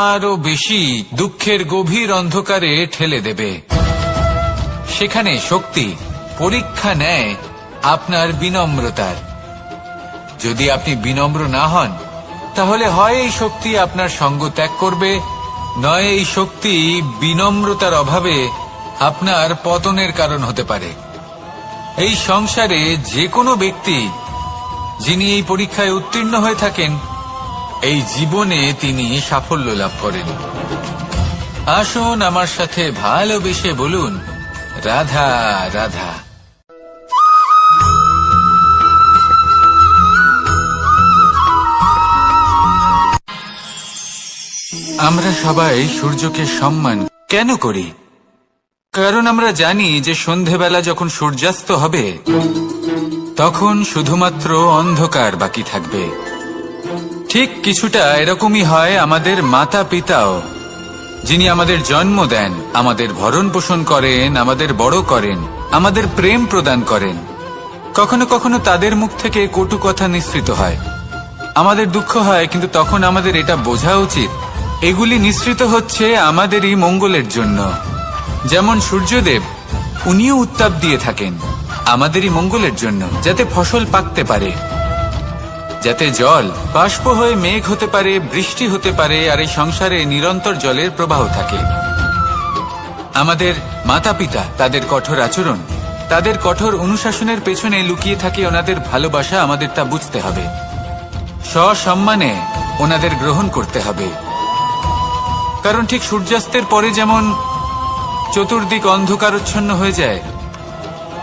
আরো বেশি দুঃখের গভীর অন্ধকারে ঠেলে দেবে। সেখানে শক্তি পরীক্ষা নেয় আপনার বিনম্রতার। যদি আপনি বিনম্র না হন তাহলে হয় এই শক্তি আপনার সঙ্গ ত্যাগ করবে, নয় এই শক্তি বিনম্রতার অভাবে আপনার পতনের কারণ হতে পারে। এই সংসারে যে কোনো ব্যক্তি যিনি এই পরীক্ষায় উত্তীর্ণ হয়ে থাকেন এই জীবনে তিনি সাফল্য লাভ করেন। আসুন আমার সাথে ভালোবেসে বলুন, রাধা রাধা। আমরা সবাই সূর্যকে সম্মান কেন করি? কারণ আমরা জানি যে সন্ধেবেলা যখন সূর্যাস্ত হবে তখন শুধুমাত্র অন্ধকার বাকি থাকবে। ঠিক কিছুটা এরকমই হয় আমাদের মাতা পিতাও, যিনি আমাদের জন্ম দেন, আমাদের ভরণ পোষণ করেন, আমাদের বড় করেন, আমাদের প্রেম প্রদান করেন। কখনো কখনো তাদের মুখ থেকে কটু কথা নিঃসৃত হয়, আমাদের দুঃখ হয়, কিন্তু তখন আমাদের এটা বোঝা উচিত এগুলি নিঃসৃত হচ্ছে আমাদেরই মঙ্গলের জন্য। যেমন সূর্যদেব, উনিও উত্তাপ দিয়ে থাকেন আমাদেরই মঙ্গলের জন্য, যাতে ফসল পাকতে পারে, যাতে জল বাষ্প হয়ে মেঘ হতে পারে, বৃষ্টি হতে পারে, আর এই সংসারে নিরন্তর জলের প্রবাহ থাকে। আমাদের মাতা পিতা, তাদের কঠোর আচরণ, তাদের কঠোর অনুশাসনের পেছনে লুকিয়ে থাকে ওনাদের ভালোবাসা। আমাদের তা বুঝতে হবে, সসম্মানে ওনাদের গ্রহণ করতে হবে। কারণ ঠিক সূর্যাস্তের পরে যেমন চতুর্দিক অন্ধকারচ্ছন্ন হয়ে যায়,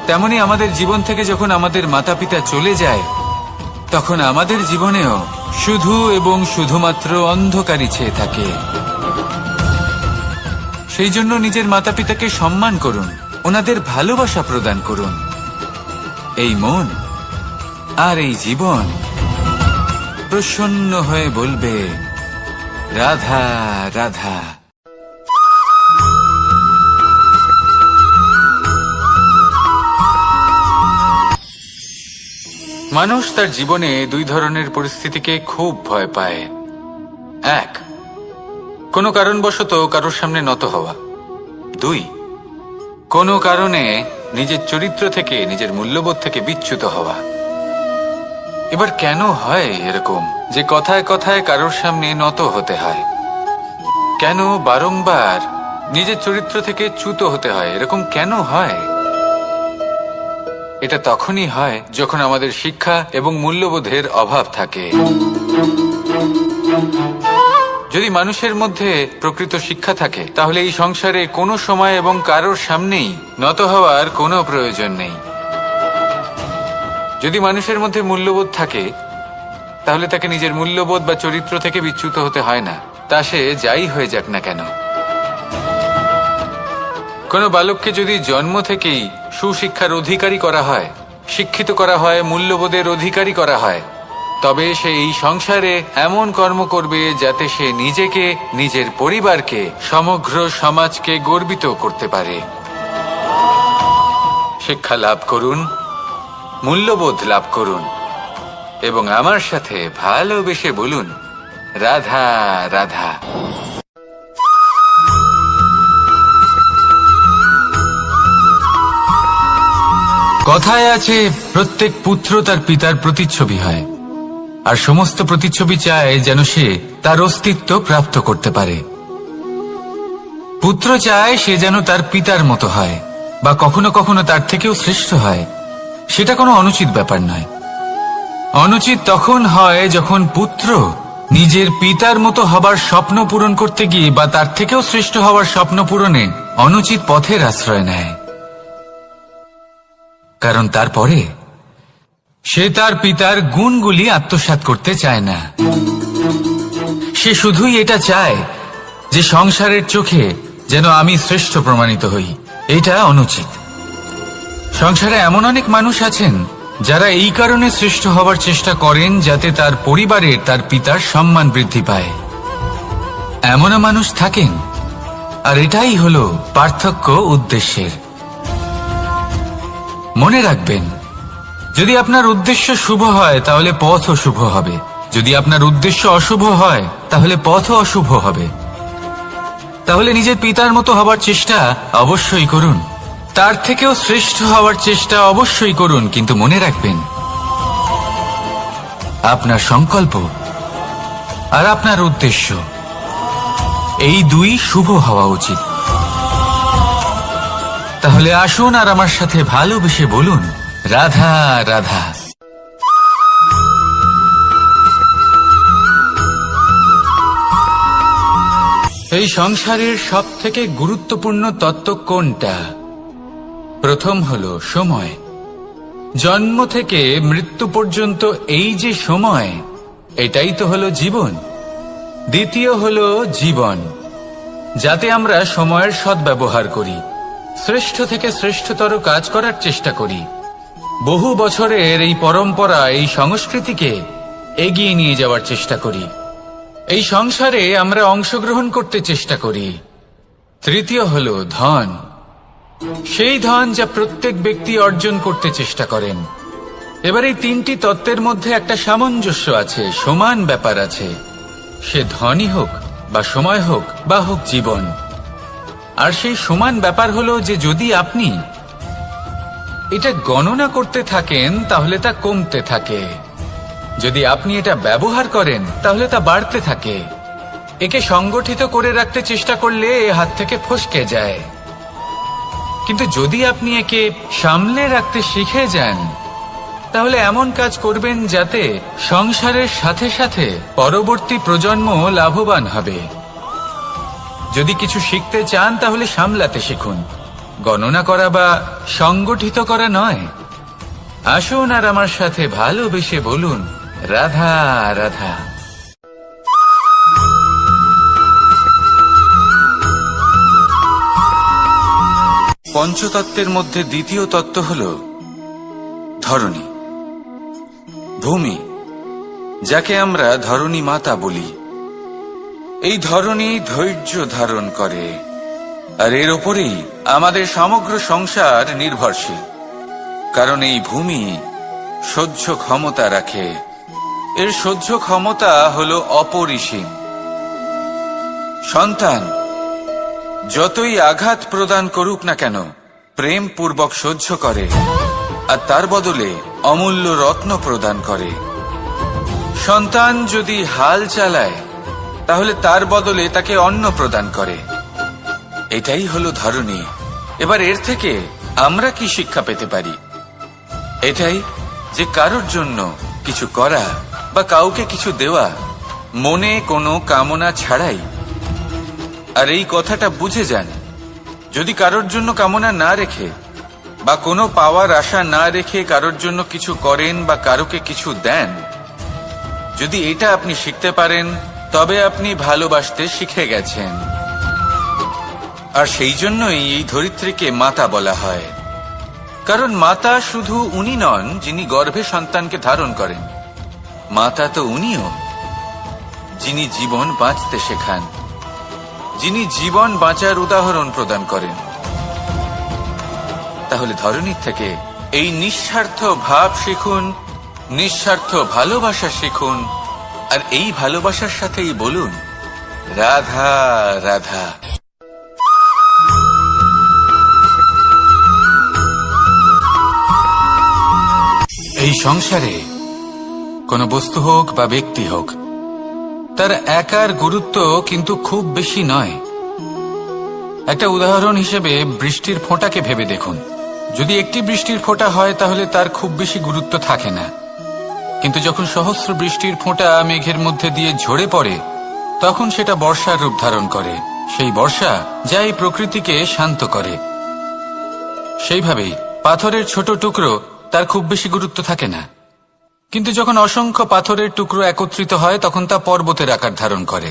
তেমনি আমাদের জীবন থেকে যখন আমাদের মাতা পিতা চলে যায় তখন আমাদের জীবনেও শুধু এবং শুধুমাত্র অন্ধকারই ছেয়ে থাকে। সেই জন্য নিজের মাতা পিতাকে সম্মান করুন, ওনাদের ভালোবাসা প্রদান করুন। এই মন আর এই জীবন প্রসন্ন হয়ে বলবে, রাধা রাধা। মানুষ তার জীবনে দুই ধরনের পরিস্থিতিকে খুব ভয় পায়। এক, কোনো কারণবশত কারোর সামনে নত হওয়া। দুই, কোনো কারণে নিজের চরিত্র থেকে, নিজের মূল্যবোধ থেকে বিচ্যুত হওয়া। এবার কেন হয় এরকম যে কথায় কথায় কারোর সামনে নত হতে হয়? কেন বারংবার নিজের চরিত্র থেকে চ্যুত হতে হয়? এরকম কেন হয়? এটা তখনই হয় যখন আমাদের শিক্ষা এবং মূল্যবোধের অভাব থাকে। যদি মানুষের মধ্যে প্রকৃত শিক্ষা থাকে তাহলে এই সংসারে কোনো সময় এবং কারোর সামনেই নত হওয়ার কোনো প্রয়োজন নেই। যদি মানুষের মধ্যে মূল্যবোধ থাকে তাহলে তাকে নিজের মূল্যবোধ বা চরিত্র থেকে বিচ্যুত হতে হয় না, তা সে যাই হয়ে যাক না কেন। কোনো বালককে যদি জন্ম থেকেই সুশিক্ষার অধিকারী করা হয়, শিক্ষিত করা হয়, মূল্যবোধের অধিকারী করা হয়, তবে সে এই সংসারে এমন কর্ম করবে যাতে সে নিজেকে, নিজের পরিবারকে, সমগ্র সমাজকে গর্বিত করতে পারে। শিক্ষা লাভ করুন, মূল্যবোধ লাভ করুন এবং আমার সাথে ভালোবেসে বলুন, রাধা রাধা। কথায় আছে, প্রত্যেক পুত্র তার পিতার প্রতিচ্ছবি হয়, আর সমস্ত প্রতিচ্ছবি চায় যেন সে তার অস্তিত্ব প্রাপ্ত করতে পারে। পুত্র চায় সে যেন তার পিতার মতো হয়, বা কখনো কখনো তার থেকেও শ্রেষ্ঠ হয়। সেটা কোনো অনুচিত ব্যাপার নয়। অনুচিত তখন হয় যখন পুত্র নিজের পিতার মতো হবার স্বপ্ন পূরণ করতে গিয়ে বা তার থেকেও শ্রেষ্ঠ হওয়ার স্বপ্ন পূরণে অনুচিত পথের আশ্রয় নেয়। কারণ তারপরে সে তার পিতার গুণগুলি আত্মসাৎ করতে চায় না। সে শুধুই এটা চায় যে সংসারের চোখে যেন আমি শ্রেষ্ঠ প্রমাণিত হই। এটা অনুচিত। সংসারে এমন অনেক মানুষ আছেন যারা এই কারণে শ্রেষ্ঠ হবার চেষ্টা করেন যাতে তার পরিবারের তার পিতার সম্মান বৃদ্ধি পায়। এমনও মানুষ থাকেন, আর এটাই হলো পার্থক্য উদ্দেশ্যের। মনে রাখবেন, যদি আপনার উদ্দেশ্য শুভ হয় তাহলে পথও শুভ হবে, যদি আপনার উদ্দেশ্য অশুভ হয় তাহলে পথও অশুভ হবে। তাহলে নিজের পিতার মতো হবার চেষ্টা অবশ্যই করুন, তার থেকেও শ্রেষ্ঠ হওয়ার চেষ্টা অবশ্যই করুন, কিন্তু মনে রাখবেন আপনার সংকল্প আর আপনার উদ্দেশ্য এই দুই শুভ হওয়া উচিত। তাহলে আসুন আর আমার সাথে ভালোবেসে বলুন, রাধা রাধা। এই সংসারের সব থেকে গুরুত্বপূর্ণ তত্ত্ব কোনটা? প্রথম হলো সময়। জন্ম থেকে মৃত্যু পর্যন্ত এই যে সময়, এটাই তো হলো জীবন। দ্বিতীয় হলো জীবন, যাতে আমরা সময়ের সদ্ব্যবহার করি, শ্রেষ্ঠ থেকে শ্রেষ্ঠতর কাজ করার চেষ্টা করি। বহু বছরের এই পরম্পরা, এই সংস্কৃতিকে এগিয়ে নিয়ে যাওয়ার চেষ্টা করি। এই সংসারে আমরা অংশগ্রহণ করতে চেষ্টা করি। তৃতীয় হলো ধন, সেই ধন যা প্রত্যেক ব্যক্তি অর্জন করতে চেষ্টা করেন। এবার এই তিনটি তত্ত্বের মধ্যে একটা সামঞ্জস্য আছে, সমান ব্যাপার আছে। সে ধনই হোক বা সময় হোক বা হোক জীবন। আর সেই সমান ব্যাপার হলো যে যদি আপনি এটা গণনা করতে থাকেন তাহলে তা কমতে থাকে, যদি আপনি এটা ব্যবহার করেন তাহলে তা বাড়তে থাকে। একে সংগঠিত করে রাখতে চেষ্টা করলে এ হাত থেকে ফসকে যায়, কিন্তু যদি আপনি একে সামলে রাখতে শিখে যান তাহলে এমন কাজ করবেন যাতে সংসারের সাথে সাথে পরবর্তী প্রজন্ম লাভবান হবে। যদি কিছু শিখতে চান তাহলে সামলাতে শিখুন, গণনা করা বা সংগঠিত করা নয়। আসুন আর আমার সাথে ভালোবেসে বলুন, রাধা রাধা। পঞ্চতত্ত্বের মধ্যে দ্বিতীয় তত্ত্ব হল ধরণী, ভূমি, যাকে আমরা ধরণী মাতা বলি। এই ধরণী ধৈর্য ধারণ করে, আর এর ওপরেই আমাদের সমগ্র সংসার নির্ভরশীল। কারণ এই ভূমি সহ্য ক্ষমতা রাখে, এর সহ্য ক্ষমতা হল অপরিসীম। সন্তান যতই আঘাত প্রদান করুক না কেন প্রেম পূর্বক সহ্য করে, আর তার বদলে অমূল্য রত্ন প্রদান করে। সন্তান যদি হাল চালায় তাহলে তার বদলে তাকে অন্ন প্রদান করে। এটাই হলো ধরণী। এবার এর থেকে আমরা কি শিক্ষা পেতে পারি? এটাই যে কারোর জন্য কিছু করা বা কাউকে কিছু দেওয়া মনে কোনো কামনা ছাড়াই। আর এই কথাটা বুঝে যান, যদি কারোর জন্য কামনা না রেখে বা কোনো পাওয়ার আশা না রেখে কারোর জন্য কিছু করেন বা কারোকে কিছু দেন, যদি এটা আপনি শিখতে পারেন তবে আপনি ভালোবাসতে শিখে গেছেন। আর সেই জন্যই এই ধরিত্রীকে মাতা বলা হয়। কারণ মাতা শুধু উনি নন যিনি গর্ভে সন্তানকে ধারণ করেন, মাতা তো উনিও যিনি জীবন বাঁচতে শেখান, যিনি জীবন বাঁচার উদাহরণ প্রদান করেন। তাহলে ধরণীর থেকে এই নিঃস্বার্থ ভাব শিখুন, নিঃস্বার্থ ভালোবাসা শিখুন, আর এই ভালোবাসার সাথেই বলুন রাধা রাধা। এই সংসারে কোনো বস্তু হোক বা ব্যক্তি হোক, তার একার গুরুত্ব কিন্তু খুব বেশি নয়। একটা উদাহরণ হিসেবে বৃষ্টির ফোঁটাকে ভেবে দেখুন। যদি একটি বৃষ্টির ফোঁটা হয় তাহলে তার খুব বেশি গুরুত্ব থাকে না, কিন্তু যখন সহস্র বৃষ্টির ফোঁটা মেঘের মধ্যে দিয়ে ঝরে পড়ে তখন সেটা বর্ষার রূপ ধারণ করে। সেই বর্ষা যা এই প্রকৃতিকে শান্ত করে। সেইভাবেই পাথরের ছোট টুকরো তার খুব বেশি গুরুত্ব থাকে না, কিন্তু যখন অসংখ্য পাথরের টুকরো একত্রিত হয় তখন তা পর্বতের আকার ধারণ করে।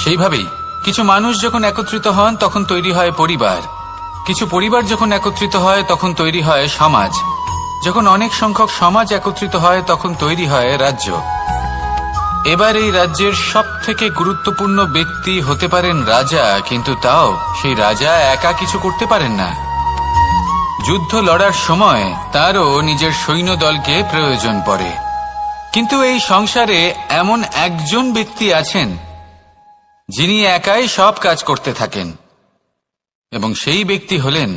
সেইভাবেই কিছু মানুষ যখন একত্রিত হন তখন তৈরি হয় পরিবার, কিছু পরিবার যখন একত্রিত হয় তখন তৈরি হয় সমাজ, যখন অনেক সংখ্যক সমাজ একত্রিত হয় তখন তৈরি হয় রাজ্য। এবার এই রাজ্যের সবথেকে গুরুত্বপূর্ণ ব্যক্তি হতে পারেন রাজা, কিন্তু তাও সেই রাজা একা কিছু করতে পারেন না। যুদ্ধ লড়ার সময় তারও নিজের সৈন্যদলকে প্রয়োজন পড়ে। কিন্তু এই সংসারে এমন একজন ব্যক্তি আছেন যিনি একাই সব কাজ করতে থাকেন, এবং সেই ব্যক্তি হলেন